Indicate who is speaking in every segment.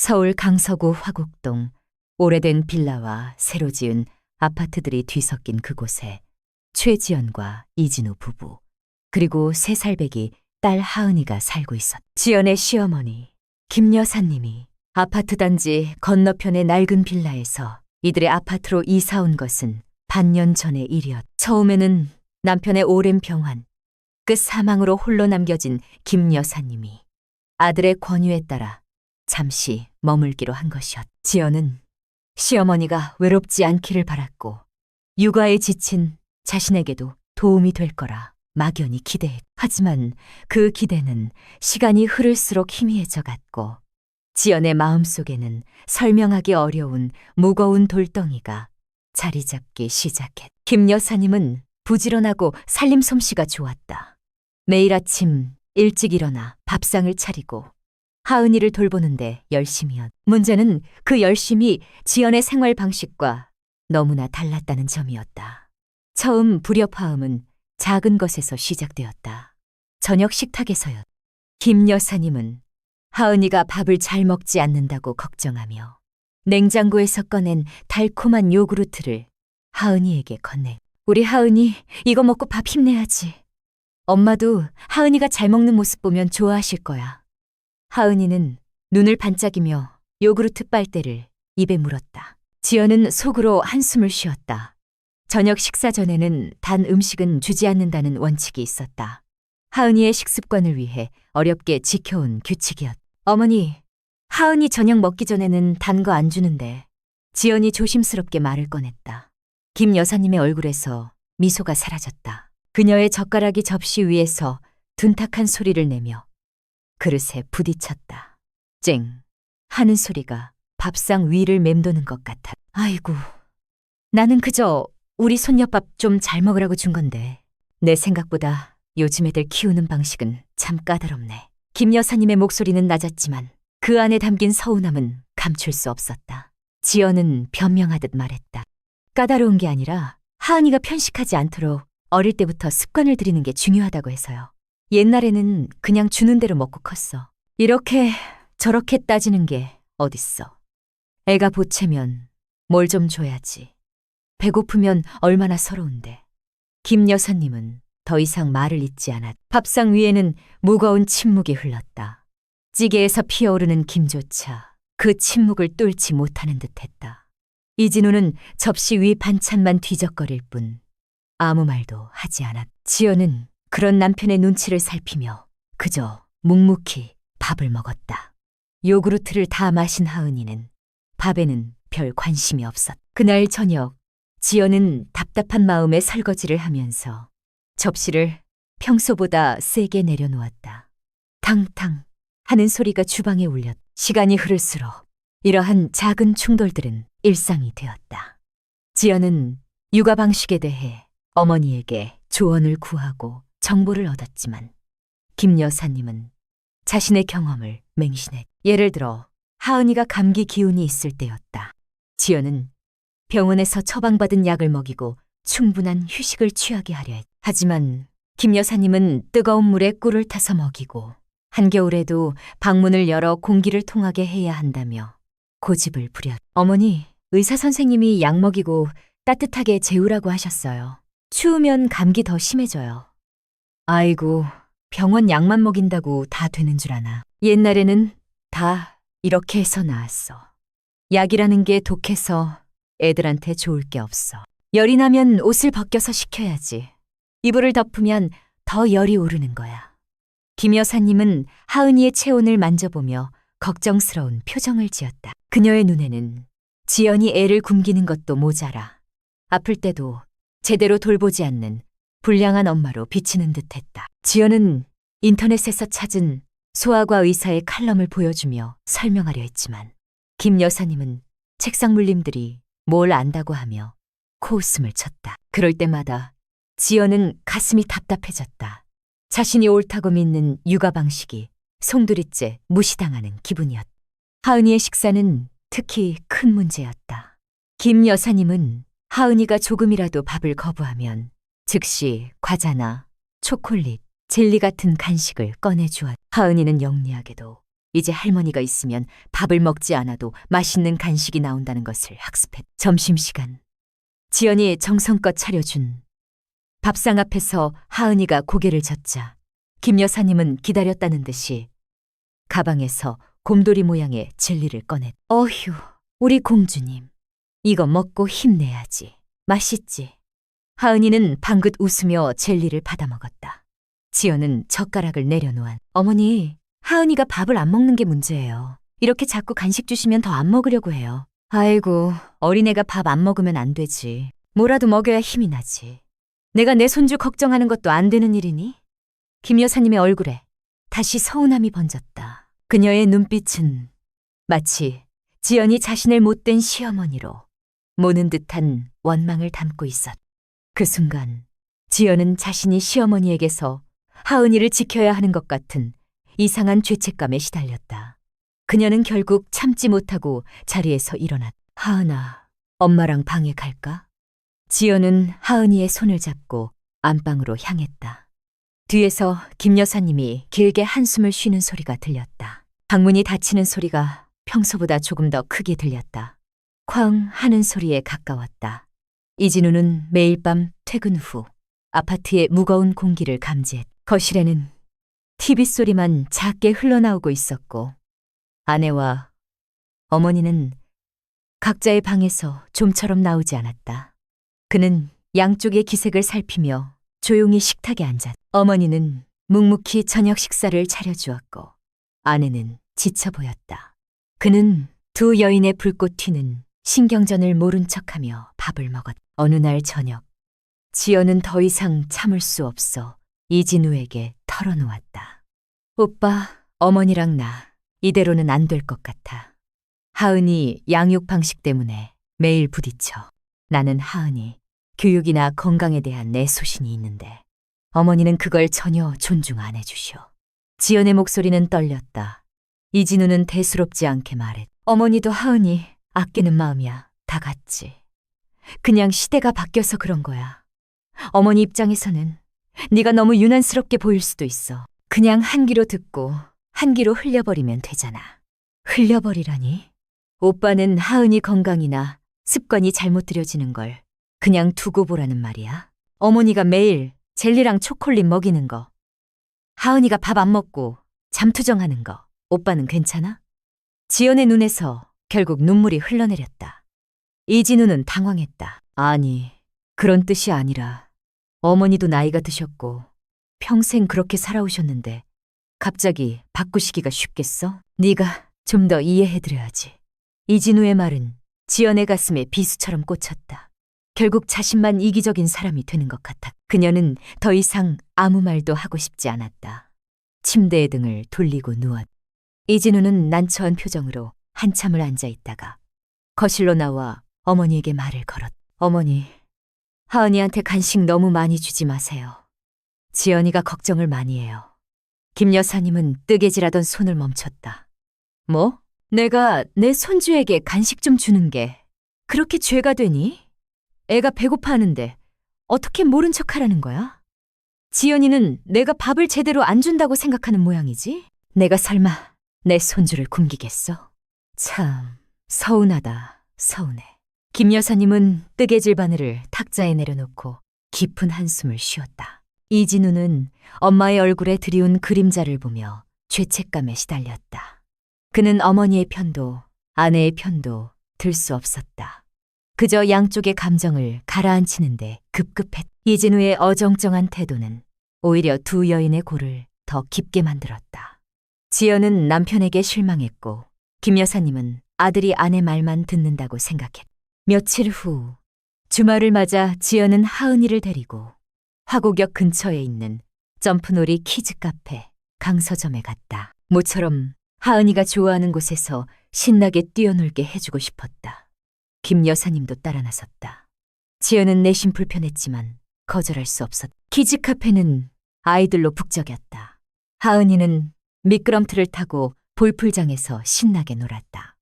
Speaker 1: 서울 강서구 화곡동 오래된 빌라와 새로 지은 아파트들이 뒤섞인 그곳에 최지연과 이진우 부부 그리고 3살배기 딸 하은이가 살고 있었다. 지연의 시어머니 김 여사님이 아파트 단지 건너편의 낡은 빌라에서 이들의 아파트로 이사 온 것은 반년 전의 일이었다. 처음에는 남편의 오랜 병환, 끝 사망으로 홀로 남겨진 김 여사님이 아들의 권유에 따라 잠시 머물기로 한 것이었다. 지연은 시어머니가 외롭지 않기를 바랐고 육아에 지친 자신에게도 도움이 될 거라 막연히 기대했다. 하지만 그 기대는 시간이 흐를수록 희미해져 갔고 지연의 마음속에는 설명하기 어려운 무거운 돌덩이가 자리 잡기 시작했다. 김 여사님은 부지런하고 살림 솜씨가 좋았다. 매일 아침 일찍 일어나 밥상을 차리고 하은이를 돌보는데 열심이었다. 문제는 그 열심이 지연의 생활 방식과 너무나 달랐다는 점이었다. 처음 불협화음은 작은 것에서 시작되었다. 저녁 식탁에서였다. 김 여사님은 하은이가 밥을 잘 먹지 않는다고 걱정하며 냉장고에서 꺼낸 달콤한 요구르트를 하은이에게 건네. 우리 하은이 이거 먹고 밥 힘내야지. 엄마도 하은이가 잘 먹는 모습 보면 좋아하실 거야. 하은이는 눈을 반짝이며 요구르트 빨대를 입에 물었다. 지연은 속으로 한숨을 쉬었다. 저녁 식사 전에는 단 음식은 주지 않는다는 원칙이 있었다. 하은이의 식습관을 위해 어렵게 지켜온 규칙이었다. 어머니, 하은이 저녁 먹기 전에는 단 거 안 주는데. 지연이 조심스럽게 말을 꺼냈다. 김 여사님의 얼굴에서 미소가 사라졌다. 그녀의 젓가락이 접시 위에서 둔탁한 소리를 내며 그릇에 부딪혔다. 쨍 하는 소리가 밥상 위를 맴도는 것 같아. 아이고, 나는 그저 우리 손녀밥 좀 잘 먹으라고 준 건데. 내 생각보다 요즘 애들 키우는 방식은 참 까다롭네. 김 여사님의 목소리는 낮았지만 그 안에 담긴 서운함은 감출 수 없었다. 지연은 변명하듯 말했다. 까다로운 게 아니라 하은이가 편식하지 않도록 어릴 때부터 습관을 들이는 게 중요하다고 해서요. 옛날에는 그냥 주는 대로 먹고 컸어. 이렇게 저렇게 따지는 게 어딨어. 애가 보채면 뭘 좀 줘야지. 배고프면 얼마나 서러운데. 김 여사님은 더 이상 말을 잇지 않았다. 밥상 위에는 무거운 침묵이 흘렀다. 찌개에서 피어오르는 김조차 그 침묵을 뚫지 못하는 듯했다. 이진우는 접시 위 반찬만 뒤적거릴 뿐 아무 말도 하지 않았다. 지연은 그런 남편의 눈치를 살피며 그저 묵묵히 밥을 먹었다. 요구르트를 다 마신 하은이는 밥에는 별 관심이 없었다. 그날 저녁 지연은 답답한 마음에 설거지를 하면서 접시를 평소보다 세게 내려놓았다. 탕탕 하는 소리가 주방에 울렸다. 시간이 흐를수록 이러한 작은 충돌들은 일상이 되었다. 지연은 육아 방식에 대해 어머니에게 조언을 구하고 정보를 얻었지만 김 여사님은 자신의 경험을 맹신했다. 예를 들어 하은이가 감기 기운이 있을 때였다. 지연은 병원에서 처방받은 약을 먹이고 충분한 휴식을 취하게 하려 했다. 하지만 김 여사님은 뜨거운 물에 꿀을 타서 먹이고 한겨울에도 방문을 열어 공기를 통하게 해야 한다며 고집을 부렸다. 어머니, 의사 선생님이 약 먹이고 따뜻하게 재우라고 하셨어요. 추우면 감기 더 심해져요. 아이고, 병원 약만 먹인다고 다 되는 줄 아나. 옛날에는 다 이렇게 해서 나았어. 약이라는 게 독해서 애들한테 좋을 게 없어. 열이 나면 옷을 벗겨서 식혀야지. 이불을 덮으면 더 열이 오르는 거야. 김 여사님은 하은이의 체온을 만져보며 걱정스러운 표정을 지었다. 그녀의 눈에는 지연이 애를 굶기는 것도 모자라 아플 때도 제대로 돌보지 않는 불량한 엄마로 비치는 듯했다. 지연은 인터넷에서 찾은 소아과 의사의 칼럼을 보여주며 설명하려 했지만 김 여사님은 책상 물림들이 뭘 안다고 하며 코웃음을 쳤다. 그럴 때마다 지연은 가슴이 답답해졌다. 자신이 옳다고 믿는 육아 방식이 송두리째 무시당하는 기분이었다. 하은이의 식사는 특히 큰 문제였다. 김 여사님은 하은이가 조금이라도 밥을 거부하면 즉시 과자나 초콜릿, 젤리 같은 간식을 꺼내주었다. 하은이는 영리하게도 이제 할머니가 있으면 밥을 먹지 않아도 맛있는 간식이 나온다는 것을 학습했. 점심시간. 지연이 정성껏 차려준 밥상 앞에서 하은이가 고개를 젓자 김 여사님은 기다렸다는 듯이 가방에서 곰돌이 모양의 젤리를 꺼냈. 어휴, 우리 공주님. 이거 먹고 힘내야지. 맛있지? 하은이는 방긋 웃으며 젤리를 받아 먹었다. 지연은 젓가락을 내려놓아. 어머니, 하은이가 밥을 안 먹는 게 문제예요. 이렇게 자꾸 간식 주시면 더 안 먹으려고 해요. 아이고, 어린애가 밥 안 먹으면 안 되지. 뭐라도 먹여야 힘이 나지. 내가 내 손주 걱정하는 것도 안 되는 일이니? 김 여사님의 얼굴에 다시 서운함이 번졌다. 그녀의 눈빛은 마치 지연이 자신을 못된 시어머니로 모는 듯한 원망을 담고 있었다. 그 순간 지연은 자신이 시어머니에게서 하은이를 지켜야 하는 것 같은 이상한 죄책감에 시달렸다. 그녀는 결국 참지 못하고 자리에서 일어났다. 하은아, 엄마랑 방에 갈까? 지연은 하은이의 손을 잡고 안방으로 향했다. 뒤에서 김 여사님이 길게 한숨을 쉬는 소리가 들렸다. 방문이 닫히는 소리가 평소보다 조금 더 크게 들렸다. 쾅 하는 소리에 가까웠다. 이진우는 매일 밤 퇴근 후 아파트의 무거운 공기를 감지했다. 거실에는 TV 소리만 작게 흘러나오고 있었고 아내와 어머니는 각자의 방에서 좀처럼 나오지 않았다. 그는 양쪽의 기색을 살피며 조용히 식탁에 앉았다. 어머니는 묵묵히 저녁 식사를 차려주었고 아내는 지쳐 보였다. 그는 두 여인의 불꽃 튀는 신경전을 모른 척하며 밥을 먹었다. 어느 날 저녁, 지연은 더 이상 참을 수 없어 이진우에게 털어놓았다. 오빠, 어머니랑 나 이대로는 안 될 것 같아. 하은이 양육 방식 때문에 매일 부딪혀. 나는 하은이 교육이나 건강에 대한 내 소신이 있는데 어머니는 그걸 전혀 존중 안 해주셔. 지연의 목소리는 떨렸다. 이진우는 대수롭지 않게 말했. 어머니도 하은이 아끼는 마음이야. 다 같지. 그냥 시대가 바뀌어서 그런 거야. 어머니 입장에서는 네가 너무 유난스럽게 보일 수도 있어. 그냥 한 귀로 듣고 한 귀로 흘려버리면 되잖아. 흘려버리라니? 오빠는 하은이 건강이나 습관이 잘못 들여지는 걸 그냥 두고 보라는 말이야. 어머니가 매일 젤리랑 초콜릿 먹이는 거, 하은이가 밥 안 먹고 잠투정하는 거, 오빠는 괜찮아? 지연의 눈에서 결국 눈물이 흘러내렸다. 이진우는 당황했다. 아니, 그런 뜻이 아니라 어머니도 나이가 드셨고 평생 그렇게 살아오셨는데 갑자기 바꾸시기가 쉽겠어? 네가 좀 더 이해해드려야지. 이진우의 말은 지연의 가슴에 비수처럼 꽂혔다. 결국 자신만 이기적인 사람이 되는 것 같아. 그녀는 더 이상 아무 말도 하고 싶지 않았다. 침대에 등을 돌리고 누웠다. 이진우는 난처한 표정으로 한참을 앉아 있다가 거실로 나와 어머니에게 말을 걸었다. 어머니, 하은이한테 간식 너무 많이 주지 마세요. 지연이가 걱정을 많이 해요. 김 여사님은 뜨개질하던 손을 멈췄다. 뭐? 내가 내 손주에게 간식 좀 주는 게 그렇게 죄가 되니? 애가 배고파하는데 어떻게 모른 척하라는 거야? 지연이는 내가 밥을 제대로 안 준다고 생각하는 모양이지? 내가 설마 내 손주를 굶기겠어? 참, 서운하다, 서운해. 김 여사님은 뜨개질 바늘을 탁자에 내려놓고 깊은 한숨을 쉬었다. 이진우는 엄마의 얼굴에 드리운 그림자를 보며 죄책감에 시달렸다. 그는 어머니의 편도 아내의 편도 들 수 없었다. 그저 양쪽의 감정을 가라앉히는데 급급했다. 이진우의 어정쩡한 태도는 오히려 두 여인의 골을 더 깊게 만들었다. 지연은 남편에게 실망했고 김 여사님은 아들이 아내 말만 듣는다고 생각했다. 며칠 후 주말을 맞아 지연은 하은이를 데리고 화곡역 근처에 있는 점프놀이 키즈 카페 강서점에 갔다. 모처럼 하은이가 좋아하는 곳에서 신나게 뛰어놀게 해주고 싶었다. 김 여사님도 따라 나섰다. 지연은 내심 불편했지만 거절할 수 없었다. 키즈 카페는 아이들로 북적였다. 하은이는 미끄럼틀을 타고 볼풀장에서 신나게 놀았다.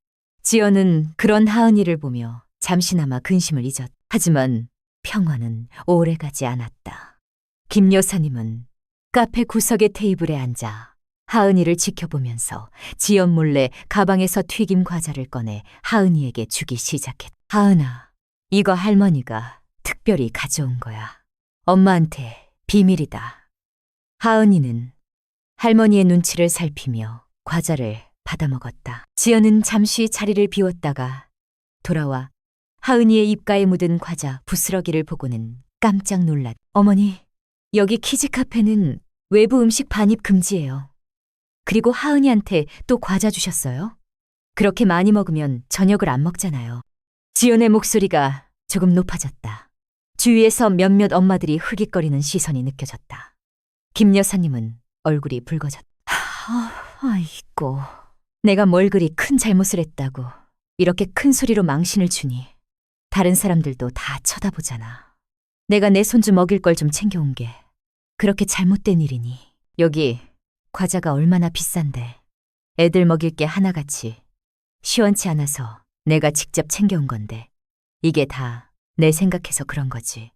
Speaker 1: 지연은 그런 하은이를 보며 잠시나마 근심을 잊었다. 하지만 평화는 오래가지 않았다. 김 여사님은 카페 구석의 테이블에 앉아 하은이를 지켜보면서 지연 몰래 가방에서 튀김 과자를 꺼내 하은이에게 주기 시작했다. 하은아, 이거 할머니가 특별히 가져온 거야. 엄마한테 비밀이다. 하은이는 할머니의 눈치를 살피며 과자를 받아먹었다. 지연은 잠시 자리를 비웠다가 돌아와 하은이의 입가에 묻은 과자 부스러기를 보고는 깜짝 놀랐다. 어머니, 여기 키즈카페는 외부 음식 반입 금지예요. 그리고 하은이한테 또 과자 주셨어요? 그렇게 많이 먹으면 저녁을 안 먹잖아요. 지연의 목소리가 조금 높아졌다. 주위에서 몇몇 엄마들이 흐깃거리는 시선이 느껴졌다. 김 여사님은 얼굴이 붉어졌다. 아이고, 내가 뭘 그리 큰 잘못을 했다고 이렇게 큰 소리로 망신을 주니 다른 사람들도 다 쳐다보잖아. 내가 내 손주 먹일 걸 좀 챙겨온 게 그렇게 잘못된 일이니. 여기 과자가 얼마나 비싼데 애들 먹일 게 하나같이 시원치 않아서 내가 직접 챙겨온 건데 이게 다 내 생각해서 그런 거지.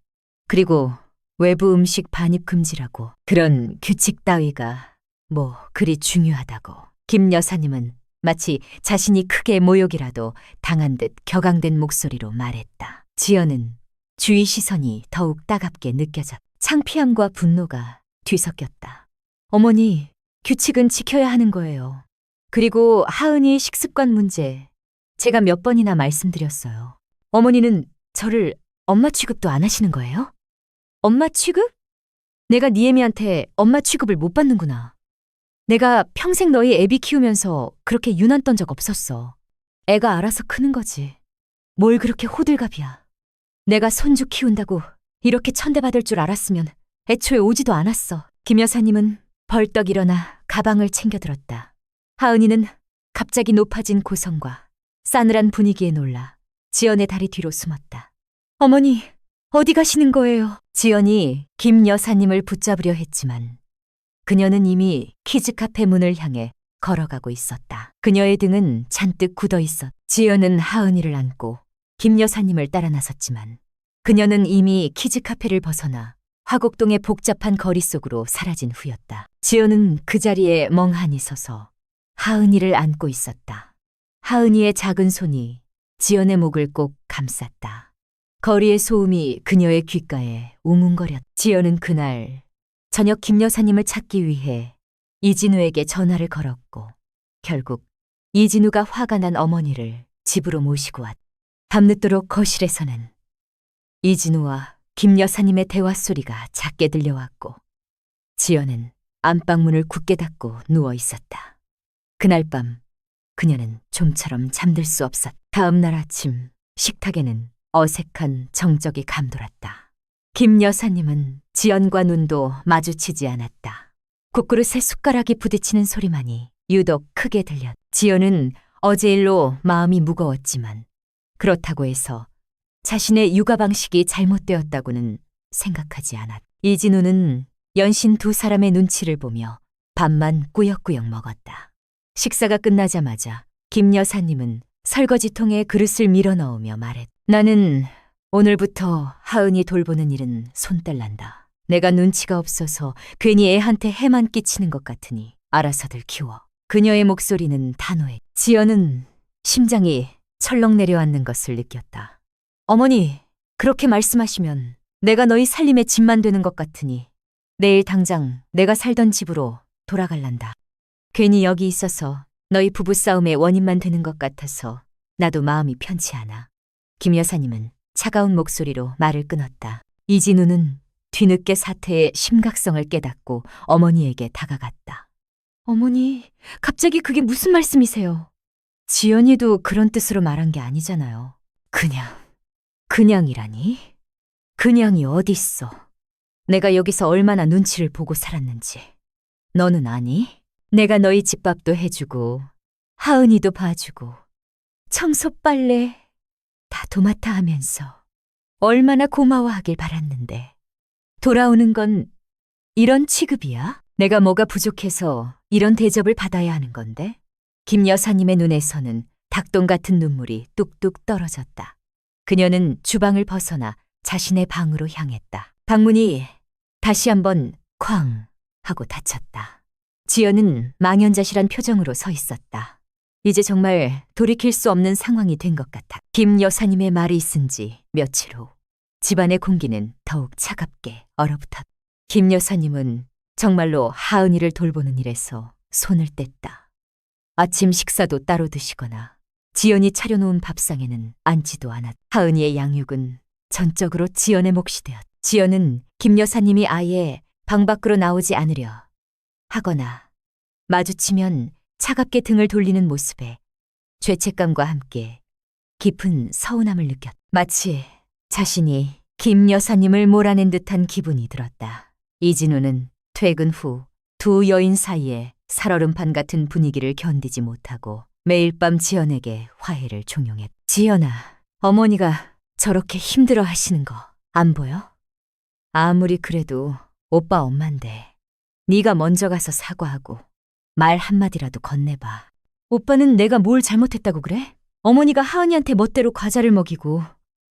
Speaker 1: 그리고 외부 음식 반입 금지라고 그런 규칙 따위가 뭐 그리 중요하다고. 김 여사님은 마치 자신이 크게 모욕이라도 당한 듯 격앙된 목소리로 말했다. 지연은 주위 시선이 더욱 따갑게 느껴졌다. 창피함과 분노가 뒤섞였다. 어머니, 규칙은 지켜야 하는 거예요. 그리고 하은이의 식습관 문제 제가 몇 번이나 말씀드렸어요. 어머니는 저를 엄마 취급도 안 하시는 거예요? 엄마 취급? 내가 니애미한테 엄마 취급을 못 받는구나. 내가 평생 너희 애비 키우면서 그렇게 유난 떤 적 없었어. 애가 알아서 크는 거지. 뭘 그렇게 호들갑이야. 내가 손주 키운다고 이렇게 천대받을 줄 알았으면 애초에 오지도 않았어. 김 여사님은 벌떡 일어나 가방을 챙겨들었다. 하은이는 갑자기 높아진 고성과 싸늘한 분위기에 놀라 지연의 다리 뒤로 숨었다. 어머니, 어디 가시는 거예요? 지연이 김 여사님을 붙잡으려 했지만 그녀는 이미 키즈카페 문을 향해 걸어가고 있었다. 그녀의 등은 잔뜩 굳어 있었다. 지연은 하은이를 안고 김 여사님을 따라 나섰지만 그녀는 이미 키즈카페를 벗어나 화곡동의 복잡한 거리 속으로 사라진 후였다. 지연은 그 자리에 멍하니 서서 하은이를 안고 있었다. 하은이의 작은 손이 지연의 목을 꼭 감쌌다. 거리의 소음이 그녀의 귓가에 웅웅거렸다. 지연은 그날 저녁 김 여사님을 찾기 위해 이진우에게 전화를 걸었고 결국 이진우가 화가 난 어머니를 집으로 모시고 왔다. 밤늦도록 거실에서는 이진우와 김 여사님의 대화 소리가 작게 들려왔고 지연은 안방문을 굳게 닫고 누워 있었다. 그날 밤 그녀는 좀처럼 잠들 수 없었다. 다음 날 아침 식탁에는 어색한 정적이 감돌았다. 김 여사님은 지연과 눈도 마주치지 않았다. 국그릇에 숟가락이 부딪히는 소리만이 유독 크게 들렸다. 지연은 어제 일로 마음이 무거웠지만 그렇다고 해서 자신의 육아 방식이 잘못되었다고는 생각하지 않았다. 이진우는 연신 두 사람의 눈치를 보며 밥만 꾸역꾸역 먹었다. 식사가 끝나자마자 김 여사님은 설거지통에 그릇을 밀어 넣으며 말했다. 나는 오늘부터 하은이 돌보는 일은 손 뗄란다. 내가 눈치가 없어서 괜히 애한테 해만 끼치는 것 같으니 알아서들 키워. 그녀의 목소리는 단호해. 지연은 심장이 철렁 내려앉는 것을 느꼈다. 어머니, 그렇게 말씀하시면 내가 너희 살림의 짐만 되는 것 같으니 내일 당장 내가 살던 집으로 돌아갈란다. 괜히 여기 있어서 너희 부부싸움의 원인만 되는 것 같아서 나도 마음이 편치 않아. 김 여사님은 차가운 목소리로 말을 끊었다. 이진우는 뒤늦게 사태의 심각성을 깨닫고 어머니에게 다가갔다. 어머니, 갑자기 그게 무슨 말씀이세요? 지연이도 그런 뜻으로 말한 게 아니잖아요. 그냥이라니? 그냥이 어딨어. 내가 여기서 얼마나 눈치를 보고 살았는지. 너는 아니? 내가 너희 집밥도 해주고 하은이도 봐주고 청소 빨래 다 도맡아 하면서 얼마나 고마워하길 바랐는데 돌아오는 건 이런 취급이야? 내가 뭐가 부족해서 이런 대접을 받아야 하는 건데? 김 여사님의 눈에서는 닭똥 같은 눈물이 뚝뚝 떨어졌다. 그녀는 주방을 벗어나 자신의 방으로 향했다. 방문이 다시 한번 쾅 하고 닫혔다. 지연은 망연자실한 표정으로 서 있었다. 이제 정말 돌이킬 수 없는 상황이 된 것 같아. 김 여사님의 말이 있은 지 며칠 후 집안의 공기는 더욱 차갑게 얼어붙었다. 김 여사님은 정말로 하은이를 돌보는 일에서 손을 뗐다. 아침 식사도 따로 드시거나 지연이 차려놓은 밥상에는 앉지도 않았다. 하은이의 양육은 전적으로 지연의 몫이 되었다. 지연은 김 여사님이 아예 방 밖으로 나오지 않으려 하거나 마주치면 차갑게 등을 돌리는 모습에 죄책감과 함께 깊은 서운함을 느꼈다. 마치 자신이 김 여사님을 몰아낸 듯한 기분이 들었다. 이진우는 퇴근 후 두 여인 사이에 살얼음판 같은 분위기를 견디지 못하고 매일 밤 지연에게 화해를 종용했다. 지연아, 어머니가 저렇게 힘들어 하시는 거 안 보여? 아무리 그래도 오빠 엄마인데 네가 먼저 가서 사과하고 말 한마디라도 건네봐. 오빠는 내가 뭘 잘못했다고 그래? 어머니가 하은이한테 멋대로 과자를 먹이고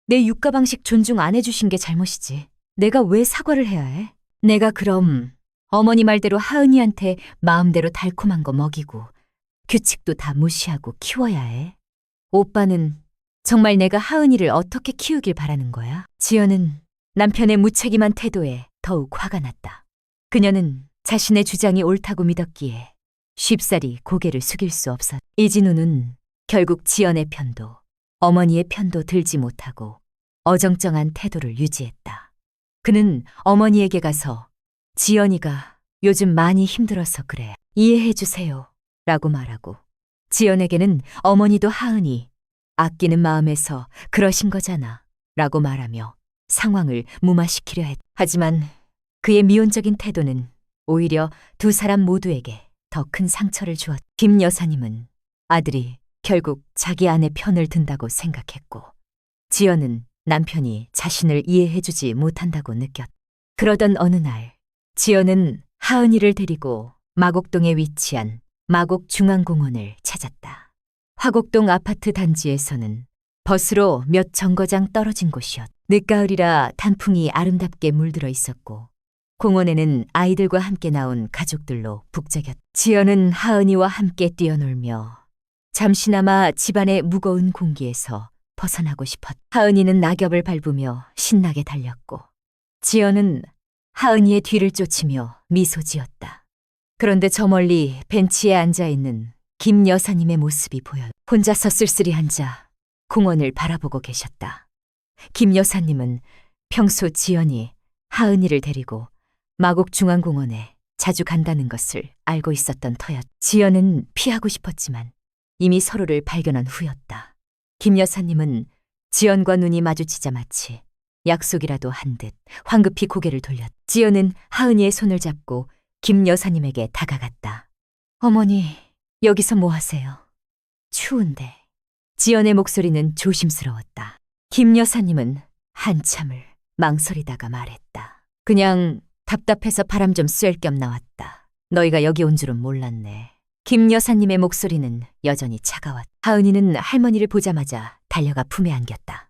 Speaker 1: 내 육가 방식 존중 안 해주신 게 잘못이지. 내가 왜 사과를 해야 해? 내가 그럼 어머니 말대로 하은이한테 마음대로 달콤한 거 먹이고 규칙도 다 무시하고 키워야 해? 오빠는 정말 내가 하은이를 어떻게 키우길 바라는 거야? 지연은 남편의 무책임한 태도에 더욱 화가 났다. 그녀는 자신의 주장이 옳다고 믿었기에 쉽사리 고개를 숙일 수 없었다. 이진우는 결국 지연의 편도 어머니의 편도 들지 못하고 어정쩡한 태도를 유지했다. 그는 어머니에게 가서 지연이가 요즘 많이 힘들어서 그래. 이해해 주세요. 라고 말하고 지연에게는 어머니도 하은이 아끼는 마음에서 그러신 거잖아. 라고 말하며 상황을 무마시키려 했다. 하지만 그의 미온적인 태도는 오히려 두 사람 모두에게 더 큰 상처를 주었다. 김 여사님은 아들이 결국 자기 아내 편을 든다고 생각했고 지연은 남편이 자신을 이해해주지 못한다고 느꼈다. 그러던 어느 날 지연은 하은이를 데리고 마곡동에 위치한 마곡중앙공원을 찾았다. 화곡동 아파트 단지에서는 버스로 몇 정거장 떨어진 곳이었다. 늦가을이라 단풍이 아름답게 물들어 있었고 공원에는 아이들과 함께 나온 가족들로 북적였다. 지연은 하은이와 함께 뛰어놀며 잠시나마 집안의 무거운 공기에서 벗어나고 싶었다. 하은이는 낙엽을 밟으며 신나게 달렸고 지연은 하은이의 뒤를 쫓으며 미소 지었다. 그런데 저 멀리 벤치에 앉아있는 김 여사님의 모습이 보여 혼자서 쓸쓸히 앉아 공원을 바라보고 계셨다. 김 여사님은 평소 지연이 하은이를 데리고 마곡중앙공원에 자주 간다는 것을 알고 있었던 터였다. 지연은 피하고 싶었지만 이미 서로를 발견한 후였다. 김 여사님은 지연과 눈이 마주치자 마치 약속이라도 한 듯 황급히 고개를 돌렸다. 지연은 하은이의 손을 잡고 김 여사님에게 다가갔다. 어머니, 여기서 뭐 하세요? 추운데. 지연의 목소리는 조심스러웠다. 김 여사님은 한참을 망설이다가 말했다. 그냥 답답해서 바람 좀 쐴 겸 나왔다. 너희가 여기 온 줄은 몰랐네. 김 여사님의 목소리는 여전히 차가웠다. 하은이는 할머니를 보자마자 달려가 품에 안겼다.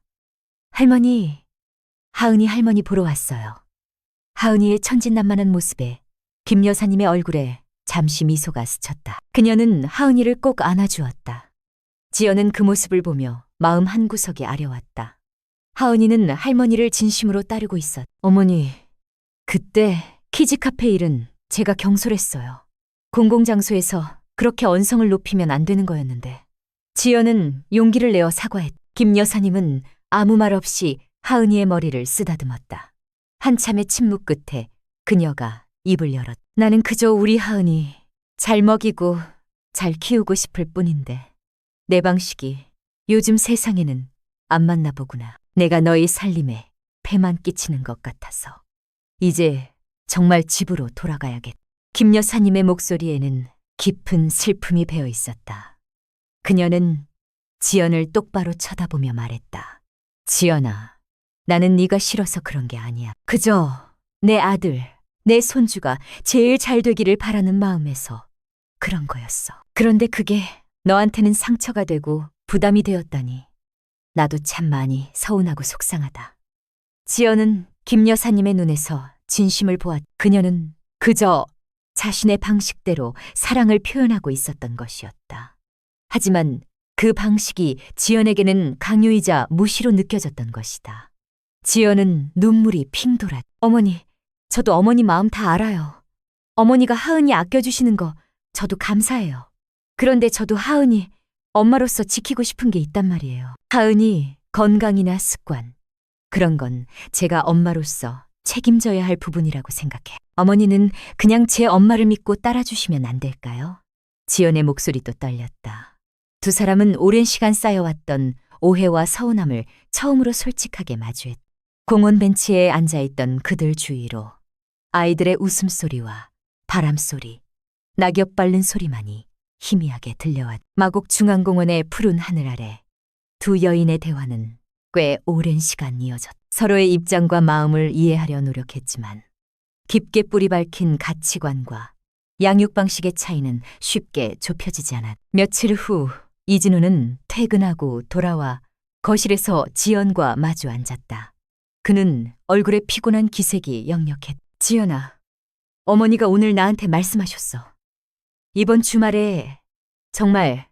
Speaker 1: 할머니, 하은이 할머니 보러 왔어요. 하은이의 천진난만한 모습에 김 여사님의 얼굴에 잠시 미소가 스쳤다. 그녀는 하은이를 꼭 안아주었다. 지연은 그 모습을 보며 마음 한구석이 아려왔다. 하은이는 할머니를 진심으로 따르고 있었다. 어머니, 그때 키즈카페 일은 제가 경솔했어요. 공공장소에서 그렇게 언성을 높이면 안 되는 거였는데. 지연은 용기를 내어 사과했다. 김 여사님은 아무 말 없이 하은이의 머리를 쓰다듬었다. 한참의 침묵 끝에 그녀가 입을 열었다. 나는 그저 우리 하은이 잘 먹이고 잘 키우고 싶을 뿐인데 내 방식이 요즘 세상에는 안 맞나 보구나. 내가 너희 살림에 폐만 끼치는 것 같아서 이제 정말 집으로 돌아가야겠다. 김 여사님의 목소리에는 깊은 슬픔이 배어 있었다. 그녀는 지연을 똑바로 쳐다보며 말했다. 지연아, 나는 네가 싫어서 그런 게 아니야. 그저 내 아들, 내 손주가 제일 잘 되기를 바라는 마음에서 그런 거였어. 그런데 그게 너한테는 상처가 되고 부담이 되었다니 나도 참 많이 서운하고 속상하다. 지연은 김 여사님의 눈에서 진심을 보았다. 그녀는 그저 자신의 방식대로 사랑을 표현하고 있었던 것이었다. 하지만 그 방식이 지연에게는 강요이자 무시로 느껴졌던 것이다. 지연은 눈물이 핑 돌았다. 어머니, 저도 어머니 마음 다 알아요. 어머니가 하은이 아껴주시는 거 저도 감사해요. 그런데 저도 하은이 엄마로서 지키고 싶은 게 있단 말이에요. 하은이 건강이나 습관, 그런 건 제가 엄마로서 책임져야 할 부분이라고 생각해. 어머니는 그냥 제 엄마를 믿고 따라주시면 안 될까요? 지연의 목소리도 떨렸다. 두 사람은 오랜 시간 쌓여왔던 오해와 서운함을 처음으로 솔직하게 마주했다. 공원 벤치에 앉아있던 그들 주위로 아이들의 웃음소리와 바람소리, 낙엽 밟는 소리만이 희미하게 들려왔다. 마곡 중앙공원의 푸른 하늘 아래 두 여인의 대화는 꽤 오랜 시간 이어졌다. 서로의 입장과 마음을 이해하려 노력했지만 깊게 뿌리 박힌 가치관과 양육 방식의 차이는 쉽게 좁혀지지 않았다. 며칠 후 이진우는 퇴근하고 돌아와 거실에서 지연과 마주 앉았다. 그는 얼굴에 피곤한 기색이 역력했다. 지연아, 어머니가 오늘 나한테 말씀하셨어. 이번 주말에 정말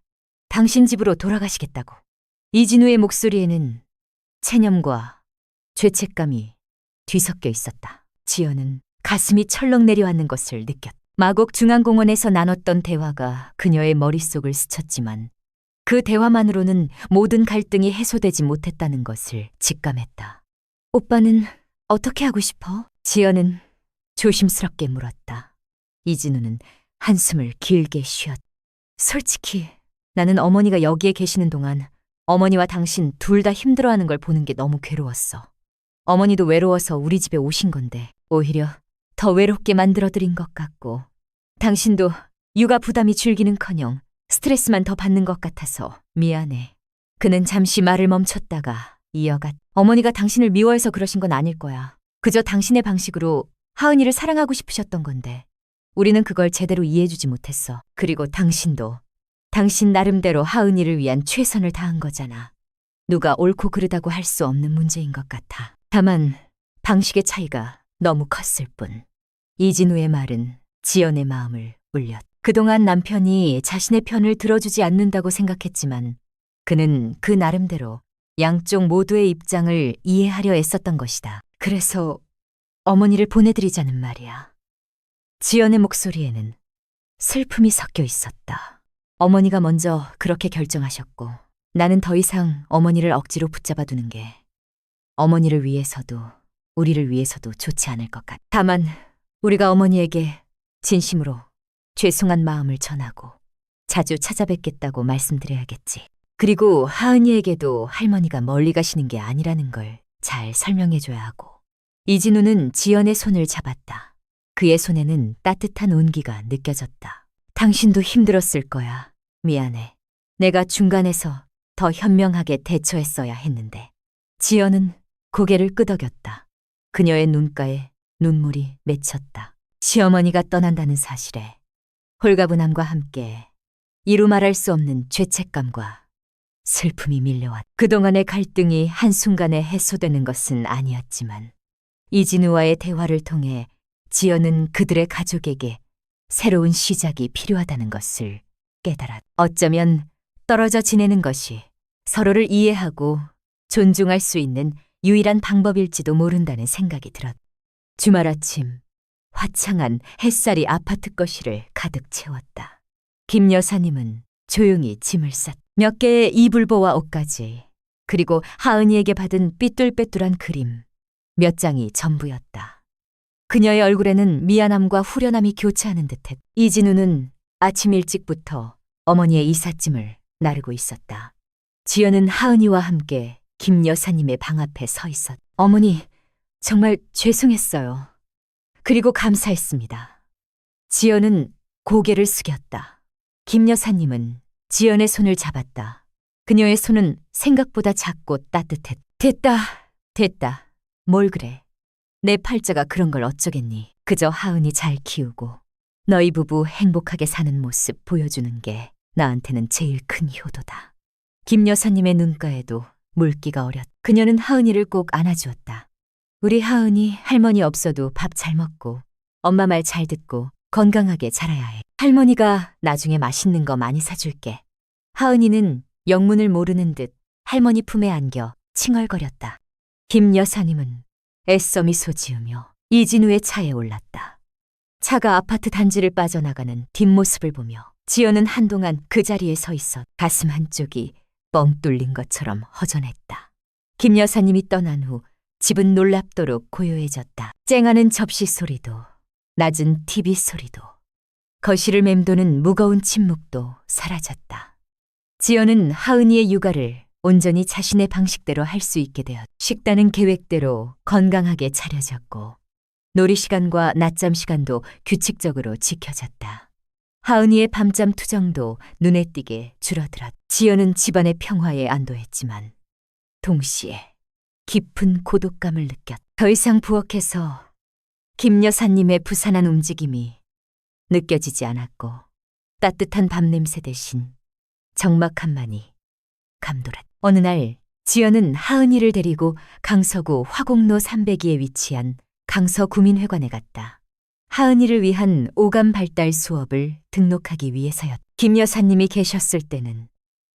Speaker 1: 당신 집으로 돌아가시겠다고. 이진우의 목소리에는 체념과 죄책감이 뒤섞여 있었다. 지연은 가슴이 철렁 내려앉는 것을 느꼈다. 마곡 중앙공원에서 나눴던 대화가 그녀의 머릿속을 스쳤지만 그 대화만으로는 모든 갈등이 해소되지 못했다는 것을 직감했다. 오빠는 어떻게 하고 싶어? 지연은 조심스럽게 물었다. 이진우는 한숨을 길게 쉬었다. 솔직히 나는 어머니가 여기에 계시는 동안 어머니와 당신 둘 다 힘들어하는 걸 보는 게 너무 괴로웠어. 어머니도 외로워서 우리 집에 오신 건데 오히려 더 외롭게 만들어드린 것 같고 당신도 육아 부담이 줄기는커녕 스트레스만 더 받는 것 같아서 미안해. 그는 잠시 말을 멈췄다가 이어갔다. 어머니가 당신을 미워해서 그러신 건 아닐 거야. 그저 당신의 방식으로 하은이를 사랑하고 싶으셨던 건데 우리는 그걸 제대로 이해해주지 못했어. 그리고 당신도 당신 나름대로 하은이를 위한 최선을 다한 거잖아. 누가 옳고 그르다고 할 수 없는 문제인 것 같아. 다만 방식의 차이가 너무 컸을 뿐. 이진우의 말은 지연의 마음을 울렸다. 그동안 남편이 자신의 편을 들어주지 않는다고 생각했지만 그는 그 나름대로 양쪽 모두의 입장을 이해하려 애썼던 것이다. 그래서 어머니를 보내드리자는 말이야. 지연의 목소리에는 슬픔이 섞여 있었다. 어머니가 먼저 그렇게 결정하셨고 나는 더 이상 어머니를 억지로 붙잡아두는 게 어머니를 위해서도 우리를 위해서도 좋지 않을 것 같아. 다만 우리가 어머니에게 진심으로 죄송한 마음을 전하고 자주 찾아뵙겠다고 말씀드려야겠지. 그리고 하은이에게도 할머니가 멀리 가시는 게 아니라는 걸 잘 설명해줘야 하고. 이진우는 지연의 손을 잡았다. 그의 손에는 따뜻한 온기가 느껴졌다. 당신도 힘들었을 거야. 미안해. 내가 중간에서 더 현명하게 대처했어야 했는데. 지연은 고개를 끄덕였다. 그녀의 눈가에 눈물이 맺혔다. 시어머니가 떠난다는 사실에 홀가분함과 함께 이루 말할 수 없는 죄책감과 슬픔이 밀려왔다. 그동안의 갈등이 한순간에 해소되는 것은 아니었지만 이진우와의 대화를 통해 지연은 그들의 가족에게 새로운 시작이 필요하다는 것을 깨달았다. 어쩌면 떨어져 지내는 것이 서로를 이해하고 존중할 수 있는 유일한 방법일지도 모른다는 생각이 들었다. 주말 아침 화창한 햇살이 아파트 거실을 가득 채웠다. 김 여사님은 조용히 짐을 쌌다. 몇 개의 이불보와 옷가지, 그리고 하은이에게 받은 삐뚤빼뚤한 그림, 몇 장이 전부였다. 그녀의 얼굴에는 미안함과 후련함이 교차하는 듯했다. 이진우는 아침 일찍부터 어머니의 이삿짐을 나르고 있었다. 지연은 하은이와 함께 김 여사님의 방 앞에 서 있었다. 어머니, 정말 죄송했어요. 그리고 감사했습니다. 지연은 고개를 숙였다. 김 여사님은 지연의 손을 잡았다. 그녀의 손은 생각보다 작고 따뜻했다. 됐다. 뭘 그래. 내 팔자가 그런 걸 어쩌겠니. 그저 하은이 잘 키우고 너희 부부 행복하게 사는 모습 보여주는 게 나한테는 제일 큰 효도다. 김 여사님의 눈가에도 물기가 어렸다. 그녀는 하은이를 꼭 안아주었다. 우리 하은이 할머니 없어도 밥 잘 먹고 엄마 말 잘 듣고 건강하게 자라야 해. 할머니가 나중에 맛있는 거 많이 사줄게. 하은이는 영문을 모르는 듯 할머니 품에 안겨 칭얼거렸다. 김 여사님은 애써 미소 지으며 이진우의 차에 올랐다. 차가 아파트 단지를 빠져나가는 뒷모습을 보며 지연은 한동안 그 자리에 서 있어 가슴 한쪽이 뻥 뚫린 것처럼 허전했다. 김 여사님이 떠난 후 집은 놀랍도록 고요해졌다. 쨍하는 접시 소리도, 낮은 TV 소리도, 거실을 맴도는 무거운 침묵도 사라졌다. 지연은 하은이의 육아를 온전히 자신의 방식대로 할 수 있게 되었다. 식단은 계획대로 건강하게 차려졌고 놀이 시간과 낮잠 시간도 규칙적으로 지켜졌다. 하은이의 밤잠 투정도 눈에 띄게 줄어들었다. 지연은 집안의 평화에 안도했지만 동시에 깊은 고독감을 느꼈다. 더 이상 부엌에서 김 여사님의 부산한 움직임이 느껴지지 않았고 따뜻한 밤 냄새 대신 적막함만이 감돌았다. 어느 날 지연은 하은이를 데리고 강서구 화곡로 302에 위치한 강서구민회관에 갔다. 하은이를 위한 오감 발달 수업을 등록하기 위해서였다. 김 여사님이 계셨을 때는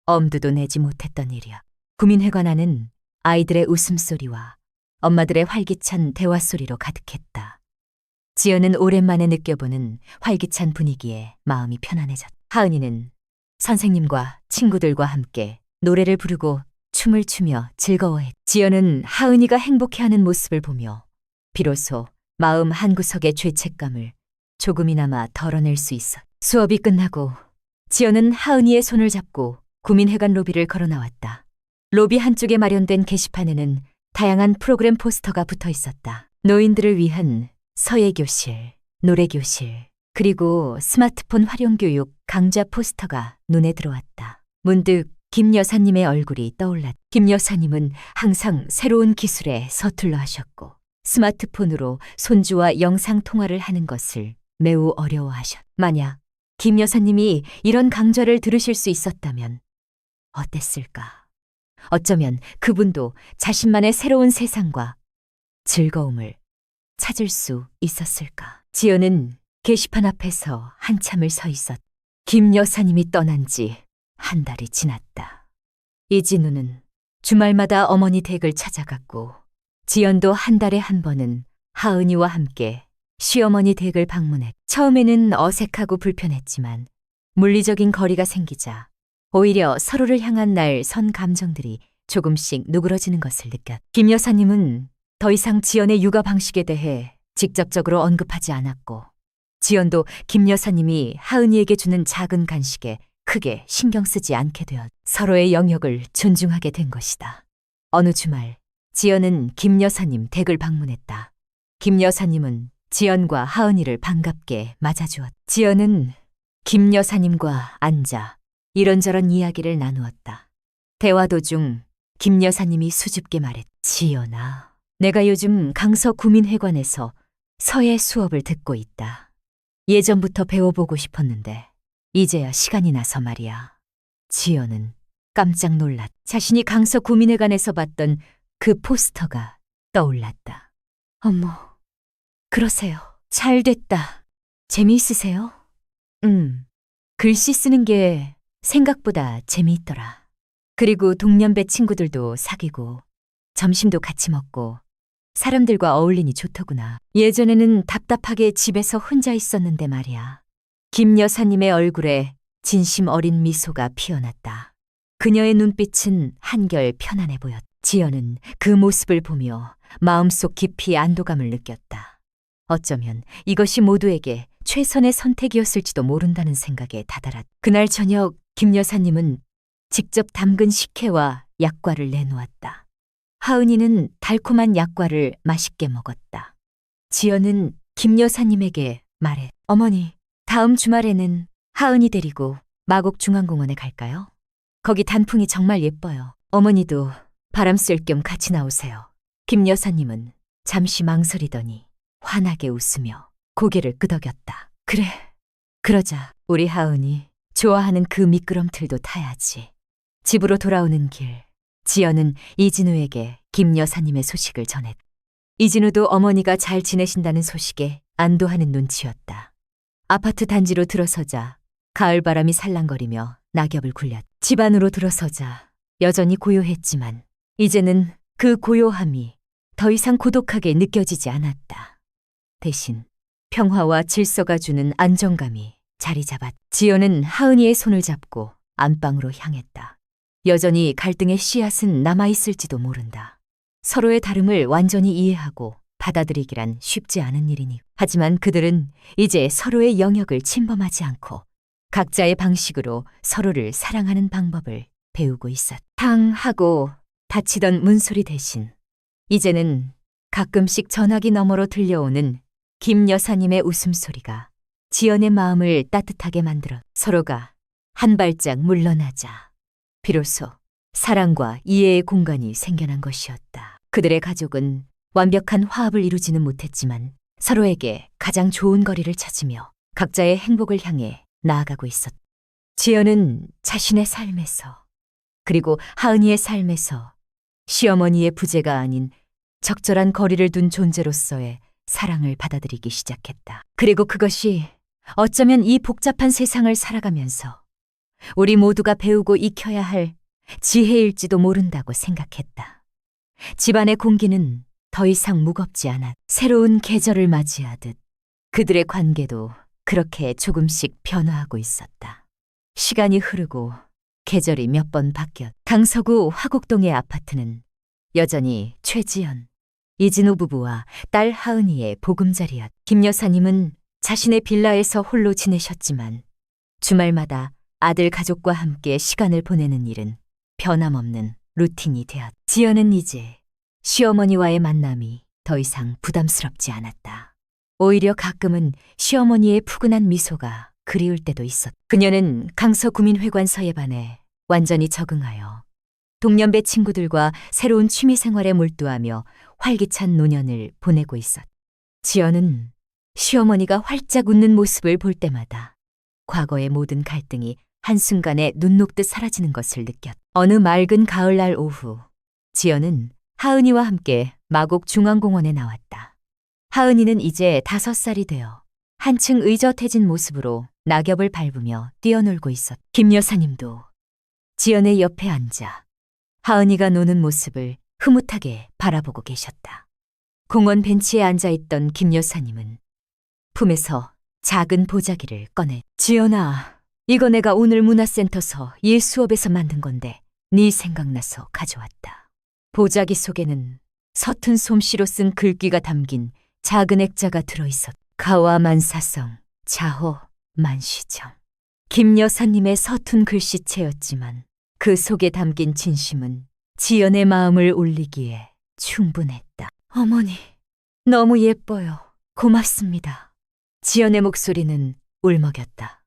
Speaker 1: 엄두도 내지 못했던 일이야. 구민회관 안은 아이들의 웃음소리와 엄마들의 활기찬 대화소리로 가득했다. 지연은 오랜만에 느껴보는 활기찬 분위기에 마음이 편안해졌다. 하은이는 선생님과 친구들과 함께 노래를 부르고 춤을 추며 즐거워했다. 지연은 하은이가 행복해하는 모습을 보며 비로소 마음 한구석의 죄책감을 조금이나마 덜어낼 수 있었다. 수업이 끝나고 지연은 하은이의 손을 잡고 구민회관 로비를 걸어 나왔다. 로비 한쪽에 마련된 게시판에는 다양한 프로그램 포스터가 붙어 있었다. 노인들을 위한 서예교실, 노래교실, 그리고 스마트폰 활용교육 강좌 포스터가 눈에 들어왔다. 문득 김 여사님의 얼굴이 떠올랐다. 김 여사님은 항상 새로운 기술에 서툴러 하셨고 스마트폰으로 손주와 영상통화를 하는 것을 매우 어려워하셨다. 만약 김 여사님이 이런 강좌를 들으실 수 있었다면 어땠을까? 어쩌면 그분도 자신만의 새로운 세상과 즐거움을 찾을 수 있었을까? 지연은 게시판 앞에서 한참을 서 있었다. 김 여사님이 떠난 지 한 달이 지났다. 이진우는 주말마다 어머니 댁을 찾아갔고 지연도 한 달에 한 번은 하은이와 함께 시어머니 댁을 방문했다. 처음에는 어색하고 불편했지만 물리적인 거리가 생기자 오히려 서로를 향한 날 선 감정들이 조금씩 누그러지는 것을 느꼈다. 김 여사님은 더 이상 지연의 육아 방식에 대해 직접적으로 언급하지 않았고 지연도 김 여사님이 하은이에게 주는 작은 간식에 크게 신경 쓰지 않게 되었다. 서로의 영역을 존중하게 된 것이다. 어느 주말 지연은 김 여사님 댁을 방문했다. 김 여사님은 지연과 하은이를 반갑게 맞아주었다. 지연은 김 여사님과 앉아 이런저런 이야기를 나누었다. 대화 도중 김 여사님이 수줍게 말했다. 지연아, 내가 요즘 강서구민회관에서 서예 수업을 듣고 있다. 예전부터 배워보고 싶었는데 이제야 시간이 나서 말이야. 지연은 깜짝 놀랐다. 자신이 강서구민회관에서 봤던 그 포스터가 떠올랐다. 어머, 그러세요. 잘 됐다. 재미있으세요? 글씨 쓰는 게 생각보다 재미있더라. 그리고 동년배 친구들도 사귀고 점심도 같이 먹고 사람들과 어울리니 좋더구나. 예전에는 답답하게 집에서 혼자 있었는데 말이야. 김 여사님의 얼굴에 진심 어린 미소가 피어났다. 그녀의 눈빛은 한결 편안해 보였다. 지연은 그 모습을 보며 마음속 깊이 안도감을 느꼈다. 어쩌면 이것이 모두에게 최선의 선택이었을지도 모른다는 생각에 다다랐다. 그날 저녁 김 여사님은 직접 담근 식혜와 약과를 내놓았다. 하은이는 달콤한 약과를 맛있게 먹었다. 지연은 김 여사님에게 말해. 어머니, 다음 주말에는 하은이 데리고 마곡중앙공원에 갈까요? 거기 단풍이 정말 예뻐요. 어머니도 바람 쐴 겸 같이 나오세요. 김 여사님은 잠시 망설이더니 환하게 웃으며 고개를 끄덕였다. 그래, 그러자. 우리 하은이 좋아하는 그 미끄럼틀도 타야지. 집으로 돌아오는 길, 지연은 이진우에게 김 여사님의 소식을 전했다. 이진우도 어머니가 잘 지내신다는 소식에 안도하는 눈치였다. 아파트 단지로 들어서자 가을바람이 살랑거리며 낙엽을 굴렸다. 집 안으로 들어서자 여전히 고요했지만 이제는 그 고요함이 더 이상 고독하게 느껴지지 않았다. 대신 평화와 질서가 주는 안정감이 자리 잡았다. 지연은 하은이의 손을 잡고 안방으로 향했다. 여전히 갈등의 씨앗은 남아있을지도 모른다. 서로의 다름을 완전히 이해하고 받아들이기란 쉽지 않은 일이니. 하지만 그들은 이제 서로의 영역을 침범하지 않고 각자의 방식으로 서로를 사랑하는 방법을 배우고 있었다. 탕 하고 닫히던 문소리 대신 이제는 가끔씩 전화기 너머로 들려오는 김 여사님의 웃음소리가 지연의 마음을 따뜻하게 만들어 서로가 한 발짝 물러나자 비로소 사랑과 이해의 공간이 생겨난 것이었다. 그들의 가족은 완벽한 화합을 이루지는 못했지만 서로에게 가장 좋은 거리를 찾으며 각자의 행복을 향해 나아가고 있었다. 지연은 자신의 삶에서 그리고 하은이의 삶에서 시어머니의 부재가 아닌 적절한 거리를 둔 존재로서의 사랑을 받아들이기 시작했다. 그리고 그것이 어쩌면 이 복잡한 세상을 살아가면서 우리 모두가 배우고 익혀야 할 지혜일지도 모른다고 생각했다. 집안의 공기는 더 이상 무겁지 않았. 새로운 계절을 맞이하듯 그들의 관계도 그렇게 조금씩 변화하고 있었다. 시간이 흐르고 계절이 몇 번 바뀌었. 강서구 화곡동의 아파트는 여전히 최지연, 이진우 부부와 딸 하은이의 보금자리였. 김 여사님은 자신의 빌라에서 홀로 지내셨지만 주말마다 아들 가족과 함께 시간을 보내는 일은 변함없는 루틴이 되었. 지연은 이제 시어머니와의 만남이 더 이상 부담스럽지 않았다. 오히려 가끔은 시어머니의 푸근한 미소가 그리울 때도 있었다. 그녀는 강서구민회관서에 반해 완전히 적응하여 동년배 친구들과 새로운 취미생활에 몰두하며 활기찬 노년을 보내고 있었다. 지연은 시어머니가 활짝 웃는 모습을 볼 때마다 과거의 모든 갈등이 한순간에 눈 녹듯 사라지는 것을 느꼈다. 어느 맑은 가을날 오후, 지연은 하은이와 함께 마곡 중앙공원에 나왔다. 하은이는 이제 5살이 되어 한층 의젓해진 모습으로 낙엽을 밟으며 뛰어놀고 있었다. 김 여사님도 지연의 옆에 앉아 하은이가 노는 모습을 흐뭇하게 바라보고 계셨다. 공원 벤치에 앉아있던 김 여사님은 품에서 작은 보자기를 꺼내 지연아, 이거 내가 오늘 문화센터서 일 수업에서 만든 건데 네 생각나서 가져왔다. 보자기 속에는 서툰 솜씨로 쓴 글귀가 담긴 작은 액자가 들어있었다. 가와만사성, 자호, 만시정. 김 여사님의 서툰 글씨체였지만 그 속에 담긴 진심은 지연의 마음을 울리기에 충분했다. 어머니, 너무 예뻐요. 고맙습니다. 지연의 목소리는 울먹였다.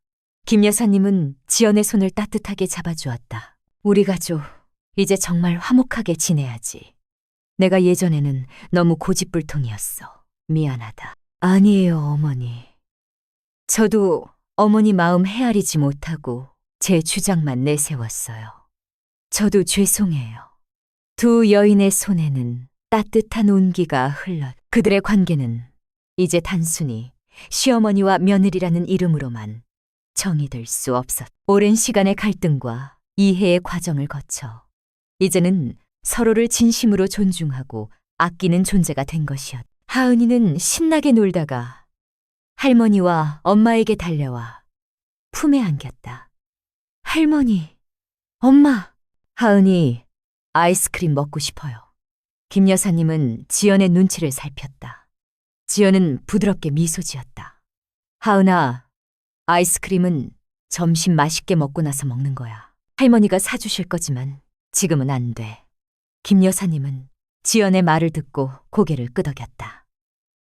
Speaker 1: 김 여사님은 지연의 손을 따뜻하게 잡아주었다. 우리 가족, 이제 정말 화목하게 지내야지. 내가 예전에는 너무 고집불통이었어. 미안하다. 아니에요, 어머니. 저도 어머니 마음 헤아리지 못하고 제 주장만 내세웠어요. 저도 죄송해요. 두 여인의 손에는 따뜻한 온기가 흘렀. 그들의 관계는 이제 단순히 시어머니와 며느리라는 이름으로만 정의될 수 없었. 오랜 시간의 갈등과 이해의 과정을 거쳐 이제는 서로를 진심으로 존중하고 아끼는 존재가 된 것이었. 하은이는 신나게 놀다가 할머니와 엄마에게 달려와 품에 안겼다. 할머니, 엄마. 하은이, 아이스크림 먹고 싶어요. 김 여사님은 지연의 눈치를 살폈다. 지연은 부드럽게 미소 지었다. 하은아, 아이스크림은 점심 맛있게 먹고 나서 먹는 거야. 할머니가 사주실 거지만 지금은 안 돼. 김 여사님은 지연의 말을 듣고 고개를 끄덕였다.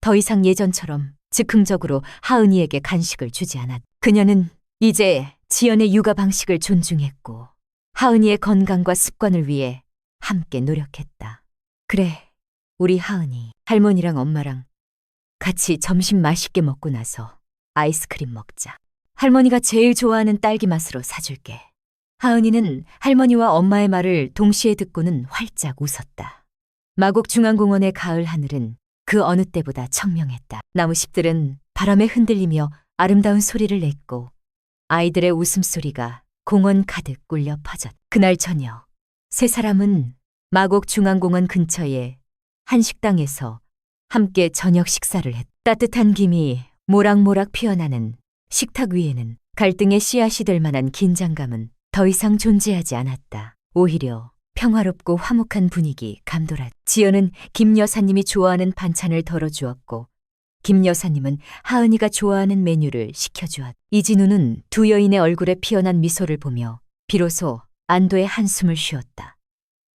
Speaker 1: 더 이상 예전처럼 즉흥적으로 하은이에게 간식을 주지 않았다. 그녀는 이제 지연의 육아 방식을 존중했고 하은이의 건강과 습관을 위해 함께 노력했다. 그래, 우리 하은이, 할머니랑 엄마랑 같이 점심 맛있게 먹고 나서 아이스크림 먹자. 할머니가 제일 좋아하는 딸기 맛으로 사줄게. 하은이는 할머니와 엄마의 말을 동시에 듣고는 활짝 웃었다. 마곡 중앙공원의 가을 하늘은 그 어느 때보다 청명했다. 나무잎들은 바람에 흔들리며 아름다운 소리를 냈고 아이들의 웃음소리가 공원 가득 울려 퍼졌다. 그날 저녁 세 사람은 마곡 중앙공원 근처의 한 식당에서 함께 저녁 식사를 했다. 따뜻한 김이 모락모락 피어나는 식탁 위에는 갈등의 씨앗이 될 만한 긴장감은 더 이상 존재하지 않았다. 오히려 평화롭고 화목한 분위기 감돌았다. 지연은 김 여사님이 좋아하는 반찬을 덜어주었고 김 여사님은 하은이가 좋아하는 메뉴를 시켜주었다. 이진우는 두 여인의 얼굴에 피어난 미소를 보며 비로소 안도의 한숨을 쉬었다.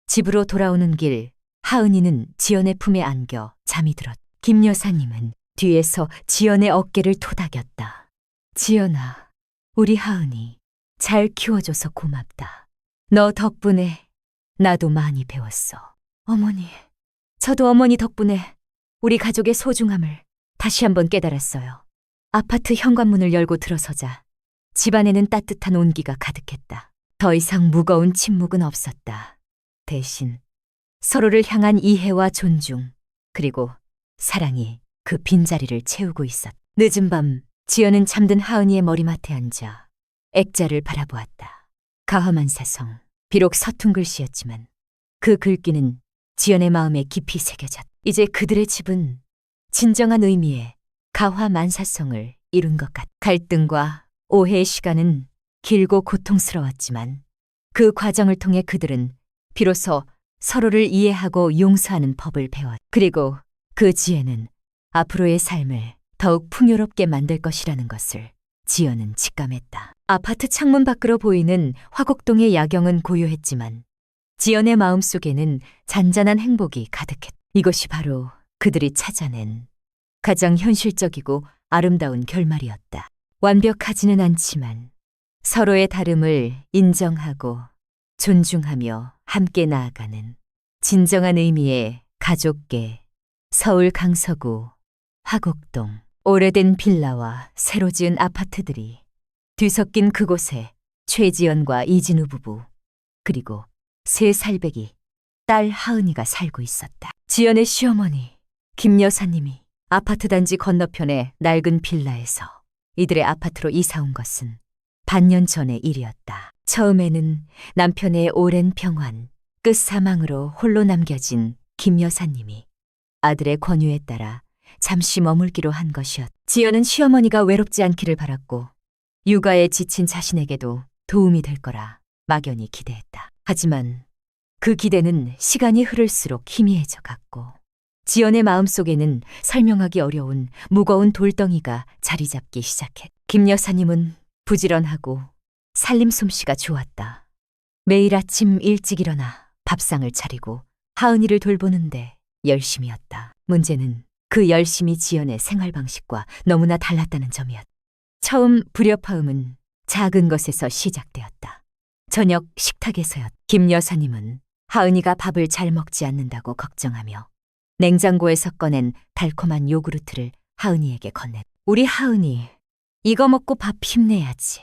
Speaker 1: 집으로 돌아오는 길 하은이는 지연의 품에 안겨 잠이 들었다. 김 여사님은 뒤에서 지연의 어깨를 토닥였다. 지연아, 우리 하은이 잘 키워줘서 고맙다. 너 덕분에 나도 많이 배웠어. 어머니, 저도 어머니 덕분에 우리 가족의 소중함을 다시 한번 깨달았어요. 아파트 현관문을 열고 들어서자 집안에는 따뜻한 온기가 가득했다. 더 이상 무거운 침묵은 없었다. 대신 서로를 향한 이해와 존중, 그리고 사랑이 그 빈자리를 채우고 있었다. 늦은 밤 지연은 잠든 하은이의 머리맡에 앉아 액자를 바라보았다. 가화만사성, 비록 서툰 글씨였지만 그 글귀는 지연의 마음에 깊이 새겨졌다. 이제 그들의 집은 진정한 의미의 가화만사성을 이룬 것 같다. 갈등과 오해의 시간은 길고 고통스러웠지만 그 과정을 통해 그들은 비로소 서로를 이해하고 용서하는 법을 배웠다. 그리고 그 지혜는 앞으로의 삶을 더욱 풍요롭게 만들 것이라는 것을 지연은 직감했다. 아파트 창문 밖으로 보이는 화곡동의 야경은 고요했지만 지연의 마음속에는 잔잔한 행복이 가득했다. 이것이 바로 그들이 찾아낸 가장 현실적이고 아름다운 결말이었다. 완벽하지는 않지만 서로의 다름을 인정하고 존중하며 함께 나아가는 진정한 의미의 가족계. 서울 강서구 화곡동. 오래된 빌라와 새로 지은 아파트들이 뒤섞인 그곳에 최지연과 이진우 부부, 그리고 세 살배기 딸 하은이가 살고 있었다. 지연의 시어머니 김 여사님이 아파트 단지 건너편의 낡은 빌라에서 이들의 아파트로 이사 온 것은 반년 전의 일이었다. 처음에는 남편의 오랜 병환, 끝사망으로 홀로 남겨진 김 여사님이 아들의 권유에 따라 잠시 머물기로 한 것이었다. 지연은 시어머니가 외롭지 않기를 바랐고 육아에 지친 자신에게도 도움이 될 거라 막연히 기대했다. 하지만 그 기대는 시간이 흐를수록 희미해져 갔고 지연의 마음속에는 설명하기 어려운 무거운 돌덩이가 자리 잡기 시작했다. 김 여사님은 부지런하고 살림 솜씨가 좋았다. 매일 아침 일찍 일어나 밥상을 차리고 하은이를 돌보는데 열심이었다. 문제는 그 열심이 지연의 생활 방식과 너무나 달랐다는 점이었다. 처음 불협화음은 작은 것에서 시작되었다. 저녁 식탁에서였다. 김 여사님은 하은이가 밥을 잘 먹지 않는다고 걱정하며 냉장고에서 꺼낸 달콤한 요구르트를 하은이에게 건넸다. 우리 하은이, 이거 먹고 밥 힘내야지.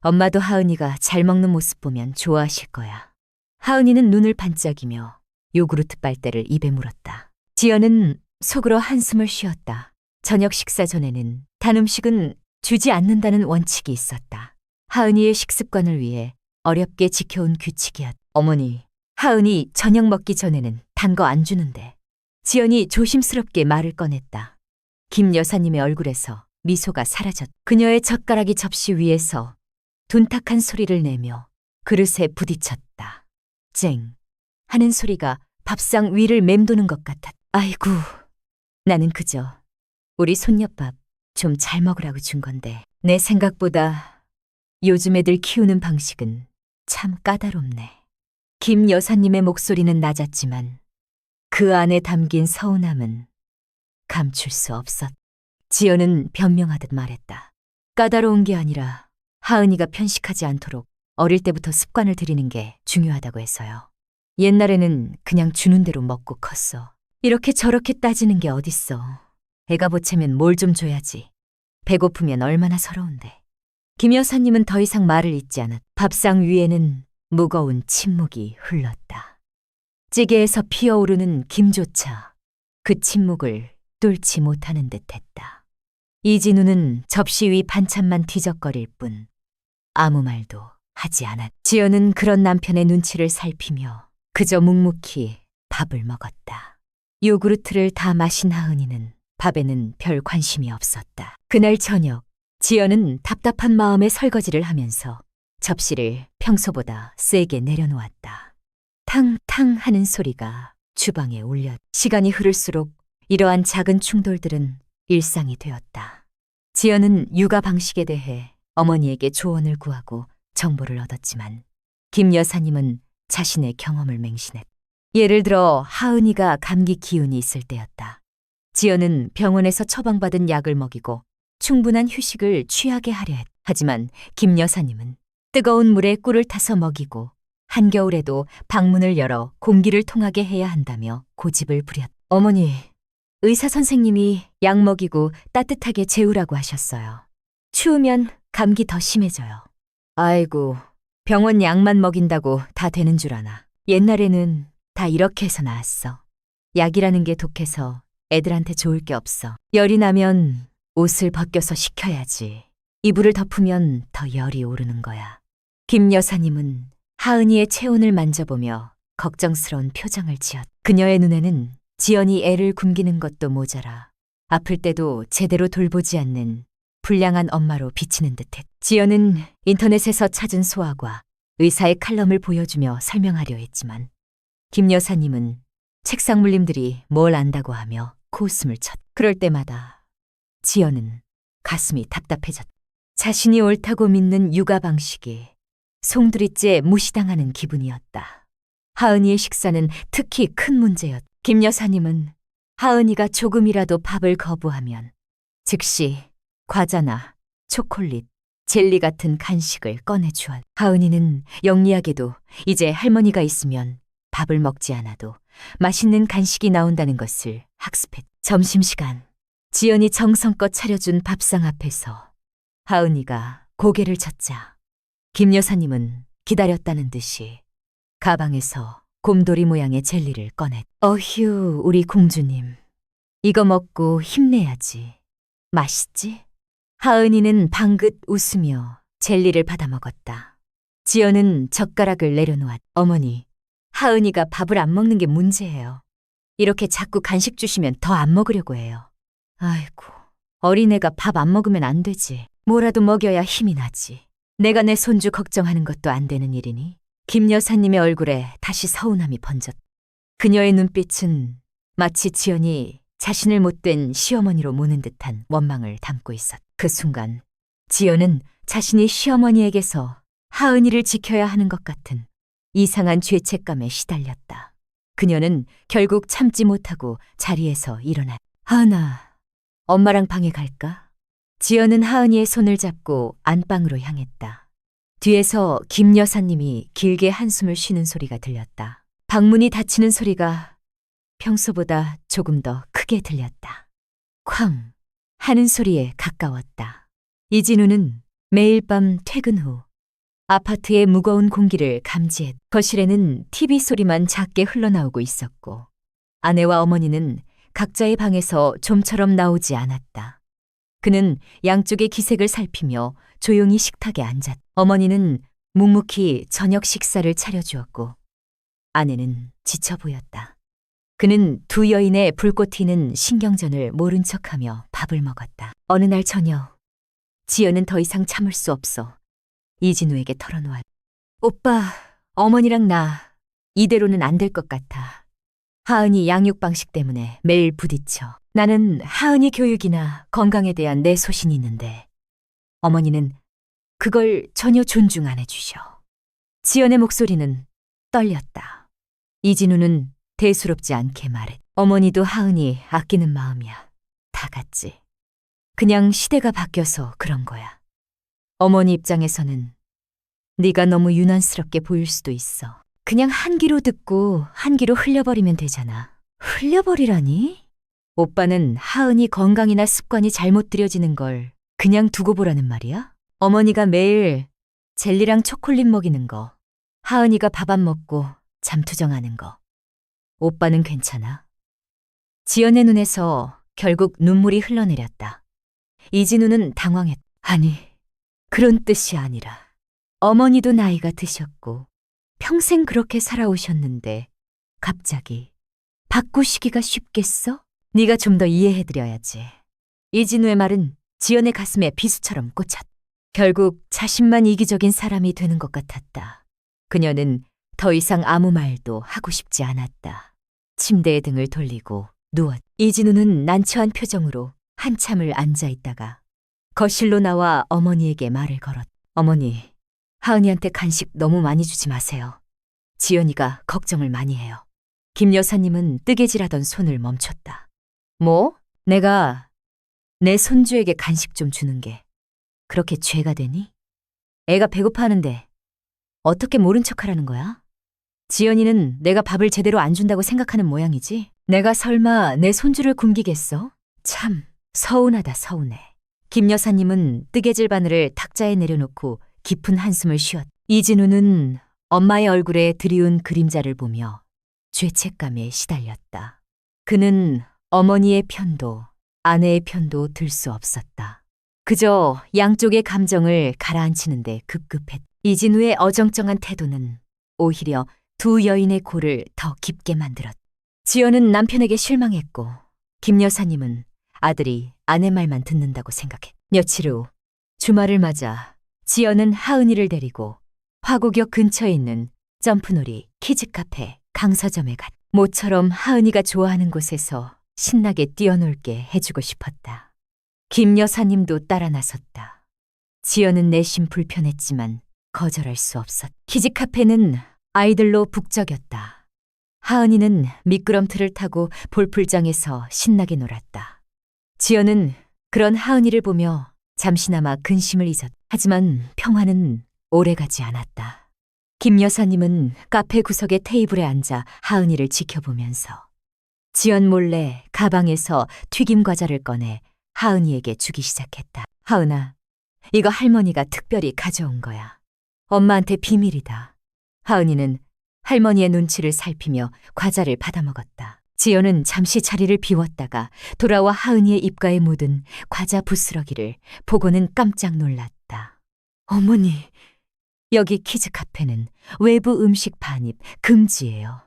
Speaker 1: 엄마도 하은이가 잘 먹는 모습 보면 좋아하실 거야. 하은이는 눈을 반짝이며 요구르트 빨대를 입에 물었다. 지연은 속으로 한숨을 쉬었다. 저녁 식사 전에는 단 음식은 주지 않는다는 원칙이 있었다. 하은이의 식습관을 위해 어렵게 지켜온 규칙이었다. 어머니, 하은이 저녁 먹기 전에는 단 거 안 주는데. 지연이 조심스럽게 말을 꺼냈다. 김 여사님의 얼굴에서 미소가 사라졌다. 그녀의 젓가락이 접시 위에서 둔탁한 소리를 내며 그릇에 부딪혔다. 쨍 하는 소리가 밥상 위를 맴도는 것 같았다. 아이고, 나는 그저 우리 손녀밥 좀 잘 먹으라고 준 건데 내 생각보다 요즘 애들 키우는 방식은 참 까다롭네. 김 여사님의 목소리는 낮았지만 그 안에 담긴 서운함은 감출 수 없었다. 지연은 변명하듯 말했다. 까다로운 게 아니라 하은이가 편식하지 않도록 어릴 때부터 습관을 들이는 게 중요하다고 해서요. 옛날에는 그냥 주는 대로 먹고 컸어. 이렇게 저렇게 따지는 게 어딨어. 애가 보채면 뭘 좀 줘야지. 배고프면 얼마나 서러운데. 김 여사님은 더 이상 말을 잇지 않았다. 밥상 위에는 무거운 침묵이 흘렀다. 찌개에서 피어오르는 김조차 그 침묵을 뚫지 못하는 듯했다. 이진우는 접시 위 반찬만 뒤적거릴 뿐 아무 말도 하지 않았다. 지연은 그런 남편의 눈치를 살피며 그저 묵묵히 밥을 먹었다. 요구르트를 다 마신 하은이는 밥에는 별 관심이 없었다. 그날 저녁, 지연은 답답한 마음에 설거지를 하면서 접시를 평소보다 세게 내려놓았다. 탕탕 하는 소리가 주방에 울렸다. 시간이 흐를수록 이러한 작은 충돌들은 일상이 되었다. 지연은 육아 방식에 대해 어머니에게 조언을 구하고 정보를 얻었지만 김 여사님은 자신의 경험을 맹신했다. 예를 들어 하은이가 감기 기운이 있을 때였다. 지연은 병원에서 처방받은 약을 먹이고 충분한 휴식을 취하게 하려 했다. 하지만 김 여사님은 뜨거운 물에 꿀을 타서 먹이고 한겨울에도 방문을 열어 공기를 통하게 해야 한다며 고집을 부렸다. 어머니, 의사 선생님이 약 먹이고 따뜻하게 재우라고 하셨어요. 추우면 감기 더 심해져요. 아이고, 병원 약만 먹인다고 다 되는 줄 아나. 옛날에는 다 이렇게 해서 나았어. 약이라는 게 독해서 애들한테 좋을 게 없어. 열이 나면 옷을 벗겨서 식혀야지. 이불을 덮으면 더 열이 오르는 거야. 김 여사님은 하은이의 체온을 만져보며 걱정스러운 표정을 지었다. 그녀의 눈에는 지연이 애를 굶기는 것도 모자라 아플 때도 제대로 돌보지 않는 불량한 엄마로 비치는 듯했다. 지연은 인터넷에서 찾은 소아과 의사의 칼럼을 보여주며 설명하려 했지만 김 여사님은 책상 물림들이 뭘 안다고 하며 코웃음을 쳤다. 그럴 때마다 지연은 가슴이 답답해졌다. 자신이 옳다고 믿는 육아 방식이 송두리째 무시당하는 기분이었다. 하은이의 식사는 특히 큰 문제였다. 김 여사님은 하은이가 조금이라도 밥을 거부하면 즉시 과자나 초콜릿, 젤리 같은 간식을 꺼내주었다. 하은이는 영리하게도 이제 할머니가 있으면 밥을 먹지 않아도 맛있는 간식이 나온다는 것을 학습했다. 점심시간, 지연이 정성껏 차려준 밥상 앞에서 하은이가 고개를 젓자 김 여사님은 기다렸다는 듯이 가방에서 곰돌이 모양의 젤리를 꺼냈다. 어휴, 우리 공주님. 이거 먹고 힘내야지. 맛있지? 하은이는 방긋 웃으며 젤리를 받아 먹었다. 지연은 젓가락을 내려놓았다. 어머니, 하은이가 밥을 안 먹는 게 문제예요. 이렇게 자꾸 간식 주시면 더 안 먹으려고 해요. 아이고, 어린애가 밥 안 먹으면 안 되지. 뭐라도 먹여야 힘이 나지. 내가 내 손주 걱정하는 것도 안 되는 일이니? 김 여사님의 얼굴에 다시 서운함이 번졌다. 그녀의 눈빛은 마치 지연이 자신을 못된 시어머니로 모는 듯한 원망을 담고 있었다. 그 순간 지연은 자신이 시어머니에게서 하은이를 지켜야 하는 것 같은 이상한 죄책감에 시달렸다. 그녀는 결국 참지 못하고 자리에서 일어났다. 하은아, 엄마랑 방에 갈까? 지연은 하은이의 손을 잡고 안방으로 향했다. 뒤에서 김 여사님이 길게 한숨을 쉬는 소리가 들렸다. 방문이 닫히는 소리가 평소보다 조금 더 크게 들렸다. 쾅 하는 소리에 가까웠다. 이진우는 매일 밤 퇴근 후 아파트의 무거운 공기를 감지했다. 거실에는 TV 소리만 작게 흘러나오고 있었고 아내와 어머니는 각자의 방에서 좀처럼 나오지 않았다. 그는 양쪽의 기색을 살피며 조용히 식탁에 앉았다. 어머니는 묵묵히 저녁 식사를 차려주었고 아내는 지쳐 보였다. 그는 두 여인의 불꽃 튀는 신경전을 모른 척하며 밥을 먹었다. 어느 날 저녁, 지연은 더 이상 참을 수 없어 이진우에게 털어놓았다. 오빠, 어머니랑 나 이대로는 안 될 것 같아. 하은이 양육 방식 때문에 매일 부딪혀. 나는 하은이 교육이나 건강에 대한 내 소신이 있는데 어머니는 그걸 전혀 존중 안 해주셔. 지연의 목소리는 떨렸다. 이진우는 대수롭지 않게 말했다. 어머니도 하은이 아끼는 마음이야. 다 같지. 그냥 시대가 바뀌어서 그런 거야. 어머니 입장에서는 네가 너무 유난스럽게 보일 수도 있어. 그냥 한 귀로 듣고 한 귀로 흘려버리면 되잖아. 흘려버리라니? 오빠는 하은이 건강이나 습관이 잘못 들여지는 걸 그냥 두고 보라는 말이야? 어머니가 매일 젤리랑 초콜릿 먹이는 거, 하은이가 밥 안 먹고 잠투정하는 거. 오빠는 괜찮아? 지연의 눈에서 결국 눈물이 흘러내렸다. 이진우는 당황했다. 아니, 그런 뜻이 아니라 어머니도 나이가 드셨고 평생 그렇게 살아오셨는데 갑자기 바꾸시기가 쉽겠어? 네가 좀 더 이해해드려야지. 이진우의 말은 지연의 가슴에 비수처럼 꽂혔다. 결국 자신만 이기적인 사람이 되는 것 같았다. 그녀는 더 이상 아무 말도 하고 싶지 않았다. 침대에 등을 돌리고 누웠다. 이진우는 난처한 표정으로 한참을 앉아 있다가 거실로 나와 어머니에게 말을 걸었다. 어머니, 하은이한테 간식 너무 많이 주지 마세요. 지연이가 걱정을 많이 해요. 김 여사님은 뜨개질하던 손을 멈췄다. 뭐? 내가 내 손주에게 간식 좀 주는 게 그렇게 죄가 되니? 애가 배고파하는데 어떻게 모른 척하라는 거야? 지연이는 내가 밥을 제대로 안 준다고 생각하는 모양이지? 내가 설마 내 손주를 굶기겠어? 참 서운하다 서운해. 김 여사님은 뜨개질 바늘을 탁자에 내려놓고 깊은 한숨을 쉬었다. 이진우는 엄마의 얼굴에 드리운 그림자를 보며 죄책감에 시달렸다. 그는 어머니의 편도 아내의 편도 들 수 없었다. 그저 양쪽의 감정을 가라앉히는데 급급했다. 이진우의 어정쩡한 태도는 오히려 두 여인의 골을 더 깊게 만들었다. 지연은 남편에게 실망했고 김 여사님은 아들이 아내 말만 듣는다고 생각했다. 며칠 후 주말을 맞아 지연은 하은이를 데리고 화곡역 근처에 있는 점프놀이 키즈카페 강서점에 갔다. 모처럼 하은이가 좋아하는 곳에서 신나게 뛰어놀게 해주고 싶었다. 김 여사님도 따라 나섰다. 지연은 내심 불편했지만 거절할 수 없었다. 키즈카페는 아이들로 북적였다. 하은이는 미끄럼틀을 타고 볼풀장에서 신나게 놀았다. 지연은 그런 하은이를 보며 잠시나마 근심을 잊었다. 하지만 평화는 오래가지 않았다. 김 여사님은 카페 구석의 테이블에 앉아 하은이를 지켜보면서 지연 몰래 가방에서 튀김 과자를 꺼내 하은이에게 주기 시작했다. 하은아, 이거 할머니가 특별히 가져온 거야. 엄마한테 비밀이다. 하은이는 할머니의 눈치를 살피며 과자를 받아먹었다. 지연은 잠시 자리를 비웠다가 돌아와 하은이의 입가에 묻은 과자 부스러기를 보고는 깜짝 놀랐다. 어머니, 여기 키즈카페는 외부 음식 반입 금지예요.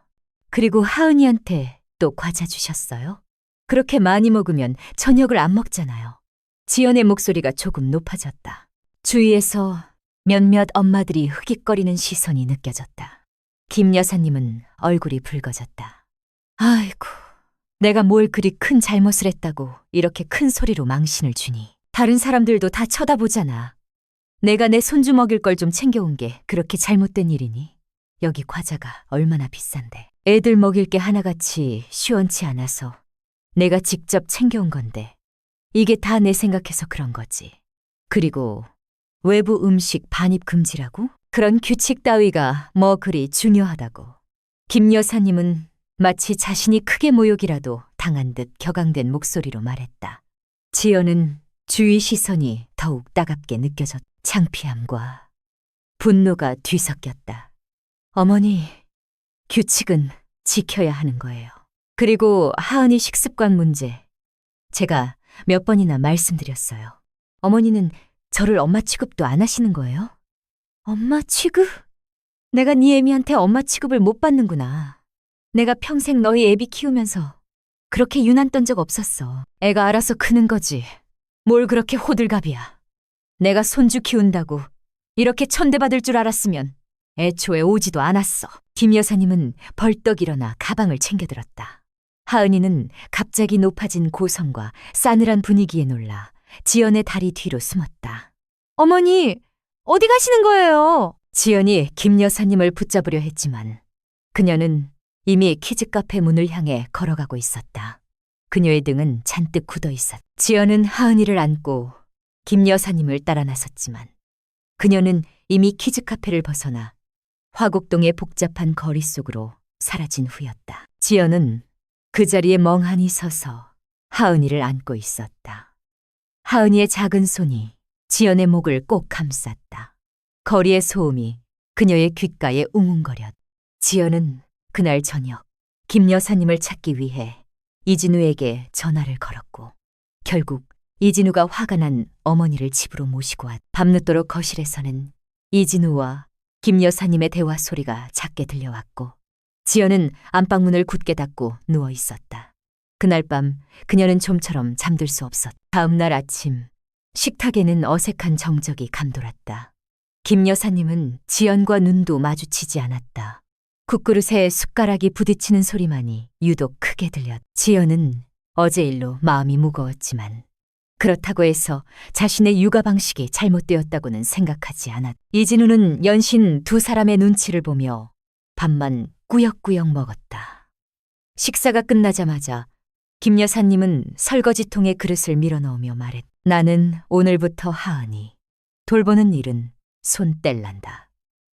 Speaker 1: 그리고 하은이한테 또 과자 주셨어요? 그렇게 많이 먹으면 저녁을 안 먹잖아요. 지연의 목소리가 조금 높아졌다. 주위에서 몇몇 엄마들이 흐깃거리는 시선이 느껴졌다. 김 여사님은 얼굴이 붉어졌다. 아이고, 내가 뭘 그리 큰 잘못을 했다고 이렇게 큰 소리로 망신을 주니. 다른 사람들도 다 쳐다보잖아. 내가 내 손주 먹일 걸 좀 챙겨온 게 그렇게 잘못된 일이니? 여기 과자가 얼마나 비싼데. 애들 먹일 게 하나같이 시원치 않아서 내가 직접 챙겨온 건데 이게 다 내 생각해서 그런 거지. 그리고 외부 음식 반입 금지라고? 그런 규칙 따위가 뭐 그리 중요하다고. 김 여사님은 마치 자신이 크게 모욕이라도 당한 듯 격앙된 목소리로 말했다. 지연은 주위 시선이 더욱 따갑게 느껴졌다. 창피함과 분노가 뒤섞였다. 어머니, 규칙은 지켜야 하는 거예요. 그리고 하은이 식습관 문제, 제가 몇 번이나 말씀드렸어요. 어머니는 저를 엄마 취급도 안 하시는 거예요? 엄마 취급? 내가 네 애미한테 엄마 취급을 못 받는구나. 내가 평생 너희 애비 키우면서 그렇게 유난 떤 적 없었어. 애가 알아서 크는 거지. 뭘 그렇게 호들갑이야. 내가 손주 키운다고 이렇게 천대받을 줄 알았으면 애초에 오지도 않았어. 김 여사님은 벌떡 일어나 가방을 챙겨들었다. 하은이는 갑자기 높아진 고성과 싸늘한 분위기에 놀라 지연의 다리 뒤로 숨었다. 어머니, 어디 가시는 거예요? 지연이 김 여사님을 붙잡으려 했지만 그녀는 이미 키즈카페 문을 향해 걸어가고 있었다. 그녀의 등은 잔뜩 굳어 있었다. 지연은 하은이를 안고 김 여사님을 따라 나섰지만 그녀는 이미 키즈카페를 벗어나 화곡동의 복잡한 거리 속으로 사라진 후였다. 지연은 그 자리에 멍하니 서서 하은이를 안고 있었다. 하은이의 작은 손이 지연의 목을 꼭 감쌌다. 거리의 소음이 그녀의 귓가에 웅웅거렸다. 지연은 그날 저녁 김 여사님을 찾기 위해 이진우에게 전화를 걸었고 결국 이진우가 화가 난 어머니를 집으로 모시고 왔. 밤늦도록 거실에서는 이진우와 김 여사님의 대화 소리가 작게 들려왔고 지연은 안방문을 굳게 닫고 누워 있었다. 그날 밤 그녀는 좀처럼 잠들 수 없었다. 다음 날 아침 식탁에는 어색한 정적이 감돌았다. 김 여사님은 지연과 눈도 마주치지 않았다. 국그릇에 숟가락이 부딪히는 소리만이 유독 크게 들렸다. 지연은 어제 일로 마음이 무거웠지만 그렇다고 해서 자신의 육아 방식이 잘못되었다고는 생각하지 않았다. 이진우는 연신 두 사람의 눈치를 보며 밥만 꾸역꾸역 먹었다. 식사가 끝나자마자 김 여사님은 설거지통에 그릇을 밀어넣으며 말했다. 나는 오늘부터 하은이 돌보는 일은 손 뗄란다.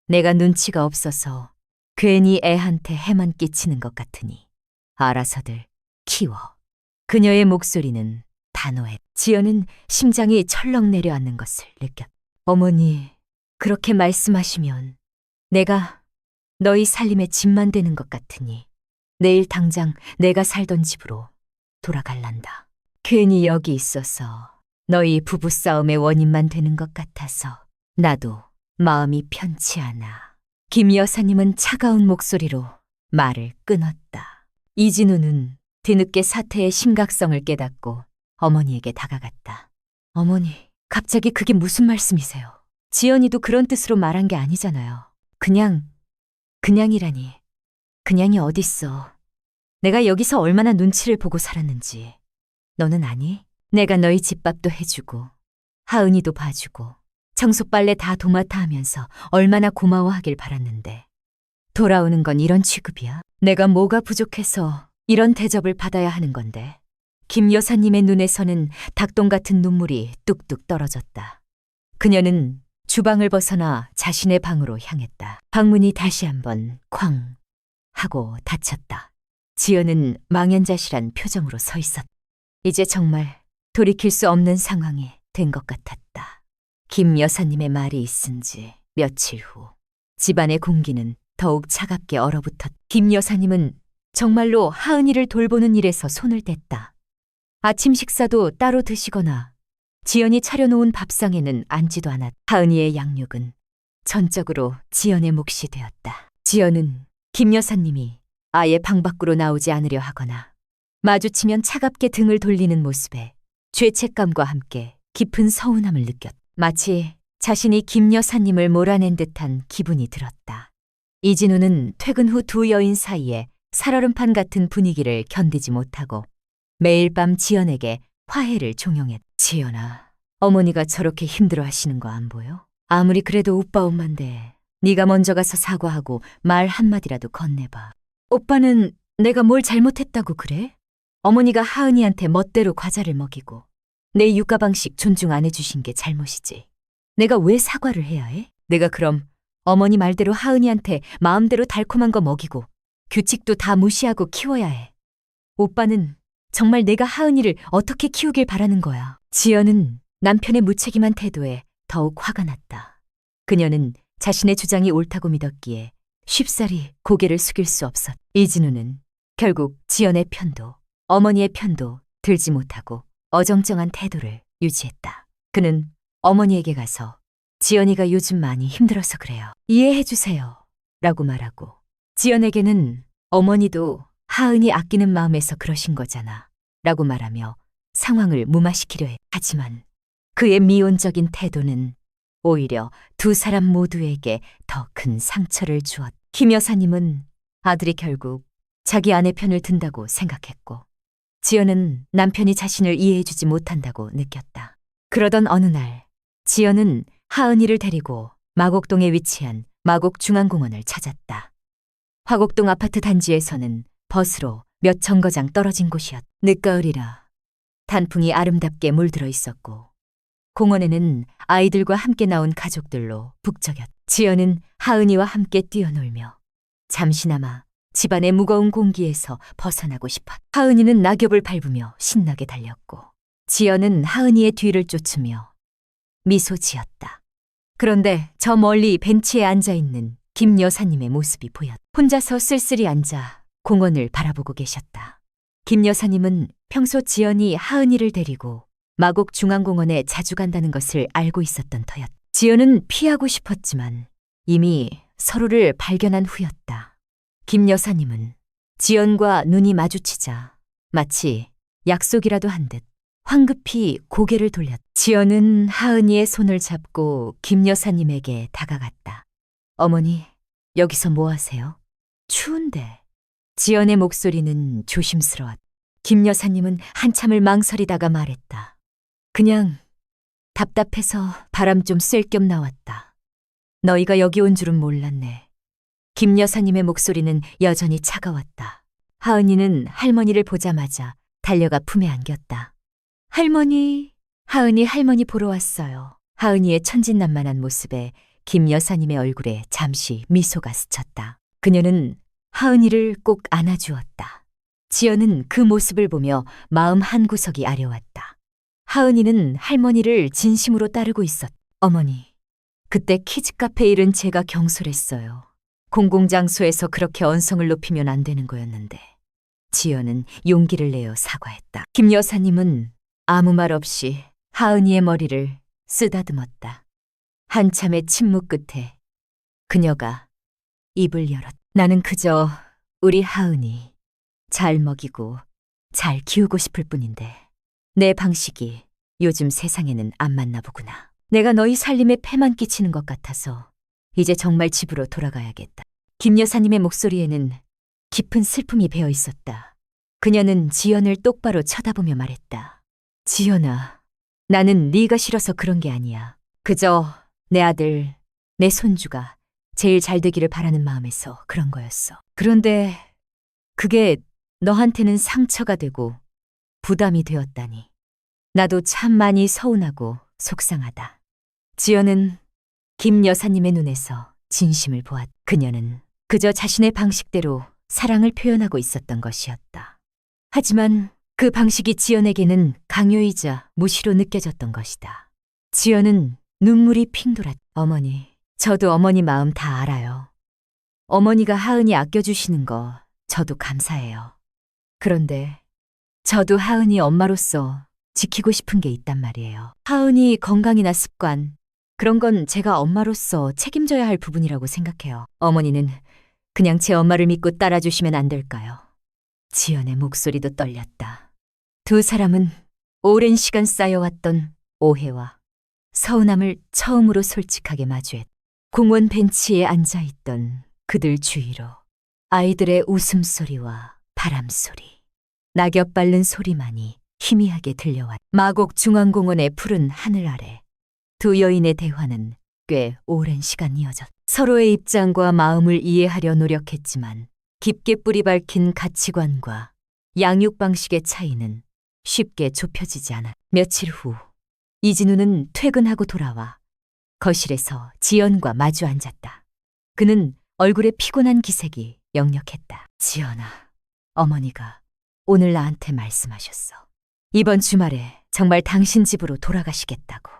Speaker 1: 내가 눈치가 없어서 괜히 애한테 해만 끼치는 것 같으니 알아서들 키워. 그녀의 목소리는 단호했다. 지연은 심장이 철렁 내려앉는 것을 느꼈다. 어머니, 그렇게 말씀하시면 내가 너희 살림에 짐만 되는 것 같으니 내일 당장 내가 살던 집으로 돌아갈란다. 괜히 여기 있어서 너희 부부싸움의 원인만 되는 것 같아서 나도 마음이 편치 않아. 김 여사님은 차가운 목소리로 말을 끊었다. 이진우는 뒤늦게 사태의 심각성을 깨닫고 어머니에게 다가갔다. 어머니, 갑자기 그게 무슨 말씀이세요? 지연이도 그런 뜻으로 말한 게 아니잖아요. 그냥이라니. 그냥이 어딨어. 내가 여기서 얼마나 눈치를 보고 살았는지. 너는 아니? 내가 너희 집밥도 해주고 하은이도 봐주고 청소빨래 다 도맡아 하면서 얼마나 고마워하길 바랐는데 돌아오는 건 이런 취급이야? 내가 뭐가 부족해서 이런 대접을 받아야 하는 건데. 김 여사님의 눈에서는 닭똥 같은 눈물이 뚝뚝 떨어졌다. 그녀는 주방을 벗어나 자신의 방으로 향했다. 방문이 다시 한번 쾅 하고 닫혔다. 지연은 망연자실한 표정으로 서 있었다. 이제 정말 돌이킬 수 없는 상황이 된 것 같았다. 김 여사님의 말이 있은 지 며칠 후 집안의 공기는 더욱 차갑게 얼어붙었다. 김 여사님은 정말로 하은이를 돌보는 일에서 손을 뗐다. 아침 식사도 따로 드시거나 지연이 차려놓은 밥상에는 앉지도 않았다. 하은이의 양육은 전적으로 지연의 몫이 되었다. 지연은 김 여사님이 아예 방 밖으로 나오지 않으려 하거나 마주치면 차갑게 등을 돌리는 모습에 죄책감과 함께 깊은 서운함을 느꼈다. 마치 자신이 김 여사님을 몰아낸 듯한 기분이 들었다. 이진우는 퇴근 후 두 여인 사이에 살얼음판 같은 분위기를 견디지 못하고 매일 밤 지연에게 화해를 종용했다. 지연아, 어머니가 저렇게 힘들어하시는 거 안 보여? 아무리 그래도 오빠 엄마인데 네가 먼저 가서 사과하고 말 한마디라도 건네봐. 오빠는 내가 뭘 잘못했다고 그래? 어머니가 하은이한테 멋대로 과자를 먹이고 내 육아 방식 존중 안 해주신 게 잘못이지. 내가 왜 사과를 해야 해? 내가 그럼 어머니 말대로 하은이한테 마음대로 달콤한 거 먹이고 규칙도 다 무시하고 키워야 해. 오빠는 정말 내가 하은이를 어떻게 키우길 바라는 거야. 지연은 남편의 무책임한 태도에 더욱 화가 났다. 그녀는 자신의 주장이 옳다고 믿었기에 쉽사리 고개를 숙일 수 없었다. 이진우는 결국 지연의 편도 어머니의 편도 들지 못하고 어정쩡한 태도를 유지했다. 그는 어머니에게 가서 지연이가 요즘 많이 힘들어서 그래요. 이해해 주세요. 라고 말하고 지연에게는 어머니도 하은이 아끼는 마음에서 그러신 거잖아. 라고 말하며 상황을 무마시키려 해. 하지만 그의 미온적인 태도는 오히려 두 사람 모두에게 더 큰 상처를 주었다. 김 여사님은 아들이 결국 자기 아내 편을 든다고 생각했고 지연은 남편이 자신을 이해해주지 못한다고 느꼈다. 그러던 어느 날 지연은 하은이를 데리고 마곡동에 위치한 마곡중앙공원을 찾았다. 화곡동 아파트 단지에서는 벗으로 몇 정거장 떨어진 곳이었다. 늦가을이라 단풍이 아름답게 물들어 있었고 공원에는 아이들과 함께 나온 가족들로 북적였다. 지연은 하은이와 함께 뛰어놀며 잠시나마 집안의 무거운 공기에서 벗어나고 싶었다. 하은이는 낙엽을 밟으며 신나게 달렸고 지연은 하은이의 뒤를 쫓으며 미소 지었다. 그런데 저 멀리 벤치에 앉아있는 김 여사님의 모습이 보였다. 혼자서 쓸쓸히 앉아 공원을 바라보고 계셨다. 김 여사님은 평소 지연이 하은이를 데리고 마곡 중앙공원에 자주 간다는 것을 알고 있었던 터였다. 지연은 피하고 싶었지만 이미 서로를 발견한 후였다. 김 여사님은 지연과 눈이 마주치자 마치 약속이라도 한 듯 황급히 고개를 돌렸다. 지연은 하은이의 손을 잡고 김 여사님에게 다가갔다. 어머니, 여기서 뭐 하세요? 추운데. 지연의 목소리는 조심스러웠다. 김 여사님은 한참을 망설이다가 말했다. 그냥 답답해서 바람 좀 쐴 겸 나왔다. 너희가 여기 온 줄은 몰랐네. 김 여사님의 목소리는 여전히 차가웠다. 하은이는 할머니를 보자마자 달려가 품에 안겼다. 할머니, 하은이 할머니 보러 왔어요. 하은이의 천진난만한 모습에 김 여사님의 얼굴에 잠시 미소가 스쳤다. 그녀는 하은이를 꼭 안아주었다. 지연은 그 모습을 보며 마음 한구석이 아려왔다. 하은이는 할머니를 진심으로 따르고 있었다. 어머니, 그때 키즈카페 일은 제가 경솔했어요. 공공장소에서 그렇게 언성을 높이면 안 되는 거였는데. 지연은 용기를 내어 사과했다. 김 여사님은 아무 말 없이 하은이의 머리를 쓰다듬었다. 한참의 침묵 끝에 그녀가 입을 열었다. 나는 그저 우리 하은이 잘 먹이고 잘 키우고 싶을 뿐인데 내 방식이 요즘 세상에는 안 맞나 보구나. 내가 너희 살림에 폐만 끼치는 것 같아서 이제 정말 집으로 돌아가야겠다. 김 여사님의 목소리에는 깊은 슬픔이 배어 있었다. 그녀는 지연을 똑바로 쳐다보며 말했다. 지연아, 나는 네가 싫어서 그런 게 아니야. 그저 내 아들, 내 손주가 제일 잘 되기를 바라는 마음에서 그런 거였어. 그런데 그게 너한테는 상처가 되고 부담이 되었다니. 나도 참 많이 서운하고 속상하다. 지연은 김 여사님의 눈에서 진심을 보았다. 그녀는 그저 자신의 방식대로 사랑을 표현하고 있었던 것이었다. 하지만 그 방식이 지연에게는 강요이자 무시로 느껴졌던 것이다. 지연은 눈물이 핑 돌았다. 어머니, 저도 어머니 마음 다 알아요. 어머니가 하은이 아껴주시는 거 저도 감사해요. 그런데 저도 하은이 엄마로서 지키고 싶은 게 있단 말이에요. 하은이 건강이나 습관, 그런 건 제가 엄마로서 책임져야 할 부분이라고 생각해요. 어머니는 그냥 제 엄마를 믿고 따라주시면 안 될까요? 지연의 목소리도 떨렸다. 두 사람은 오랜 시간 쌓여왔던 오해와 서운함을 처음으로 솔직하게 마주했다. 공원 벤치에 앉아있던 그들 주위로 아이들의 웃음소리와 바람소리, 낙엽 밟는 소리만이 희미하게 들려왔다. 마곡 중앙공원의 푸른 하늘 아래 두 여인의 대화는 꽤 오랜 시간 이어졌다. 서로의 입장과 마음을 이해하려 노력했지만 깊게 뿌리 박힌 가치관과 양육 방식의 차이는 쉽게 좁혀지지 않았다. 며칠 후 이진우는 퇴근하고 돌아와 거실에서 지연과 마주 앉았다. 그는 얼굴에 피곤한 기색이 역력했다. 지연아, 어머니가 오늘 나한테 말씀하셨어. 이번 주말에 정말 당신 집으로 돌아가시겠다고.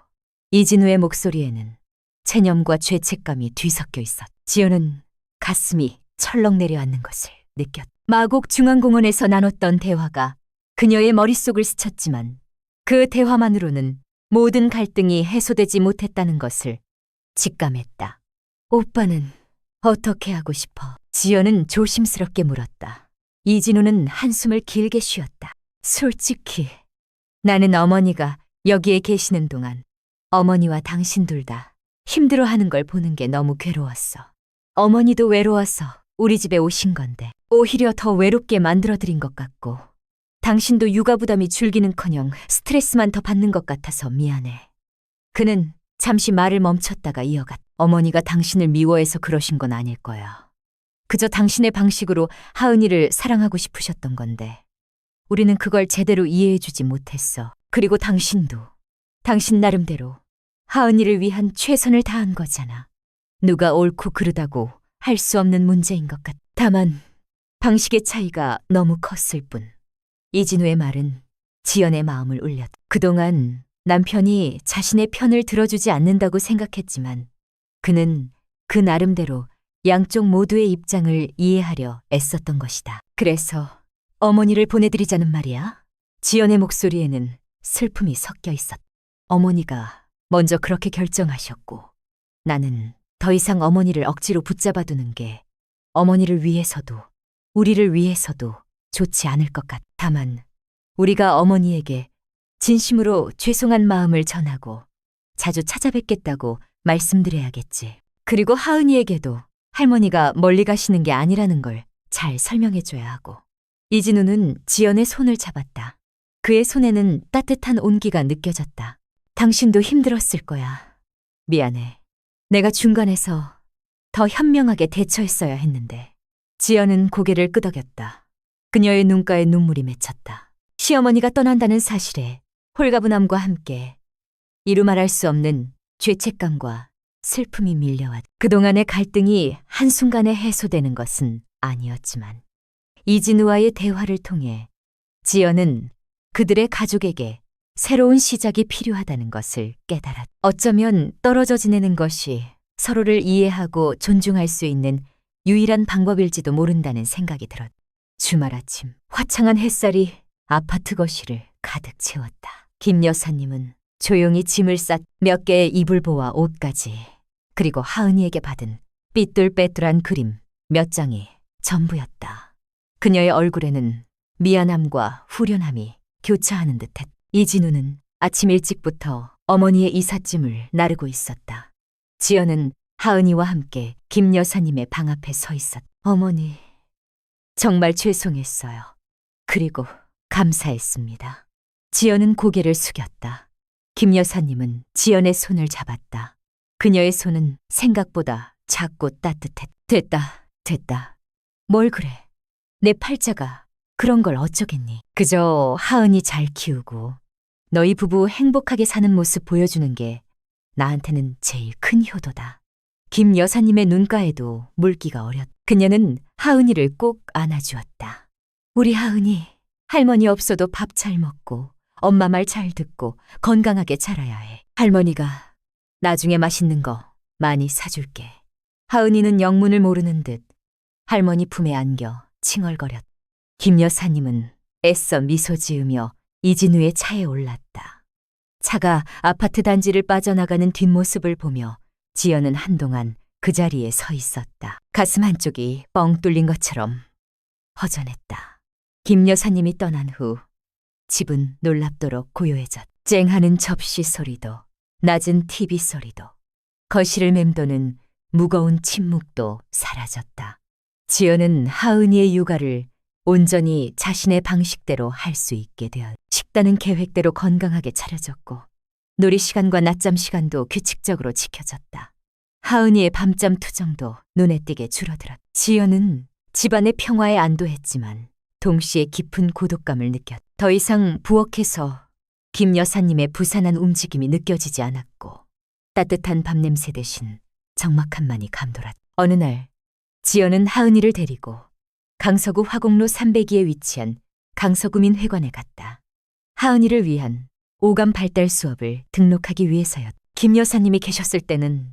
Speaker 1: 이진우의 목소리에는 체념과 죄책감이 뒤섞여 있었다. 지연은 가슴이 철렁 내려앉는 것을 느꼈다. 마곡 중앙공원에서 나눴던 대화가 그녀의 머릿속을 스쳤지만 그 대화만으로는 모든 갈등이 해소되지 못했다는 것을 직감했다. 오빠는 어떻게 하고 싶어? 지연은 조심스럽게 물었다. 이진우는 한숨을 길게 쉬었다. 솔직히 나는 어머니가 여기에 계시는 동안 어머니와 당신 둘 다 힘들어하는 걸 보는 게 너무 괴로웠어. 어머니도 외로워서 우리 집에 오신 건데 오히려 더 외롭게 만들어드린 것 같고 당신도 육아 부담이 줄기는커녕 스트레스만 더 받는 것 같아서 미안해. 그는 잠시 말을 멈췄다가 이어갔다. 어머니가 당신을 미워해서 그러신 건 아닐 거야. 그저 당신의 방식으로 하은이를 사랑하고 싶으셨던 건데 우리는 그걸 제대로 이해해주지 못했어. 그리고 당신도 당신 나름대로 하은이를 위한 최선을 다한 거잖아. 누가 옳고 그르다고 할 수 없는 문제인 것 같아. 다만 방식의 차이가 너무 컸을 뿐. 이진우의 말은 지연의 마음을 울렸다. 그동안 남편이 자신의 편을 들어주지 않는다고 생각했지만 그는 그 나름대로 양쪽 모두의 입장을 이해하려 애썼던 것이다. 그래서 어머니를 보내드리자는 말이야? 지연의 목소리에는 슬픔이 섞여 있었다. 어머니가 먼저 그렇게 결정하셨고 나는 더 이상 어머니를 억지로 붙잡아두는 게 어머니를 위해서도 우리를 위해서도 좋지 않을 것 같다. 다만 우리가 어머니에게 진심으로 죄송한 마음을 전하고 자주 찾아뵙겠다고 말씀드려야겠지. 그리고 하은이에게도 할머니가 멀리 가시는 게 아니라는 걸 잘 설명해줘야 하고. 이진우는 지연의 손을 잡았다. 그의 손에는 따뜻한 온기가 느껴졌다. 당신도 힘들었을 거야. 미안해. 내가 중간에서 더 현명하게 대처했어야 했는데. 지연은 고개를 끄덕였다. 그녀의 눈가에 눈물이 맺혔다. 시어머니가 떠난다는 사실에 홀가분함과 함께 이루 말할 수 없는 죄책감과 슬픔이 밀려왔다. 그동안의 갈등이 한순간에 해소되는 것은 아니었지만 이진우와의 대화를 통해 지연은 그들의 가족에게 새로운 시작이 필요하다는 것을 깨달았다. 어쩌면 떨어져 지내는 것이 서로를 이해하고 존중할 수 있는 유일한 방법일지도 모른다는 생각이 들었다. 주말 아침 화창한 햇살이 아파트 거실을 가득 채웠다. 김 여사님은 조용히 짐을 쌌 몇 개의 이불보와 옷까지 그리고 하은이에게 받은 삐뚤빼뚤한 그림 몇 장이 전부였다. 그녀의 얼굴에는 미안함과 후련함이 교차하는 듯했다. 이진우는 아침 일찍부터 어머니의 이삿짐을 나르고 있었다. 지연은 하은이와 함께 김 여사님의 방 앞에 서 있었다. 어머니, 정말 죄송했어요. 그리고 감사했습니다. 지연은 고개를 숙였다. 김 여사님은 지연의 손을 잡았다. 그녀의 손은 생각보다 작고 따뜻했다. 됐다. 뭘 그래. 내 팔자가 그런 걸 어쩌겠니. 그저 하은이 잘 키우고 너희 부부 행복하게 사는 모습 보여주는 게 나한테는 제일 큰 효도다. 김 여사님의 눈가에도 물기가 어렸다. 그녀는 하은이를 꼭 안아주었다. 우리 하은이 할머니 없어도 밥 잘 먹고 엄마 말 잘 듣고 건강하게 자라야 해. 할머니가 나중에 맛있는 거 많이 사줄게. 하은이는 영문을 모르는 듯 할머니 품에 안겨 칭얼거렸다. 김 여사님은 애써 미소 지으며 이진우의 차에 올랐다. 차가 아파트 단지를 빠져나가는 뒷모습을 보며 지연은 한동안 그 자리에 서 있었다. 가슴 한쪽이 뻥 뚫린 것처럼 허전했다. 김 여사님이 떠난 후 집은 놀랍도록 고요해졌다. 쨍하는 접시 소리도 낮은 TV 소리도 거실을 맴도는 무거운 침묵도 사라졌다. 지연은 하은이의 육아를 온전히 자신의 방식대로 할 수 있게 되었다. 식단은 계획대로 건강하게 차려졌고 놀이 시간과 낮잠 시간도 규칙적으로 지켜졌다. 하은이의 밤잠 투정도 눈에 띄게 줄어들었다. 지연은 집안의 평화에 안도했지만 동시에 깊은 고독감을 느꼈다. 더 이상 부엌에서 김 여사님의 부산한 움직임이 느껴지지 않았고 따뜻한 밤냄새 대신 적막함만이 감돌았다. 어느 날 지연은 하은이를 데리고 강서구 화곡로 302에 위치한 강서구민회관에 갔다. 하은이를 위한 오감 발달 수업을 등록하기 위해서였다. 김 여사님이 계셨을 때는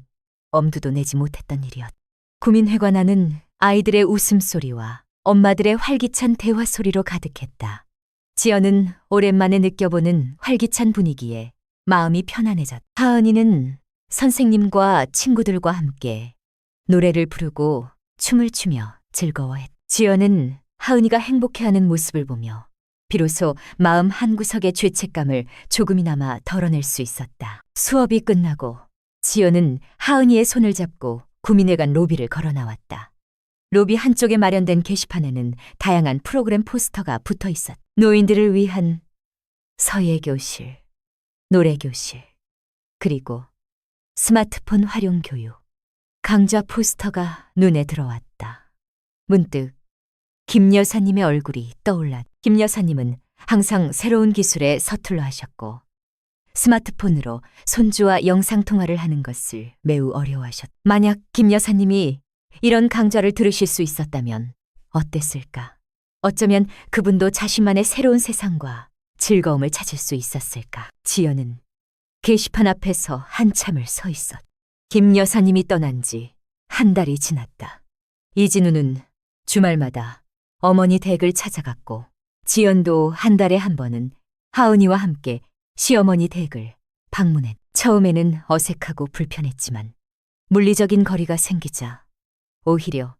Speaker 1: 엄두도 내지 못했던 일이었다. 구민회관 안은 아이들의 웃음소리와 엄마들의 활기찬 대화 소리로 가득했다. 지연은 오랜만에 느껴보는 활기찬 분위기에 마음이 편안해졌다. 하은이는 선생님과 친구들과 함께 노래를 부르고 춤을 추며 즐거워했다. 지연은 하은이가 행복해하는 모습을 보며 비로소 마음 한구석의 죄책감을 조금이나마 덜어낼 수 있었다. 수업이 끝나고 지연은 하은이의 손을 잡고 구민회관 로비를 걸어 나왔다. 로비 한쪽에 마련된 게시판에는 다양한 프로그램 포스터가 붙어 있었다. 노인들을 위한 서예교실, 노래교실, 그리고 스마트폰 활용 교육, 강좌 포스터가 눈에 들어왔다. 문득 김 여사님의 얼굴이 떠올랐다. 김 여사님은 항상 새로운 기술에 서툴러 하셨고 스마트폰으로 손주와 영상통화를 하는 것을 매우 어려워하셨다. 만약 김 여사님이 이런 강좌를 들으실 수 있었다면 어땠을까? 어쩌면 그분도 자신만의 새로운 세상과 즐거움을 찾을 수 있었을까? 지연은 게시판 앞에서 한참을 서 있었다. 김 여사님이 떠난 지 한 달이 지났다. 이진우는 주말마다 어머니 댁을 찾아갔고 지연도 한 달에 한 번은 하은이와 함께 시어머니 댁을 방문했. 처음에는 어색하고 불편했지만 물리적인 거리가 생기자 오히려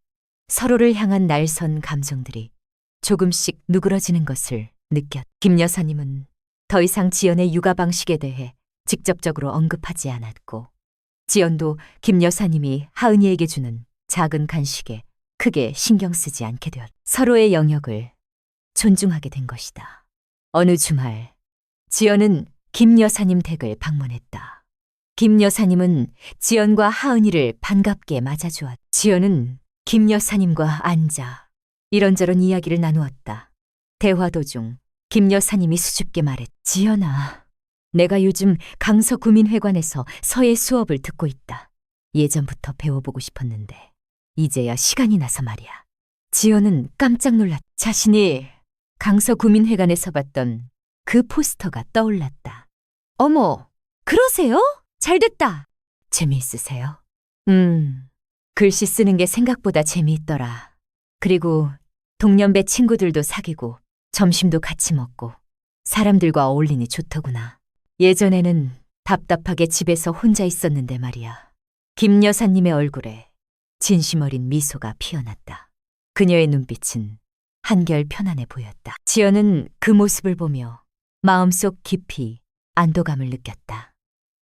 Speaker 1: 서로를 향한 날선 감정들이 조금씩 누그러지는 것을 느꼈. 김 여사님은 더 이상 지연의 육아 방식에 대해 직접적으로 언급하지 않았고, 지연도 김 여사님이 하은이에게 주는 작은 간식에 크게 신경 쓰지 않게 되었. 서로의 영역을 존중하게 된 것이다. 어느 주말, 지연은 김 여사님 댁을 방문했다. 김 여사님은 지연과 하은이를 반갑게 맞아주었다. 지연은 김 여사님과 앉아 이런저런 이야기를 나누었다. 대화 도중 김 여사님이 수줍게 말했다. 지연아, 내가 요즘 강서구민회관에서 서예 수업을 듣고 있다. 예전부터 배워보고 싶었는데 이제야 시간이 나서 말이야. 지연은 깜짝 놀랐다. 자신이 강서구민회관에서 봤던 그 포스터가 떠올랐다. 어머, 그러세요? 잘됐다. 재미있으세요? 글씨 쓰는 게 생각보다 재미있더라. 그리고 동년배 친구들도 사귀고 점심도 같이 먹고 사람들과 어울리니 좋더구나. 예전에는 답답하게 집에서 혼자 있었는데 말이야. 김 여사님의 얼굴에 진심 어린 미소가 피어났다. 그녀의 눈빛은 한결 편안해 보였다. 지연은 그 모습을 보며 마음속 깊이 안도감을 느꼈다.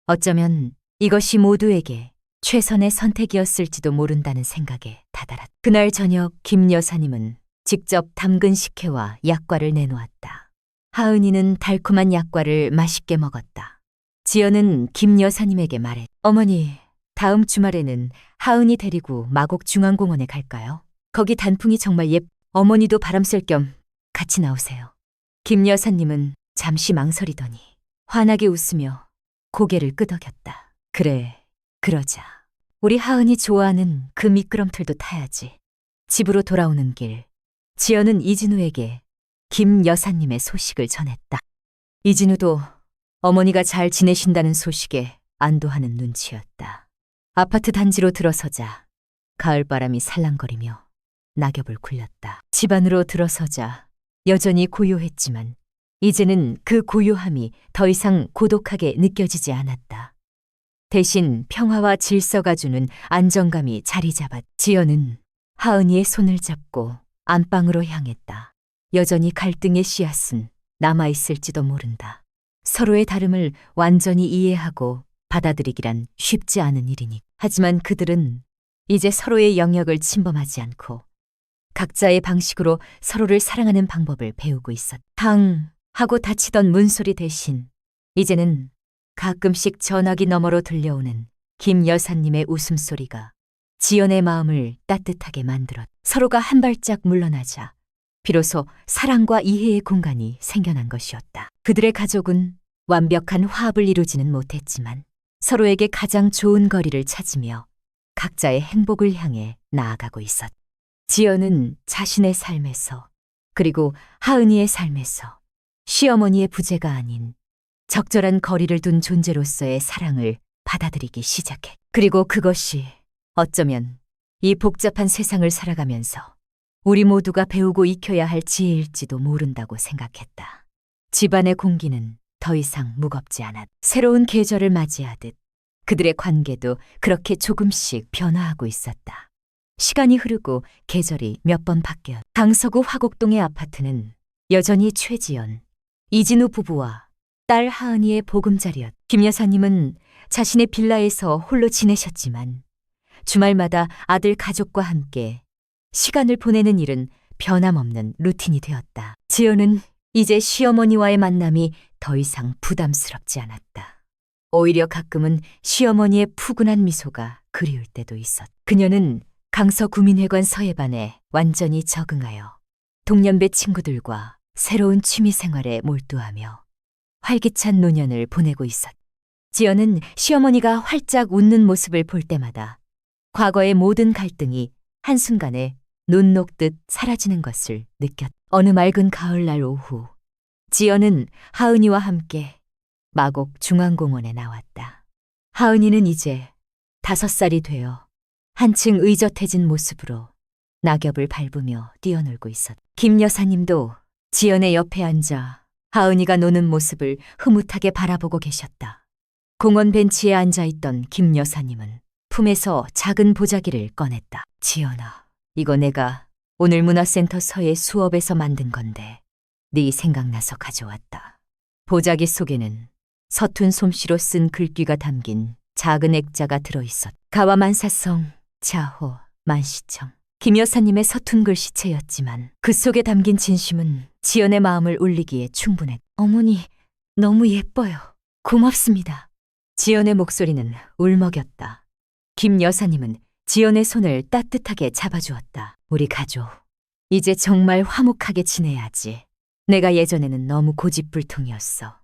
Speaker 1: 어쩌면 이것이 모두에게 최선의 선택이었을지도 모른다는 생각에 다다랐다. 그날 저녁 김 여사님은 직접 담근 식혜와 약과를 내놓았다. 하은이는 달콤한 약과를 맛있게 먹었다. 지연은 김 여사님에게 말했다. 어머니, 다음 주말에는 하은이 데리고 마곡 중앙공원에 갈까요? 거기 단풍이 정말 어머니도 바람 쐴 겸 같이 나오세요. 김 여사님은 잠시 망설이더니 환하게 웃으며 고개를 끄덕였다. 그래, 그러자. 우리 하은이 좋아하는 그 미끄럼틀도 타야지. 집으로 돌아오는 길, 지연은 이진우에게 김 여사님의 소식을 전했다. 이진우도 어머니가 잘 지내신다는 소식에 안도하는 눈치였다. 아파트 단지로 들어서자 가을바람이 살랑거리며 낙엽을 굴렸다. 집 안으로 들어서자 여전히 고요했지만 이제는 그 고요함이 더 이상 고독하게 느껴지지 않았다. 대신 평화와 질서가 주는 안정감이 자리 잡았. 지연은 하은이의 손을 잡고 안방으로 향했다. 여전히 갈등의 씨앗은 남아있을지도 모른다. 서로의 다름을 완전히 이해하고 받아들이기란 쉽지 않은 일이니. 하지만 그들은 이제 서로의 영역을 침범하지 않고 각자의 방식으로 서로를 사랑하는 방법을 배우고 있었다. 탕 하고 닫히던 문소리 대신 이제는 가끔씩 전화기 너머로 들려오는 김 여사님의 웃음소리가 지연의 마음을 따뜻하게 만들었다. 서로가 한 발짝 물러나자 비로소 사랑과 이해의 공간이 생겨난 것이었다. 그들의 가족은 완벽한 화합을 이루지는 못했지만 서로에게 가장 좋은 거리를 찾으며 각자의 행복을 향해 나아가고 있었다. 지연은 자신의 삶에서 그리고 하은이의 삶에서 시어머니의 부재가 아닌 적절한 거리를 둔 존재로서의 사랑을 받아들이기 시작해. 그리고 그것이 어쩌면 이 복잡한 세상을 살아가면서 우리 모두가 배우고 익혀야 할 지혜일지도 모른다고 생각했다. 집안의 공기는 더 이상 무겁지 않았다. 새로운 계절을 맞이하듯 그들의 관계도 그렇게 조금씩 변화하고 있었다. 시간이 흐르고 계절이 몇 번 바뀌었다. 강서구 화곡동의 아파트는 여전히 최지연, 이진우 부부와 딸 하은이의 보금자리였다. 김 여사님은 자신의 빌라에서 홀로 지내셨지만 주말마다 아들 가족과 함께 시간을 보내는 일은 변함없는 루틴이 되었다. 지연은 이제 시어머니와의 만남이 더 이상 부담스럽지 않았다. 오히려 가끔은 시어머니의 푸근한 미소가 그리울 때도 있었다. 그녀는 강서구민회관 서예반에 완전히 적응하여 동년배 친구들과 새로운 취미 생활에 몰두하며 활기찬 노년을 보내고 있었다. 지연은 시어머니가 활짝 웃는 모습을 볼 때마다 과거의 모든 갈등이 한순간에 눈 녹듯 사라지는 것을 느꼈다. 어느 맑은 가을날 오후, 지연은 하은이와 함께 마곡 중앙공원에 나왔다. 하은이는 이제 5살이 되어 한층 의젓해진 모습으로 낙엽을 밟으며 뛰어놀고 있었다. 김 여사님도 지연의 옆에 앉아 하은이가 노는 모습을 흐뭇하게 바라보고 계셨다. 공원 벤치에 앉아있던 김 여사님은 품에서 작은 보자기를 꺼냈다. 지연아, 이거 내가 오늘 문화센터서의 수업에서 만든 건데 네 생각나서 가져왔다. 보자기 속에는 서툰 솜씨로 쓴 글귀가 담긴 작은 액자가 들어있었다. 가와만사성, 자호, 만시청. 김 여사님의 서툰 글씨체였지만 그 속에 담긴 진심은 지연의 마음을 울리기에 충분했다. 어머니, 너무 예뻐요. 고맙습니다. 지연의 목소리는 울먹였다. 김 여사님은 지연의 손을 따뜻하게 잡아주었다. 우리 가족, 이제 정말 화목하게 지내야지. 내가 예전에는 너무 고집불통이었어.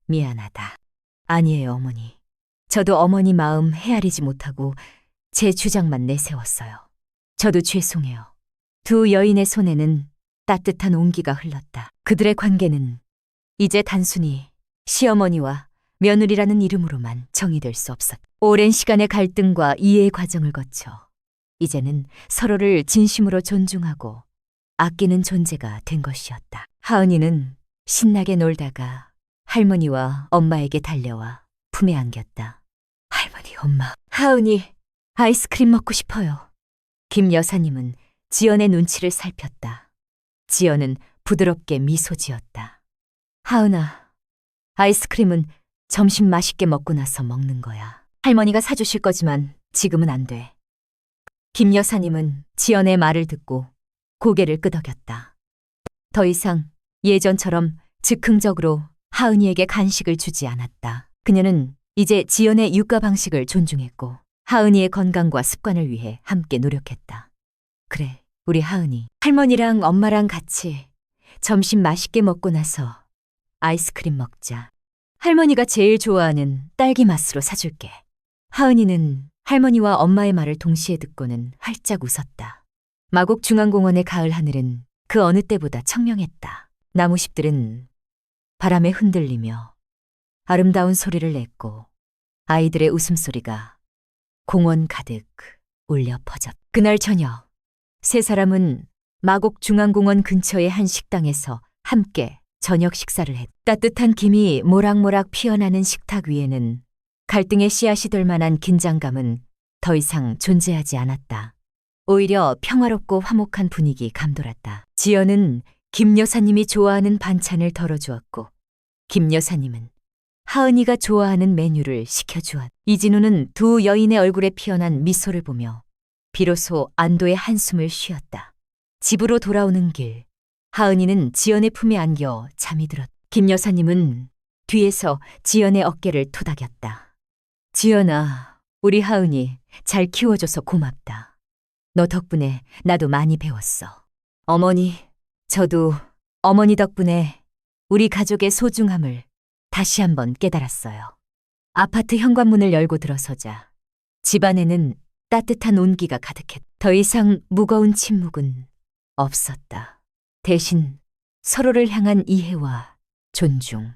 Speaker 1: 미안하다. 아니에요, 어머니. 저도 어머니 마음 헤아리지 못하고 제 주장만 내세웠어요. 저도 죄송해요. 두 여인의 손에는 따뜻한 온기가 흘렀다. 그들의 관계는 이제 단순히 시어머니와 며느리라는 이름으로만 정의될 수 없었다. 오랜 시간의 갈등과 이해의 과정을 거쳐 이제는 서로를 진심으로 존중하고 아끼는 존재가 된 것이었다. 하은이는 신나게 놀다가 할머니와 엄마에게 달려와 품에 안겼다. 할머니, 엄마, 하은이 아이스크림 먹고 싶어요. 김 여사님은 지연의 눈치를 살폈다. 지연은 부드럽게 미소 지었다. 하은아, 아이스크림은 점심 맛있게 먹고 나서 먹는 거야. 할머니가 사주실 거지만 지금은 안 돼. 김 여사님은 지연의 말을 듣고 고개를 끄덕였다. 더 이상 예전처럼 즉흥적으로 하은이에게 간식을 주지 않았다. 그녀는 이제 지연의 육가 방식을 존중했고 하은이의 건강과 습관을 위해 함께 노력했다. 그래, 우리 하은이. 할머니랑 엄마랑 같이 점심 맛있게 먹고 나서 아이스크림 먹자. 할머니가 제일 좋아하는 딸기 맛으로 사줄게. 하은이는 할머니와 엄마의 말을 동시에 듣고는 활짝 웃었다. 마곡중앙공원의 가을 하늘은 그 어느 때보다 청명했다. 나무잎들은 바람에 흔들리며 아름다운 소리를 냈고 아이들의 웃음소리가 공원 가득 울려 퍼졌다. 그날 저녁, 세 사람은 마곡중앙공원 근처의 한 식당에서 함께 저녁 식사를 했다. 따뜻한 김이 모락모락 피어나는 식탁 위에는 갈등의 씨앗이 될 만한 긴장감은 더 이상 존재하지 않았다. 오히려 평화롭고 화목한 분위기 감돌았다. 지연은 김 여사님이 좋아하는 반찬을 덜어주었고 김 여사님은 하은이가 좋아하는 메뉴를 시켜주었다. 이진우는 두 여인의 얼굴에 피어난 미소를 보며 비로소 안도의 한숨을 쉬었다. 집으로 돌아오는 길, 하은이는 지연의 품에 안겨 잠이 들었다. 김 여사님은 뒤에서 지연의 어깨를 토닥였다. 지연아, 우리 하은이 잘 키워줘서 고맙다. 너 덕분에 나도 많이 배웠어. 어머니, 저도 어머니 덕분에 우리 가족의 소중함을 다시 한번 깨달았어요. 아파트 현관문을 열고 들어서자 집안에는 따뜻한 온기가 가득했다. 더 이상 무거운 침묵은 없었다. 대신 서로를 향한 이해와 존중,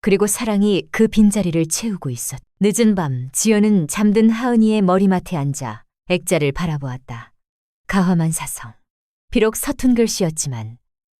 Speaker 1: 그리고 사랑이 그 빈자리를 채우고 있었다. 늦은 밤, 지연은 잠든 하은이의 머리맡에 앉아 액자를 바라보았다. 가화만사성. 비록 서툰 글씨였지만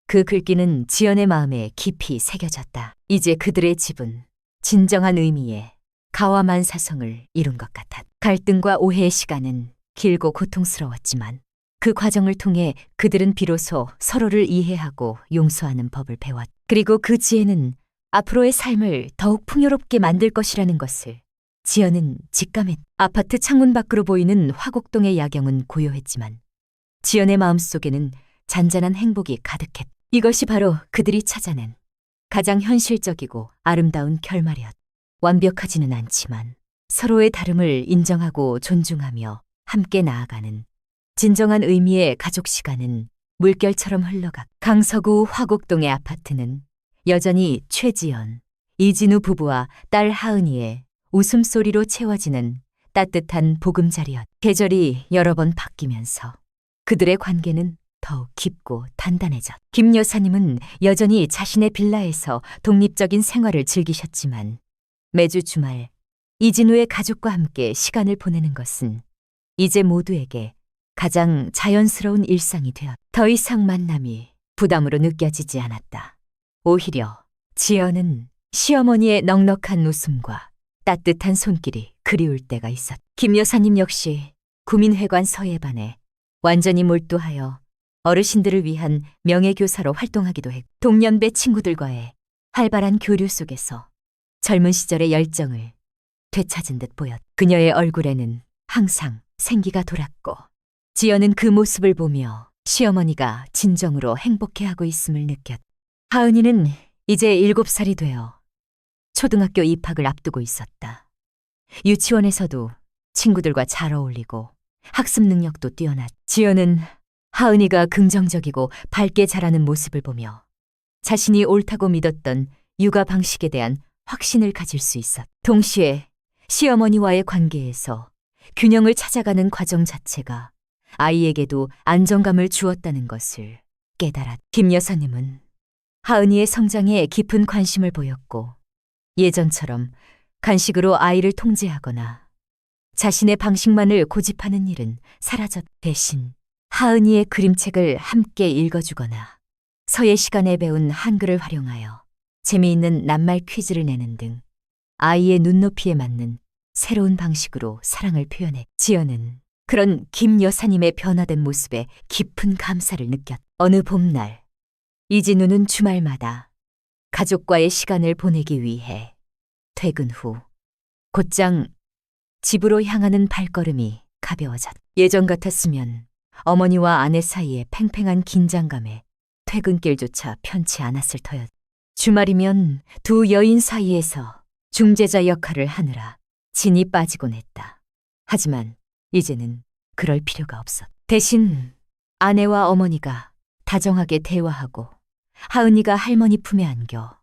Speaker 1: 그 글귀는 지연의 마음에 깊이 새겨졌다. 이제 그들의 집은 진정한 의미의 가와만사성을 이룬 것 같았다. 갈등과 오해의 시간은 길고 고통스러웠지만 그 과정을 통해 그들은 비로소 서로를 이해하고 용서하는 법을 배웠다. 그리고 그 지혜는 앞으로의 삶을 더욱 풍요롭게 만들 것이라는 것을 지연은 직감했다. 아파트 창문 밖으로 보이는 화곡동의 야경은 고요했지만 지연의 마음속에는 잔잔한 행복이 가득했다. 이것이 바로 그들이 찾아낸 가장 현실적이고 아름다운 결말이었다. 완벽하지는 않지만 서로의 다름을 인정하고 존중하며 함께 나아가는 진정한 의미의 가족 시간은 물결처럼 흘러가. 강서구 화곡동의 아파트는 여전히 최지연, 이진우 부부와 딸 하은이의 웃음소리로 채워지는 따뜻한 보금자리였다. 계절이 여러 번 바뀌면서 그들의 관계는 더욱 깊고 단단해졌다. 김 여사님은 여전히 자신의 빌라에서 독립적인 생활을 즐기셨지만 매주 주말 이진우의 가족과 함께 시간을 보내는 것은 이제 모두에게 가장 자연스러운 일상이 되었다. 더 이상 만남이 부담으로 느껴지지 않았다. 오히려 지연은 시어머니의 넉넉한 웃음과 따뜻한 손길이 그리울 때가 있었다. 김 여사님 역시 구민회관 서예반에 완전히 몰두하여 어르신들을 위한 명예교사로 활동하기도 했고 동년배 친구들과의 활발한 교류 속에서 젊은 시절의 열정을 되찾은 듯 보였다. 그녀의 얼굴에는 항상 생기가 돌았고 지연은 그 모습을 보며 시어머니가 진정으로 행복해하고 있음을 느꼈다. 하은이는 이제 7살이 되어 초등학교 입학을 앞두고 있었다. 유치원에서도 친구들과 잘 어울리고 학습 능력도 뛰어났다. 지연은 하은이가 긍정적이고 밝게 자라는 모습을 보며 자신이 옳다고 믿었던 육아 방식에 대한 확신을 가질 수 있었다. 동시에 시어머니와의 관계에서 균형을 찾아가는 과정 자체가 아이에게도 안정감을 주었다는 것을 깨달았다. 김 여사님은 하은이의 성장에 깊은 관심을 보였고 예전처럼 간식으로 아이를 통제하거나 자신의 방식만을 고집하는 일은 사라졌다. 대신 하은이의 그림책을 함께 읽어주거나 서예 시간에 배운 한글을 활용하여 재미있는 낱말 퀴즈를 내는 등 아이의 눈높이에 맞는 새로운 방식으로 사랑을 표현해. 지연은 그런 김 여사님의 변화된 모습에 깊은 감사를 느꼈다. 어느 봄날 이진우는 주말마다 가족과의 시간을 보내기 위해 퇴근 후 곧장 집으로 향하는 발걸음이 가벼워졌다. 예전 같았으면 어머니와 아내 사이의 팽팽한 긴장감에 퇴근길조차 편치 않았을 터였다. 주말이면 두 여인 사이에서 중재자 역할을 하느라 진이 빠지곤 했다. 하지만 이제는 그럴 필요가 없었다. 대신 아내와 어머니가 다정하게 대화하고 하은이가 할머니 품에 안겨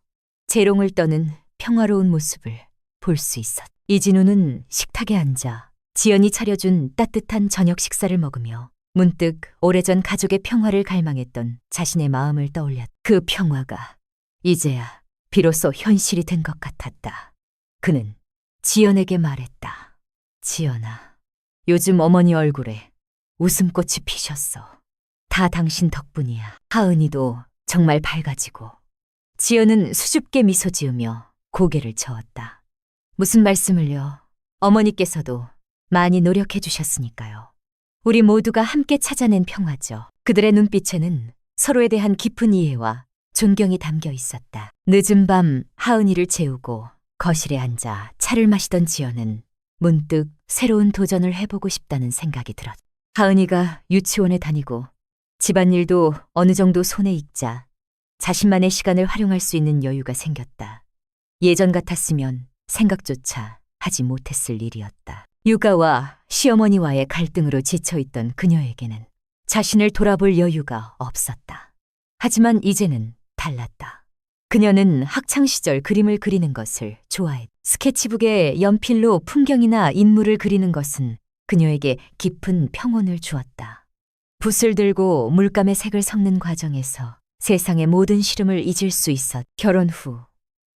Speaker 1: 재롱을 떠는 평화로운 모습을 볼 수 있었다. 이진우는 식탁에 앉아 지연이 차려준 따뜻한 저녁 식사를 먹으며 문득 오래전 가족의 평화를 갈망했던 자신의 마음을 떠올렸다. 그 평화가 이제야 비로소 현실이 된 것 같았다. 그는 지연에게 말했다. 지연아, 요즘 어머니 얼굴에 웃음꽃이 피셨어. 다 당신 덕분이야. 하은이도 정말 밝아지고. 지연은 수줍게 미소 지으며 고개를 저었다. 무슨 말씀을요? 어머니께서도 많이 노력해 주셨으니까요. 우리 모두가 함께 찾아낸 평화죠. 그들의 눈빛에는 서로에 대한 깊은 이해와 존경이 담겨 있었다. 늦은 밤 하은이를 재우고 거실에 앉아 차를 마시던 지연은 문득 새로운 도전을 해보고 싶다는 생각이 들었다. 하은이가 유치원에 다니고 집안일도 어느 정도 손에 익자 자신만의 시간을 활용할 수 있는 여유가 생겼다. 예전 같았으면 생각조차 하지 못했을 일이었다. 육아와 시어머니와의 갈등으로 지쳐있던 그녀에게는 자신을 돌아볼 여유가 없었다. 하지만 이제는 달랐다. 그녀는 학창시절 그림을 그리는 것을 좋아했다. 스케치북에 연필로 풍경이나 인물을 그리는 것은 그녀에게 깊은 평온을 주었다. 붓을 들고 물감의 색을 섞는 과정에서 세상의 모든 시름을 잊을 수 있었다. 결혼 후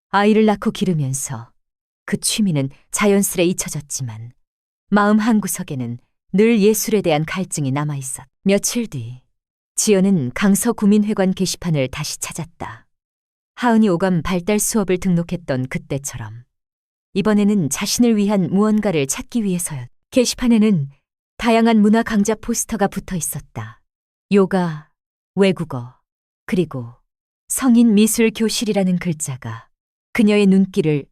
Speaker 1: 아이를 낳고 기르면서 그 취미는 자연스레 잊혀졌지만 마음 한구석에는 늘 예술에 대한 갈증이 남아있었다. 며칠 뒤 지연은 강서구민회관 게시판을 다시 찾았다. 하은이 오감 발달 수업을 등록했던 그때처럼 이번에는 자신을 위한 무언가를 찾기 위해서였다. 게시판에는 다양한 문화 강좌 포스터가 붙어 있었다. 요가, 외국어, 그리고 성인 미술 교실이라는 글자가 그녀의 눈길을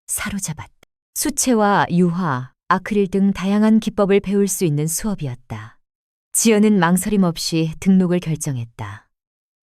Speaker 1: 사로잡았다. 수채화, 유화, 아크릴 등 다양한 기법을 배울 수 있는 수업이었다. 지연은 망설임 없이 등록을 결정했다.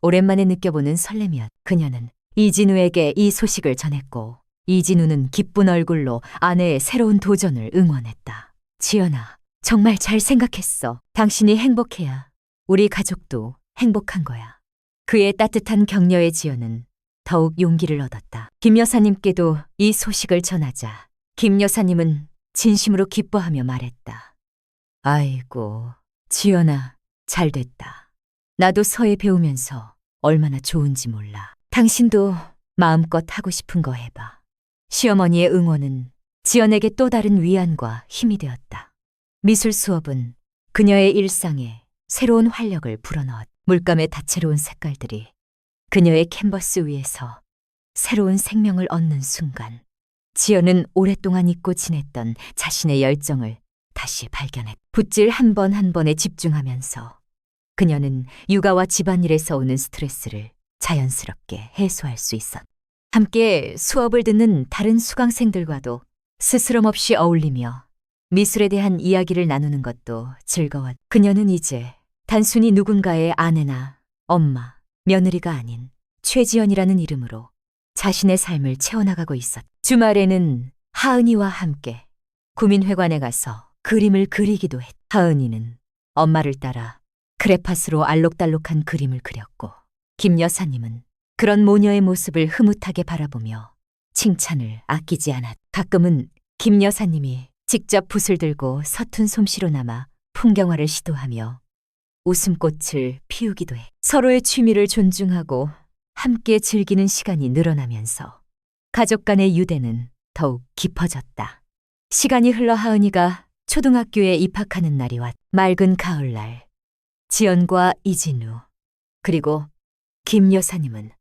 Speaker 1: 오랜만에 느껴보는 설렘이었다. 그녀는 이진우에게 이 소식을 전했고 이진우는 기쁜 얼굴로 아내의 새로운 도전을 응원했다. 지연아, 정말 잘 생각했어. 당신이 행복해야 우리 가족도 행복한 거야. 그의 따뜻한 격려에 지연은 더욱 용기를 얻었다. 김 여사님께도 이 소식을 전하자 김 여사님은 진심으로 기뻐하며 말했다. 아이고, 지연아, 잘 됐다. 나도 서예 배우면서 얼마나 좋은지 몰라. 당신도 마음껏 하고 싶은 거 해봐. 시어머니의 응원은 지연에게 또 다른 위안과 힘이 되었다. 미술 수업은 그녀의 일상에 새로운 활력을 불어넣었다. 물감의 다채로운 색깔들이 그녀의 캔버스 위에서 새로운 생명을 얻는 순간, 지연은 오랫동안 잊고 지냈던 자신의 열정을 다시 발견했다. 붓질 한 번 한 번에 집중하면서 그녀는 육아와 집안일에서 오는 스트레스를 자연스럽게 해소할 수 있었다. 함께 수업을 듣는 다른 수강생들과도 스스럼 없이 어울리며 미술에 대한 이야기를 나누는 것도 즐거웠다. 그녀는 이제 단순히 누군가의 아내나 엄마, 며느리가 아닌 최지연이라는 이름으로 자신의 삶을 채워나가고 있었다. 주말에는 하은이와 함께 구민회관에 가서 그림을 그리기도 했다. 하은이는 엄마를 따라 크레파스로 알록달록한 그림을 그렸고, 김 여사님은 그런 모녀의 모습을 흐뭇하게 바라보며 칭찬을 아끼지 않았다. 가끔은 김 여사님이 직접 붓을 들고 서툰 솜씨로나마 풍경화를 시도하며 웃음꽃을 피우기도 해. 서로의 취미를 존중하고 함께 즐기는 시간이 늘어나면서 가족 간의 유대는 더욱 깊어졌다. 시간이 흘러 하은이가 초등학교에 입학하는 날이 왔다. 맑은 가을날, 지연과 이진우, 그리고 김 여사님은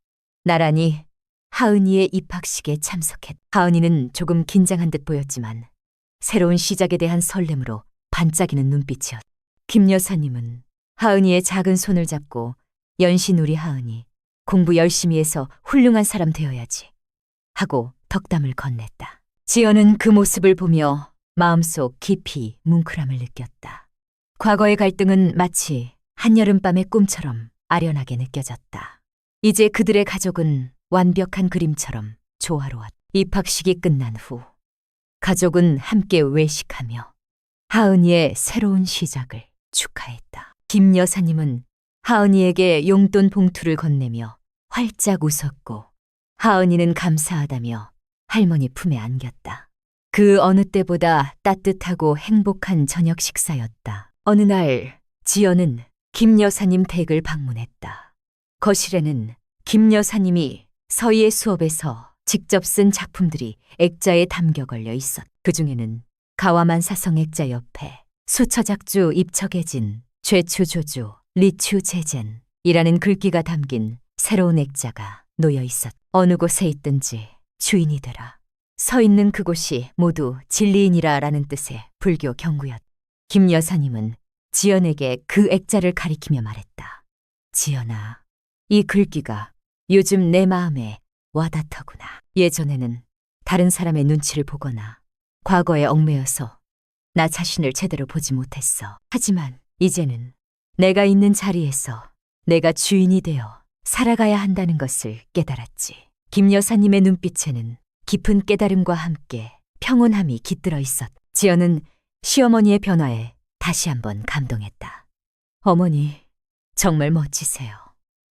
Speaker 1: 나란히 하은이의 입학식에 참석했다. 하은이는 조금 긴장한 듯 보였지만 새로운 시작에 대한 설렘으로 반짝이는 눈빛이었다. 김 여사님은 하은이의 작은 손을 잡고 연신 우리 하은이 공부 열심히 해서 훌륭한 사람 되어야지 하고 덕담을 건넸다. 지연은 그 모습을 보며 마음속 깊이 뭉클함을 느꼈다. 과거의 갈등은 마치 한여름밤의 꿈처럼 아련하게 느껴졌다. 이제 그들의 가족은 완벽한 그림처럼 조화로웠다. 입학식이 끝난 후 가족은 함께 외식하며 하은이의 새로운 시작을 축하했다. 김 여사님은 하은이에게 용돈 봉투를 건네며 활짝 웃었고, 하은이는 감사하다며 할머니 품에 안겼다. 그 어느 때보다 따뜻하고 행복한 저녁 식사였다. 어느 날 지연은 김 여사님 댁을 방문했다. 거실에는 김 여사님이 서희의 수업에서 직접 쓴 작품들이 액자에 담겨 걸려 있었다. 그중에는 가와만사성 액자 옆에 수처작주 입척해진 죄추조주 리추제젠이라는 글귀가 담긴 새로운 액자가 놓여 있었다. 어느 곳에 있든지 주인이되라. 서 있는 그곳이 모두 진리인이라 라는 뜻의 불교 경구였다. 김 여사님은 지연에게 그 액자를 가리키며 말했다. 지연아, 이 글귀가 요즘 내 마음에 와닿더구나. 예전에는 다른 사람의 눈치를 보거나 과거에 얽매여서 나 자신을 제대로 보지 못했어. 하지만 이제는 내가 있는 자리에서 내가 주인이 되어 살아가야 한다는 것을 깨달았지. 김 여사님의 눈빛에는 깊은 깨달음과 함께 평온함이 깃들어 있었다. 지연은 시어머니의 변화에 다시 한번 감동했다. 어머니, 정말 멋지세요.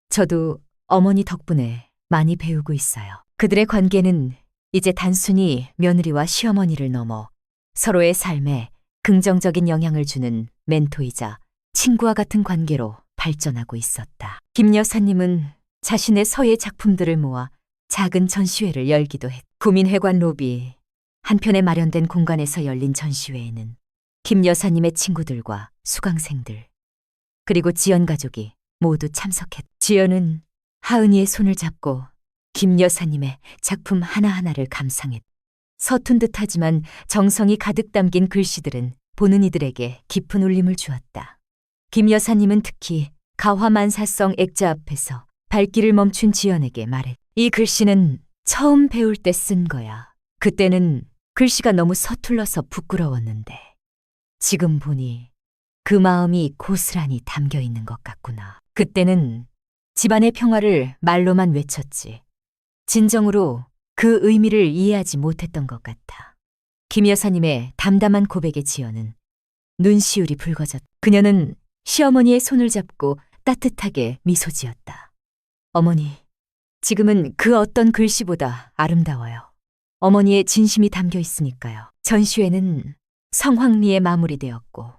Speaker 1: 저도 어머니 덕분에 많이 배우고 있어요. 그들의 관계는 이제 단순히 며느리와 시어머니를 넘어 서로의 삶에 긍정적인 영향을 주는 멘토이자 친구와 같은 관계로 발전하고 있었다. 김 여사님은 자신의 서예 작품들을 모아 작은 전시회를 열기도 했다. 구민회관 로비 한편에 마련된 공간에서 열린 전시회에는 김 여사님의 친구들과 수강생들, 그리고 지연 가족이 모두 참석했다. 지연은 하은이의 손을 잡고 김 여사님의 작품 하나하나를 감상했다. 서툰 듯하지만 정성이 가득 담긴 글씨들은 보는 이들에게 깊은 울림을 주었다. 김 여사님은 특히 가화만사성 액자 앞에서 발길을 멈춘 지연에게 말했다. 이 글씨는 처음 배울 때 쓴 거야. 그때는 글씨가 너무 서툴러서 부끄러웠는데 지금 보니 그 마음이 고스란히 담겨 있는 것 같구나. 그때는 집안의 평화를 말로만 외쳤지 진정으로 그 의미를 이해하지 못했던 것 같아. 김 여사님의 담담한 고백에 지연은 눈시울이 붉어졌다. 그녀는 시어머니의 손을 잡고 따뜻하게 미소 지었다. 어머니, 지금은 그 어떤 글씨보다 아름다워요. 어머니의 진심이 담겨 있으니까요. 전시회는 성황리에 마무리되었고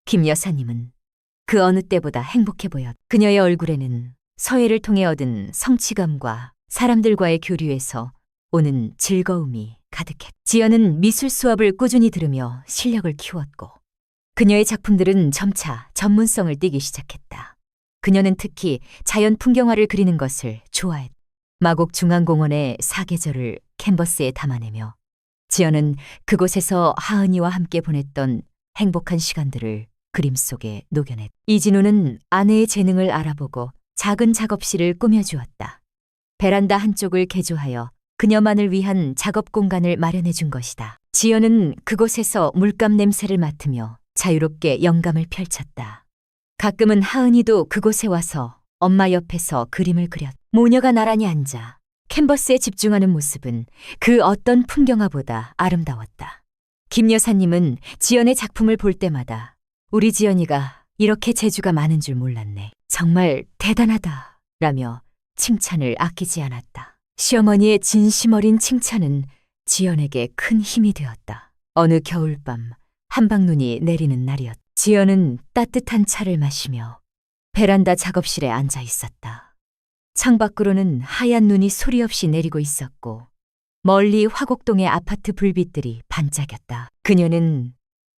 Speaker 1: 김 여사님은 그 어느 때보다 행복해 보였다. 그녀의 얼굴에는 서예를 통해 얻은 성취감과 사람들과의 교류에서 오는 즐거움이 가득했다. 지연은 미술 수업을 꾸준히 들으며 실력을 키웠고 그녀의 작품들은 점차 전문성을 띠기 시작했다. 그녀는 특히 자연 풍경화를 그리는 것을 좋아했다. 마곡중앙공원의 사계절을 캔버스에 담아내며 지연은 그곳에서 하은이와 함께 보냈던 행복한 시간들을 그림 속에 녹여냈다. 이진우는 아내의 재능을 알아보고 작은 작업실을 꾸며주었다. 베란다 한쪽을 개조하여 그녀만을 위한 작업 공간을 마련해 준 것이다. 지연은 그곳에서 물감 냄새를 맡으며 자유롭게 영감을 펼쳤다. 가끔은 하은이도 그곳에 와서 엄마 옆에서 그림을 그렸다. 모녀가 나란히 앉아 캔버스에 집중하는 모습은 그 어떤 풍경화보다 아름다웠다. 김 여사님은 지연의 작품을 볼 때마다 우리 지연이가 이렇게 재주가 많은 줄 몰랐네. 정말 대단하다 라며 칭찬을 아끼지 않았다. 시어머니의 진심 어린 칭찬은 지연에게 큰 힘이 되었다. 어느 겨울밤 한방눈이 내리는 날이었다. 지연은 따뜻한 차를 마시며 베란다 작업실에 앉아 있었다. 창밖으로는 하얀 눈이 소리 없이 내리고 있었고 멀리 화곡동의 아파트 불빛들이 반짝였다. 그녀는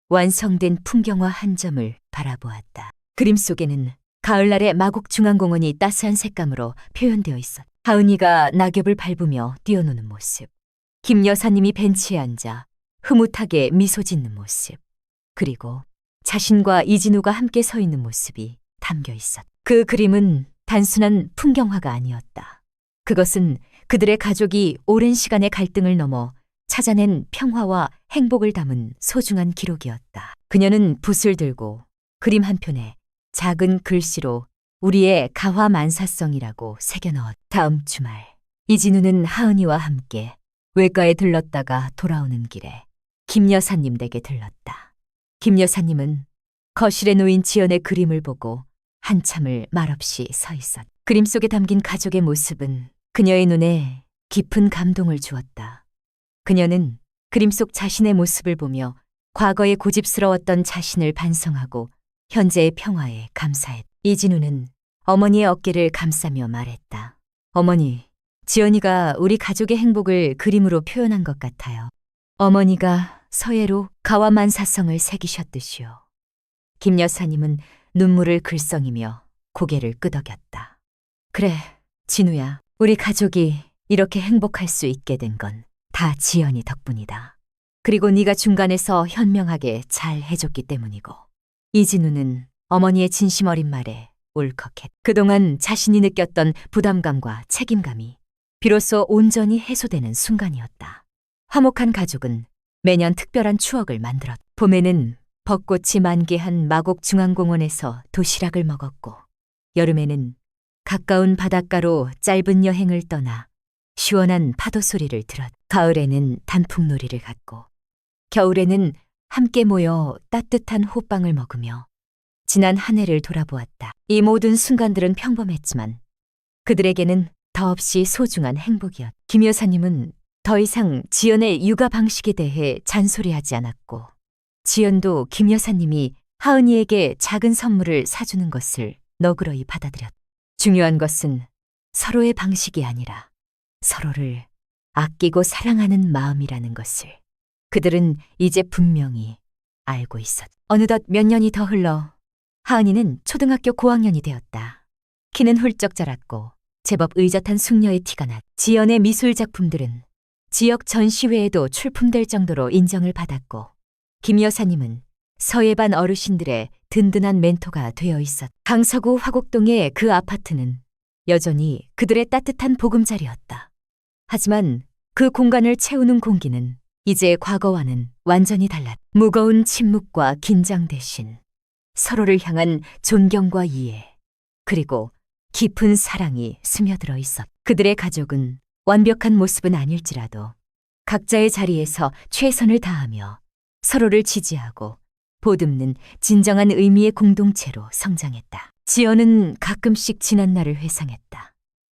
Speaker 1: 완성된 풍경화 한 점을 바라보았다. 그림 속에는 가을날의 마곡중앙공원이 따스한 색감으로 표현되어 있었다. 하은이가 낙엽을 밟으며 뛰어노는 모습, 김 여사님이 벤치에 앉아 흐뭇하게 미소 짓는 모습, 그리고 자신과 이진우가 함께 서 있는 모습이 담겨 있었다. 그 그림은 단순한 풍경화가 아니었다. 그것은 그들의 가족이 오랜 시간의 갈등을 넘어 찾아낸 평화와 행복을 담은 소중한 기록이었다. 그녀는 붓을 들고 그림 한 편에 작은 글씨로 우리의 가화만사성이라고 새겨넣었다. 다음 주말 이진우는 하은이와 함께 외과에 들렀다가 돌아오는 길에 김 여사님 댁에 들렀다. 김 여사님은 거실에 놓인 지연의 그림을 보고 한참을 말없이 서 있었다. 그림 속에 담긴 가족의 모습은 그녀의 눈에 깊은 감동을 주었다. 그녀는 그림 속 자신의 모습을 보며 과거에 고집스러웠던 자신을 반성하고 현재의 평화에 감사했다. 이진우는 어머니의 어깨를 감싸며 말했다. 어머니, 지연이가 우리 가족의 행복을 그림으로 표현한 것 같아요. 어머니가 서예로 가와만사성을 새기셨듯이요. 김 여사님은 눈물을 글썽이며 고개를 끄덕였다. 그래, 진우야. 우리 가족이 이렇게 행복할 수 있게 된 건 다 지연이 덕분이다. 그리고 네가 중간에서 현명하게 잘 해줬기 때문이고. 이진우는 어머니의 진심 어린 말에 울컥했다. 그동안 자신이 느꼈던 부담감과 책임감이 비로소 온전히 해소되는 순간이었다. 화목한 가족은 매년 특별한 추억을 만들었다. 봄에는 벚꽃이 만개한 마곡중앙공원에서 도시락을 먹었고, 여름에는 가까운 바닷가로 짧은 여행을 떠나 시원한 파도 소리를 들었다. 가을에는 단풍놀이를 갔고, 겨울에는 함께 모여 따뜻한 호빵을 먹으며 지난 한 해를 돌아보았다. 이 모든 순간들은 평범했지만 그들에게는 더없이 소중한 행복이었다. 김 여사님은 더 이상 지연의 육아 방식에 대해 잔소리하지 않았고, 지연도 김 여사님이 하은이에게 작은 선물을 사주는 것을 너그러이 받아들였다. 중요한 것은 서로의 방식이 아니라 서로를 아끼고 사랑하는 마음이라는 것을 그들은 이제 분명히 알고 있었다. 어느덧 몇 년이 더 흘러 하은이는 초등학교 고학년이 되었다. 키는 훌쩍 자랐고 제법 의젓한 숙녀의 티가 났다. 지연의 미술 작품들은 지역 전시회에도 출품될 정도로 인정을 받았고, 김 여사님은 서예반 어르신들의 든든한 멘토가 되어 있었다. 강서구 화곡동의 그 아파트는 여전히 그들의 따뜻한 보금자리였다. 하지만 그 공간을 채우는 공기는 이제 과거와는 완전히 달랐다. 무거운 침묵과 긴장 대신 서로를 향한 존경과 이해, 그리고 깊은 사랑이 스며들어 있었다. 그들의 가족은 완벽한 모습은 아닐지라도 각자의 자리에서 최선을 다하며 서로를 지지하고 보듬는 진정한 의미의 공동체로 성장했다. 지연은 가끔씩 지난 날을 회상했다.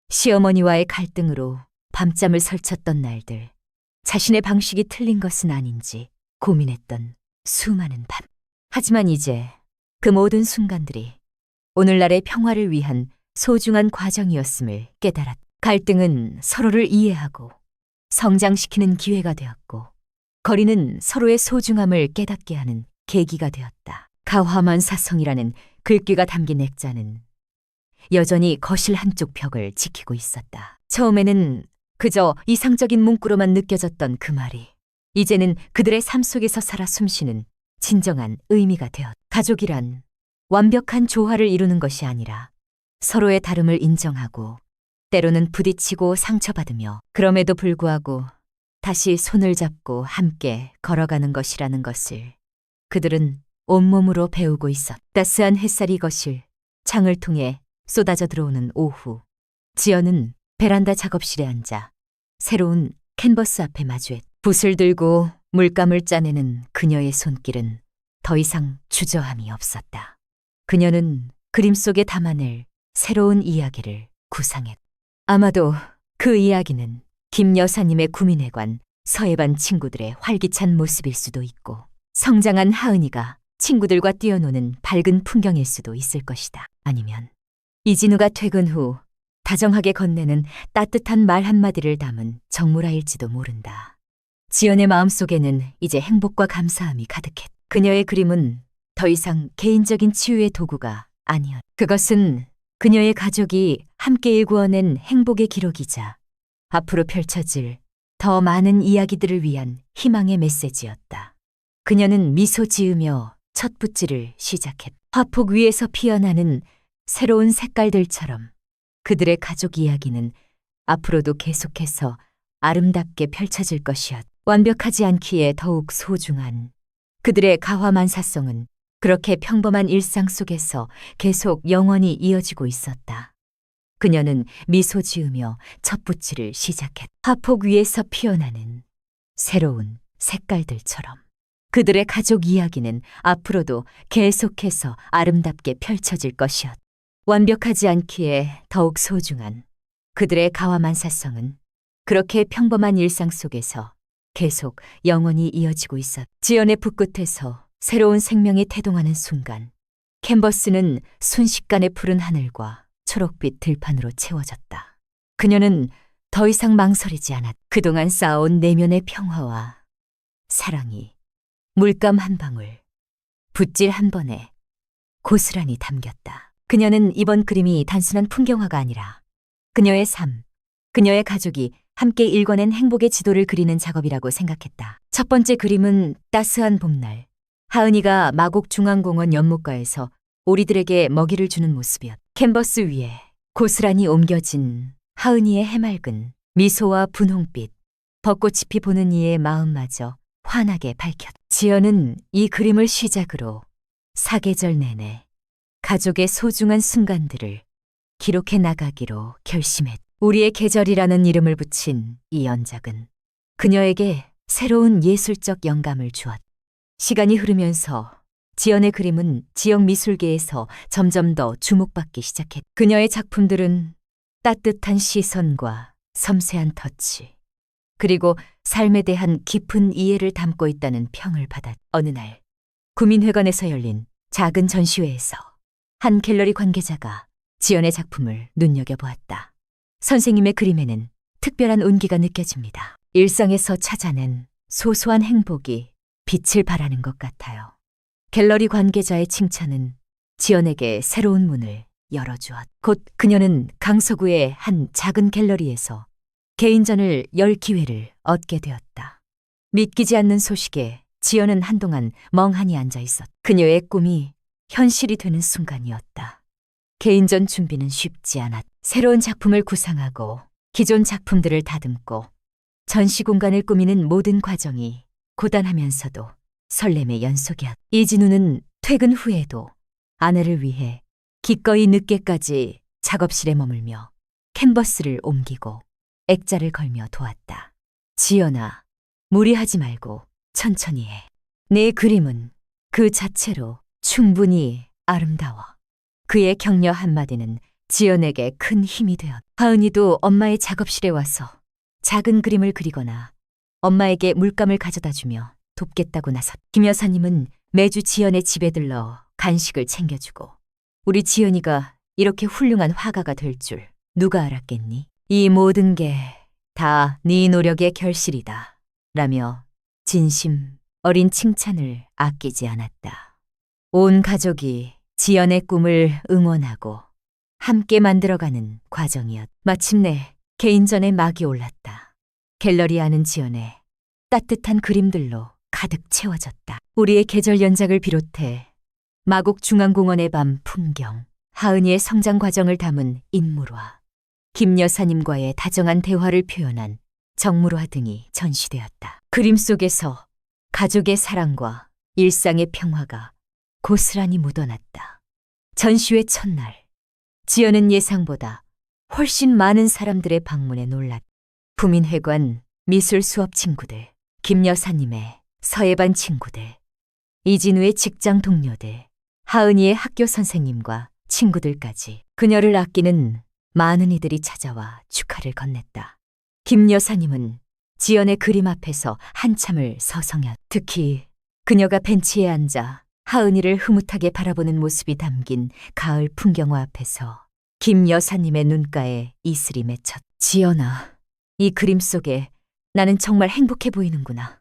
Speaker 1: 시어머니와의 갈등으로 밤잠을 설쳤던 날들, 자신의 방식이 틀린 것은 아닌지 고민했던 수많은 밤. 하지만 이제 그 모든 순간들이 오늘날의 평화를 위한 소중한 과정이었음을 깨달았다. 갈등은 서로를 이해하고 성장시키는 기회가 되었고, 거리는 서로의 소중함을 깨닫게 하는 계기가 되었다. 가화만사성이라는 글귀가 담긴 액자는 여전히 거실 한쪽 벽을 지키고 있었다. 처음에는 그저 이상적인 문구로만 느껴졌던 그 말이 이제는 그들의 삶 속에서 살아 숨쉬는 진정한 의미가 되었다. 가족이란 완벽한 조화를 이루는 것이 아니라 서로의 다름을 인정하고 때로는 부딪히고 상처받으며 그럼에도 불구하고 다시 손을 잡고 함께 걸어가는 것이라는 것을 그들은 온몸으로 배우고 있었다. 따스한 햇살이 거실 창을 통해 쏟아져 들어오는 오후, 지연은 베란다 작업실에 앉아 새로운 캔버스 앞에 마주했다. 붓을 들고 물감을 짜내는 그녀의 손길은 더 이상 주저함이 없었다. 그녀는 그림 속에 담아낼 새로운 이야기를 구상했다. 아마도 그 이야기는 김 여사님의 구민회관 서예반 친구들의 활기찬 모습일 수도 있고 성장한 하은이가 친구들과 뛰어노는 밝은 풍경일 수도 있을 것이다. 아니면 이진우가 퇴근 후 다정하게 건네는 따뜻한 말 한마디를 담은 정물화일지도 모른다. 지연의 마음속에는 이제 행복과 감사함이 가득했다. 그녀의 그림은 더 이상 개인적인 치유의 도구가 아니었다. 그것은 그녀의 가족이 함께 일구어낸 행복의 기록이자 앞으로 펼쳐질 더 많은 이야기들을 위한 희망의 메시지였다. 그녀는 미소 지으며 첫 붓질을 시작했다. 화폭 위에서 피어나는 새로운 색깔들처럼 그들의 가족 이야기는 앞으로도 계속해서 아름답게 펼쳐질 것이었다. 완벽하지 않기에 더욱 소중한 그들의 가화만사성은 그렇게 평범한 일상 속에서 계속 영원히 이어지고 있었다. 그녀는 미소 지으며 첫 붓질을 시작했다. 화폭 위에서 피어나는 새로운 색깔들처럼 그들의 가족 이야기는 앞으로도 계속해서 아름답게 펼쳐질 것이었다. 완벽하지 않기에 더욱 소중한 그들의 가와만사성은 그렇게 평범한 일상 속에서 계속 영원히 이어지고 있었다. 지연의 붓끝에서 새로운 생명이 태동하는 순간 캔버스는 순식간에 푸른 하늘과 초록빛 들판으로 채워졌다. 그녀는 더 이상 망설이지 않았다. 그동안 쌓아온 내면의 평화와 사랑이 물감 한 방울, 붓질 한 번에 고스란히 담겼다. 그녀는 이번 그림이 단순한 풍경화가 아니라 그녀의 삶, 그녀의 가족이 함께 일궈낸 행복의 지도를 그리는 작업이라고 생각했다. 첫 번째 그림은 따스한 봄날, 하은이가 마곡중앙공원 연못가에서 오리들에게 먹이를 주는 모습이었다. 캔버스 위에 고스란히 옮겨진 하은이의 해맑은 미소와 분홍빛, 벚꽃이 피 보는 이의 마음마저 환하게 밝혔다. 지연은 이 그림을 시작으로 사계절 내내 가족의 소중한 순간들을 기록해 나가기로 결심했다. 우리의 계절이라는 이름을 붙인 이 연작은 그녀에게 새로운 예술적 영감을 주었다. 시간이 흐르면서 지연의 그림은 지역 미술계에서 점점 더 주목받기 시작했다. 그녀의 작품들은 따뜻한 시선과 섬세한 터치, 그리고 삶에 대한 깊은 이해를 담고 있다는 평을 받았다. 어느 날 구민회관에서 열린 작은 전시회에서 한 갤러리 관계자가 지연의 작품을 눈여겨보았다. 선생님의 그림에는 특별한 온기가 느껴집니다. 일상에서 찾아낸 소소한 행복이 빛을 발하는 것 같아요. 갤러리 관계자의 칭찬은 지연에게 새로운 문을 열어주었다. 곧 그녀는 강서구의 한 작은 갤러리에서 개인전을 열 기회를 얻게 되었다. 믿기지 않는 소식에 지연은 한동안 멍하니 앉아 있었다. 그녀의 꿈이 현실이 되는 순간이었다. 개인전 준비는 쉽지 않았다. 새로운 작품을 구상하고 기존 작품들을 다듬고 전시 공간을 꾸미는 모든 과정이 고단하면서도 설렘의 연속이었다. 이진우는 퇴근 후에도 아내를 위해 기꺼이 늦게까지 작업실에 머물며 캔버스를 옮기고 액자를 걸며 도왔다. 지연아, 무리하지 말고 천천히 해. 내 그림은 그 자체로 충분히 아름다워. 그의 격려 한마디는 지연에게 큰 힘이 되었다. 하은이도 엄마의 작업실에 와서 작은 그림을 그리거나 엄마에게 물감을 가져다 주며 돕겠다고 나섰다. 김 여사님은 매주 지연의 집에 들러 간식을 챙겨주고 우리 지연이가 이렇게 훌륭한 화가가 될 줄 누가 알았겠니? 이 모든 게 다 네 노력의 결실이다. 라며 진심 어린 칭찬을 아끼지 않았다. 온 가족이 지연의 꿈을 응원하고 함께 만들어가는 과정이었다. 마침내 개인전에 막이 올랐다. 갤러리 안은 지연의 따뜻한 그림들로 가득 채워졌다. 우리의 계절 연작을 비롯해 마곡 중앙공원의 밤 풍경, 하은이의 성장 과정을 담은 인물화, 김 여사님과의 다정한 대화를 표현한 정물화 등이 전시되었다. 그림 속에서 가족의 사랑과 일상의 평화가 고스란히 묻어났다. 전시회 첫날, 지연은 예상보다 훨씬 많은 사람들의 방문에 놀랐다. 부민회관 미술 수업 친구들, 김 여사님의 서예반 친구들, 이진우의 직장 동료들, 하은이의 학교 선생님과 친구들까지 그녀를 아끼는 많은 이들이 찾아와 축하를 건넸다. 김 여사님은 지연의 그림 앞에서 한참을 서성였다. 특히 그녀가 벤치에 앉아 하은이를 흐뭇하게 바라보는 모습이 담긴 가을 풍경화 앞에서 김 여사님의 눈가에 이슬이 맺혔다. 지연아, 이 그림 속에 나는 정말 행복해 보이는구나.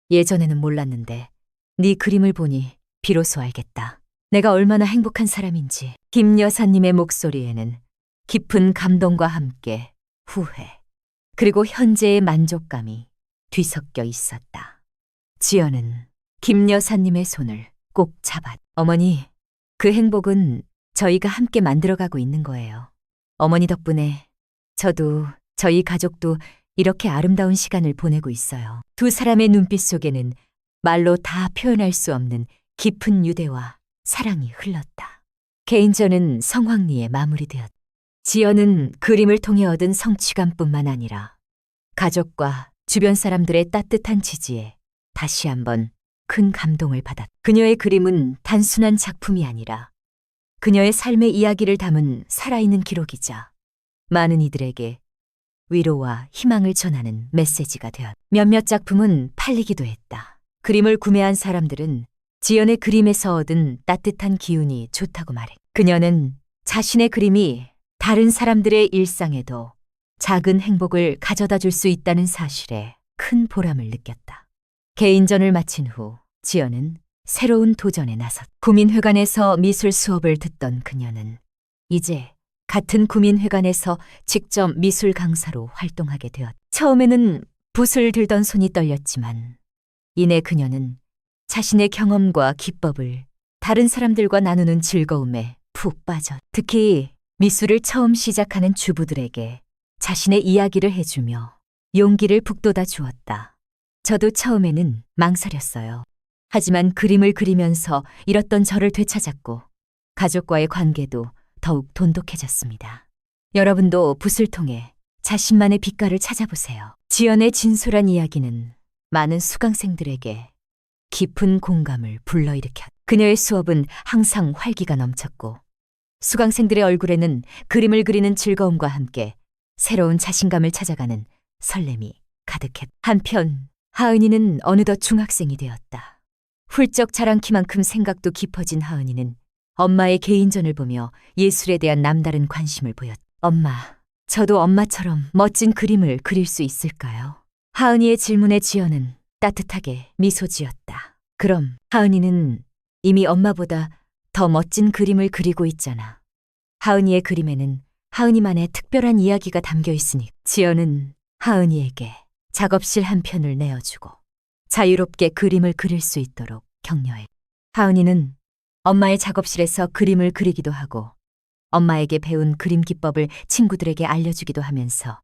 Speaker 1: 예전에는 몰랐는데 네 그림을 보니 비로소 알겠다. 내가 얼마나 행복한 사람인지. 김 여사님의 목소리에는 깊은 감동과 함께 후회, 그리고 현재의 만족감이 뒤섞여 있었다. 지연은 김 여사님의 손을 꼭 잡았다. 어머니, 그 행복은 저희가 함께 만들어가고 있는 거예요. 어머니 덕분에 저도 저희 가족도 이렇게 아름다운 시간을 보내고 있어요. 두 사람의 눈빛 속에는 말로 다 표현할 수 없는 깊은 유대와 사랑이 흘렀다. 개인전은 성황리에 마무리되었다. 지연은 그림을 통해 얻은 성취감뿐만 아니라 가족과 주변 사람들의 따뜻한 지지에 다시 한번 큰 감동을 받았다. 그녀의 그림은 단순한 작품이 아니라 그녀의 삶의 이야기를 담은 살아있는 기록이자 많은 이들에게 위로와 희망을 전하는 메시지가 되었다. 몇몇 작품은 팔리기도 했다. 그림을 구매한 사람들은 지연의 그림에서 얻은 따뜻한 기운이 좋다고 말해. 그녀는 자신의 그림이 다른 사람들의 일상에도 작은 행복을 가져다 줄 수 있다는 사실에 큰 보람을 느꼈다. 개인전을 마친 후 지연은 새로운 도전에 나섰다. 구민회관에서 미술 수업을 듣던 그녀는 이제 같은 구민회관에서 직접 미술 강사로 활동하게 되었다. 처음에는 붓을 들던 손이 떨렸지만 이내 그녀는 자신의 경험과 기법을 다른 사람들과 나누는 즐거움에 푹 빠졌다. 특히 미술을 처음 시작하는 주부들에게 자신의 이야기를 해주며 용기를 북돋아 주었다. 저도 처음에는 망설였어요. 하지만 그림을 그리면서 잃었던 저를 되찾았고 가족과의 관계도 더욱 돈독해졌습니다. 여러분도 붓을 통해 자신만의 빛깔을 찾아보세요. 지연의 진솔한 이야기는 많은 수강생들에게 깊은 공감을 불러일으켰다. 그녀의 수업은 항상 활기가 넘쳤고 수강생들의 얼굴에는 그림을 그리는 즐거움과 함께 새로운 자신감을 찾아가는 설렘이 가득했다. 한편 하은이는 어느덧 중학생이 되었다. 훌쩍 자란 키만큼 생각도 깊어진 하은이는 엄마의 개인전을 보며 예술에 대한 남다른 관심을 보였다. 엄마, 저도 엄마처럼 멋진 그림을 그릴 수 있을까요? 하은이의 질문에 지연은 따뜻하게 미소 지었다. 그럼 하은이는 이미 엄마보다 더 멋진 그림을 그리고 있잖아. 하은이의 그림에는 하은이만의 특별한 이야기가 담겨 있으니 지연은 하은이에게 작업실 한 편을 내어주고 자유롭게 그림을 그릴 수 있도록 격려해. 하은이는 엄마의 작업실에서 그림을 그리기도 하고 엄마에게 배운 그림 기법을 친구들에게 알려주기도 하면서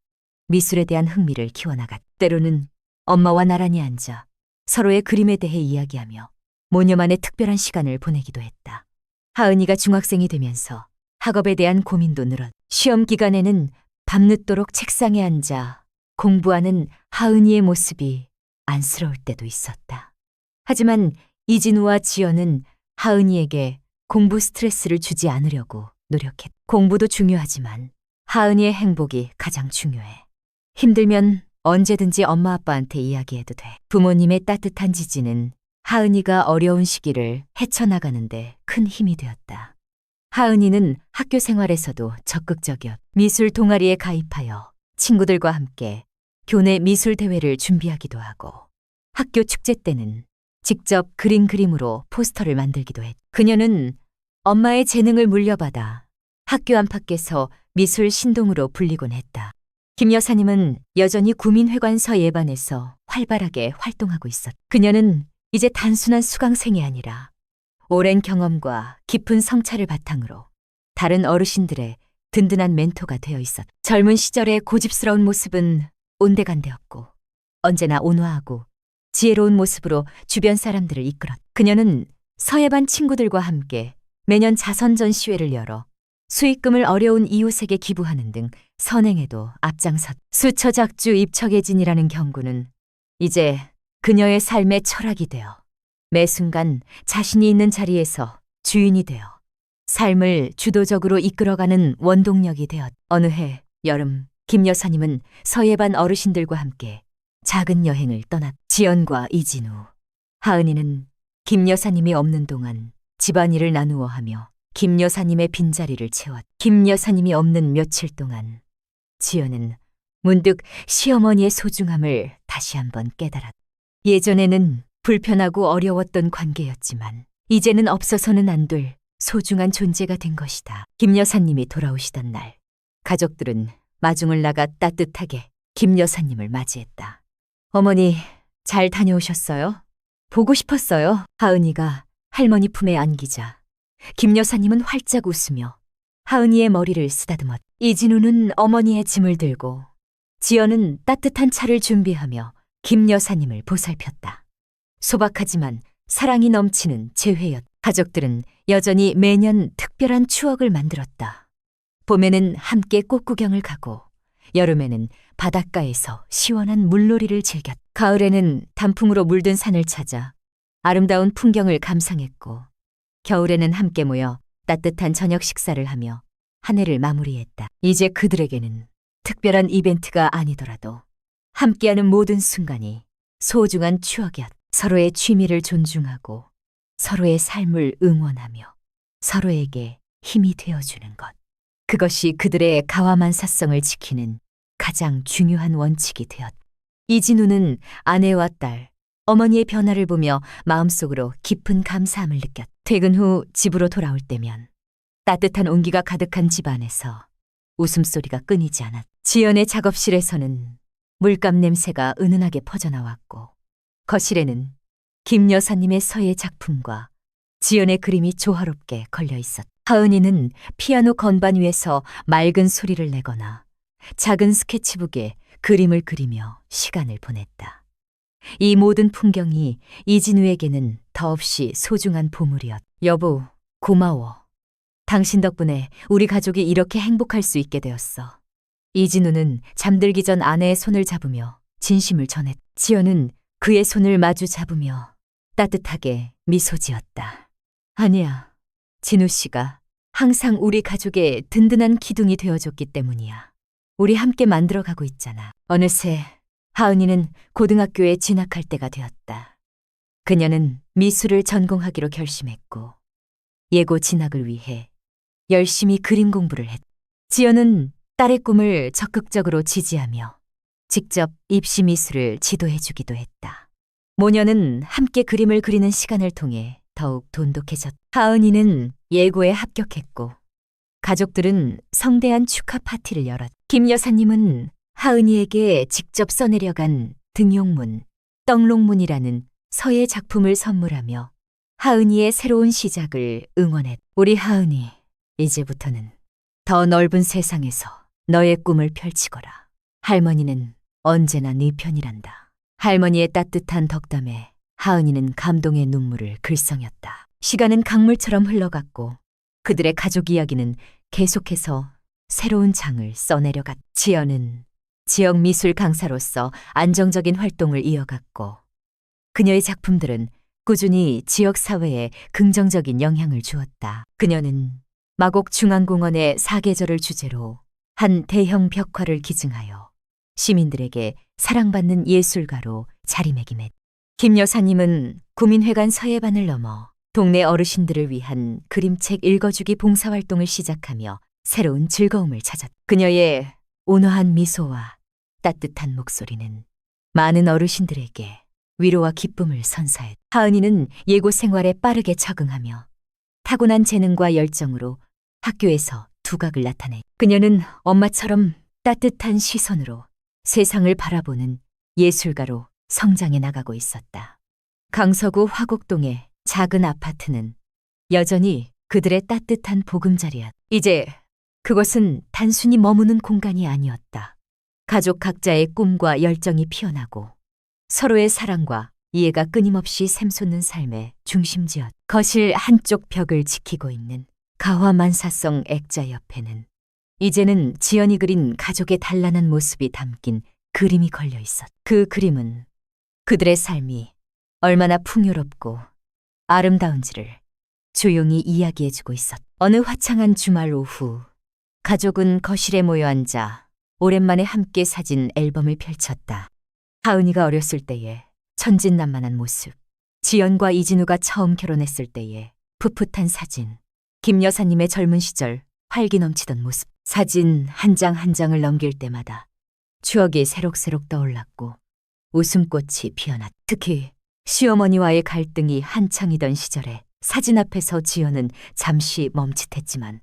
Speaker 1: 미술에 대한 흥미를 키워나갔다. 때로는 엄마와 나란히 앉아 서로의 그림에 대해 이야기하며 모녀만의 특별한 시간을 보내기도 했다. 하은이가 중학생이 되면서 학업에 대한 고민도 늘었다. 시험 기간에는 밤늦도록 책상에 앉아 공부하는 하은이의 모습이 안쓰러울 때도 있었다. 하지만 이진우와 지연은 하은이에게 공부 스트레스를 주지 않으려고 노력했다. 공부도 중요하지만 하은이의 행복이 가장 중요해. 힘들면 언제든지 엄마 아빠한테 이야기해도 돼. 부모님의 따뜻한 지지는 하은이가 어려운 시기를 헤쳐나가는데 큰 힘이 되었다. 하은이는 학교 생활에서도 적극적이었다. 미술 동아리에 가입하여 친구들과 함께 교내 미술 대회를 준비하기도 하고 학교 축제 때는 직접 그림으로 포스터를 만들기도 했다. 그녀는 엄마의 재능을 물려받아 학교 안팎에서 미술 신동으로 불리곤 했다. 김 여사님은 여전히 구민회관서 예반에서 활발하게 활동하고 있었다. 그녀는 이제 단순한 수강생이 아니라 오랜 경험과 깊은 성찰을 바탕으로 다른 어르신들의 든든한 멘토가 되어 있었다. 젊은 시절의 고집스러운 모습은 온데간데였고 언제나 온화하고 지혜로운 모습으로 주변 사람들을 이끌었다. 그녀는 서예반 친구들과 함께 매년 자선 전시회를 열어 수익금을 어려운 이웃에게 기부하는 등 선행에도 앞장섰다. 수처작주 입척의진이라는 경구는 이제 그녀의 삶의 철학이 되어 매 순간 자신이 있는 자리에서 주인이 되어 삶을 주도적으로 이끌어가는 원동력이 되었다. 어느 해 여름, 김 여사님은 서예반 어르신들과 함께 작은 여행을 떠났다. 지연과 이진우, 하은이는 김 여사님이 없는 동안 집안일을 나누어 하며 김 여사님의 빈자리를 채웠다. 김 여사님이 없는 며칠 동안 지연은 문득 시어머니의 소중함을 다시 한번 깨달았다. 예전에는 불편하고 어려웠던 관계였지만 이제는 없어서는 안 될 소중한 존재가 된 것이다. 김 여사님이 돌아오시던 날, 가족들은 마중을 나가 따뜻하게 김 여사님을 맞이했다. 어머니, 잘 다녀오셨어요? 보고 싶었어요. 하은이가 할머니 품에 안기자 김 여사님은 활짝 웃으며 하은이의 머리를 쓰다듬었다. 이진우는 어머니의 짐을 들고 지연은 따뜻한 차를 준비하며 김 여사님을 보살폈다. 소박하지만 사랑이 넘치는 재회였다. 가족들은 여전히 매년 특별한 추억을 만들었다. 봄에는 함께 꽃구경을 가고 여름에는 바닷가에서 시원한 물놀이를 즐겼다. 가을에는 단풍으로 물든 산을 찾아 아름다운 풍경을 감상했고 겨울에는 함께 모여 따뜻한 저녁 식사를 하며 한 해를 마무리했다. 이제 그들에게는 특별한 이벤트가 아니더라도 함께하는 모든 순간이 소중한 추억이었다. 서로의 취미를 존중하고 서로의 삶을 응원하며 서로에게 힘이 되어주는 것. 그것이 그들의 가와만사성을 지키는 가장 중요한 원칙이 되었다. 이진우는 아내와 딸, 어머니의 변화를 보며 마음속으로 깊은 감사함을 느꼈다. 퇴근 후 집으로 돌아올 때면 따뜻한 온기가 가득한 집안에서 웃음소리가 끊이지 않았다. 지연의 작업실에서는 물감 냄새가 은은하게 퍼져나왔고 거실에는 김 여사님의 서예 작품과 지연의 그림이 조화롭게 걸려 있었다. 하은이는 피아노 건반 위에서 맑은 소리를 내거나 작은 스케치북에 그림을 그리며 시간을 보냈다. 이 모든 풍경이 이진우에게는 더없이 소중한 보물이었다. 여보, 고마워. 당신 덕분에 우리 가족이 이렇게 행복할 수 있게 되었어. 이진우는 잠들기 전 아내의 손을 잡으며 진심을 전했다. 지연은 그의 손을 마주 잡으며 따뜻하게 미소 지었다. 아니야, 진우 씨가 항상 우리 가족의 든든한 기둥이 되어줬기 때문이야. 우리 함께 만들어가고 있잖아. 어느새 하은이는 고등학교에 진학할 때가 되었다. 그녀는 미술을 전공하기로 결심했고 예고 진학을 위해 열심히 그림 공부를 했다. 지연은 딸의 꿈을 적극적으로 지지하며 직접 입시 미술을 지도해주기도 했다. 모녀는 함께 그림을 그리는 시간을 통해 더욱 돈독해졌다. 하은이는 예고에 합격했고 가족들은 성대한 축하 파티를 열었다. 김 여사님은 하은이에게 직접 써내려간 등용문, 떡롱문이라는 서예 작품을 선물하며 하은이의 새로운 시작을 응원했다. 우리 하은이, 이제부터는 더 넓은 세상에서 너의 꿈을 펼치거라. 할머니는 언제나 네 편이란다. 할머니의 따뜻한 덕담에 하은이는 감동의 눈물을 글썽였다. 시간은 강물처럼 흘러갔고 그들의 가족 이야기는 계속해서 새로운 장을 써내려갔다. 지연은 지역 미술 강사로서 안정적인 활동을 이어갔고 그녀의 작품들은 꾸준히 지역 사회에 긍정적인 영향을 주었다. 그녀는 마곡중앙공원의 사계절을 주제로 한 대형 벽화를 기증하여 시민들에게 사랑받는 예술가로 자리매김했다. 김 여사님은 구민회관 서예반을 넘어 동네 어르신들을 위한 그림책 읽어주기 봉사활동을 시작하며 새로운 즐거움을 찾았다. 그녀의 온화한 미소와 따뜻한 목소리는 많은 어르신들에게 위로와 기쁨을 선사했다. 하은이는 예고 생활에 빠르게 적응하며 타고난 재능과 열정으로 학교에서 두각을 나타냈다. 그녀는 엄마처럼 따뜻한 시선으로 세상을 바라보는 예술가로 성장해 나가고 있었다. 강서구 화곡동의 작은 아파트는 여전히 그들의 따뜻한 보금자리였다. 이제 그것은 단순히 머무는 공간이 아니었다. 가족 각자의 꿈과 열정이 피어나고 서로의 사랑과 이해가 끊임없이 샘솟는 삶의 중심지였다. 거실 한쪽 벽을 지키고 있는 가화만사성 액자 옆에는 이제는 지연이 그린 가족의 단란한 모습이 담긴 그림이 걸려 있었다. 그 그림은 그들의 삶이 얼마나 풍요롭고 아름다운지를 조용히 이야기해주고 있었다. 어느 화창한 주말 오후, 가족은 거실에 모여 앉아 오랜만에 함께 사진 앨범을 펼쳤다. 하은이가 어렸을 때의 천진난만한 모습, 지연과 이진우가 처음 결혼했을 때의 풋풋한 사진, 김 여사님의 젊은 시절 활기 넘치던 모습. 사진 한 장 한 장을 넘길 때마다 추억이 새록새록 떠올랐고 웃음꽃이 피어났다. 특히 시어머니와의 갈등이 한창이던 시절에 사진 앞에서 지연은 잠시 멈칫했지만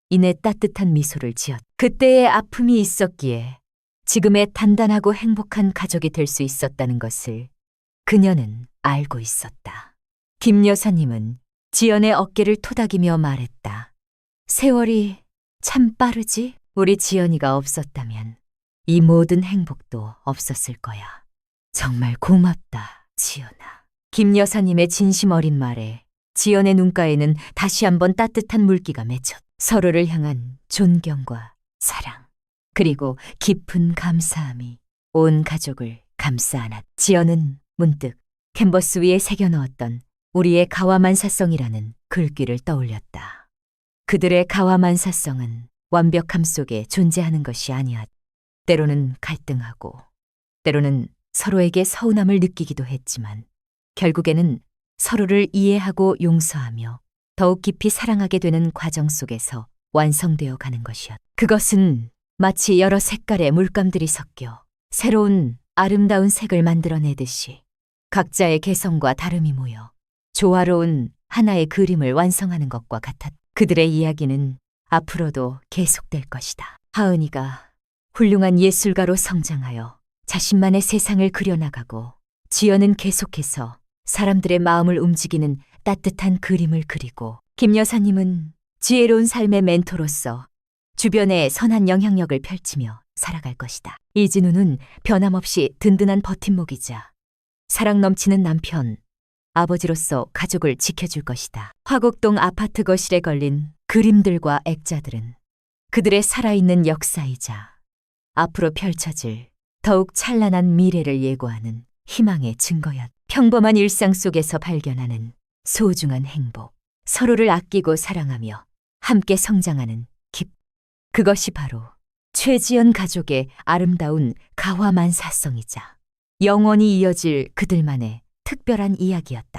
Speaker 1: 이내 따뜻한 미소를 지었다. 그때의 아픔이 있었기에 지금의 단단하고 행복한 가족이 될 수 있었다는 것을 그녀는 알고 있었다. 김 여사님은 지연의 어깨를 토닥이며 말했다. 세월이 참 빠르지? 우리 지연이가 없었다면 이 모든 행복도 없었을 거야. 정말 고맙다, 지연아. 김 여사님의 진심 어린 말에 지연의 눈가에는 다시 한번 따뜻한 물기가 맺혔다. 서로를 향한 존경과 사랑, 그리고 깊은 감사함이 온 가족을 감싸 안았다. 지연은 문득 캔버스 위에 새겨 넣었던 우리의 가와만사성이라는 글귀를 떠올렸다. 그들의 가와만사성은 완벽함 속에 존재하는 것이 아니었다. 때로는 갈등하고, 때로는 서로에게 서운함을 느끼기도 했지만 결국에는 서로를 이해하고 용서하며 더욱 깊이 사랑하게 되는 과정 속에서 완성되어 가는 것이었다. 그것은 마치 여러 색깔의 물감들이 섞여 새로운 아름다운 색을 만들어내듯이 각자의 개성과 다름이 모여 조화로운 하나의 그림을 완성하는 것과 같았다. 그들의 이야기는 앞으로도 계속될 것이다. 하은이가 훌륭한 예술가로 성장하여 자신만의 세상을 그려나가고 지연은 계속해서 사람들의 마음을 움직이는 따뜻한 그림을 그리고 김 여사님은 지혜로운 삶의 멘토로서 주변에 선한 영향력을 펼치며 살아갈 것이다. 이진우는 변함없이 든든한 버팀목이자 사랑 넘치는 남편, 아버지로서 가족을 지켜줄 것이다. 화곡동 아파트 거실에 걸린 그림들과 액자들은 그들의 살아있는 역사이자 앞으로 펼쳐질 더욱 찬란한 미래를 예고하는 희망의 증거였다. 평범한 일상 속에서 발견하는 소중한 행복, 서로를 아끼고 사랑하며 함께 성장하는 깁. 그것이 바로 최지연 가족의 아름다운 가화만사성이자 영원히 이어질 그들만의 특별한 이야기였다.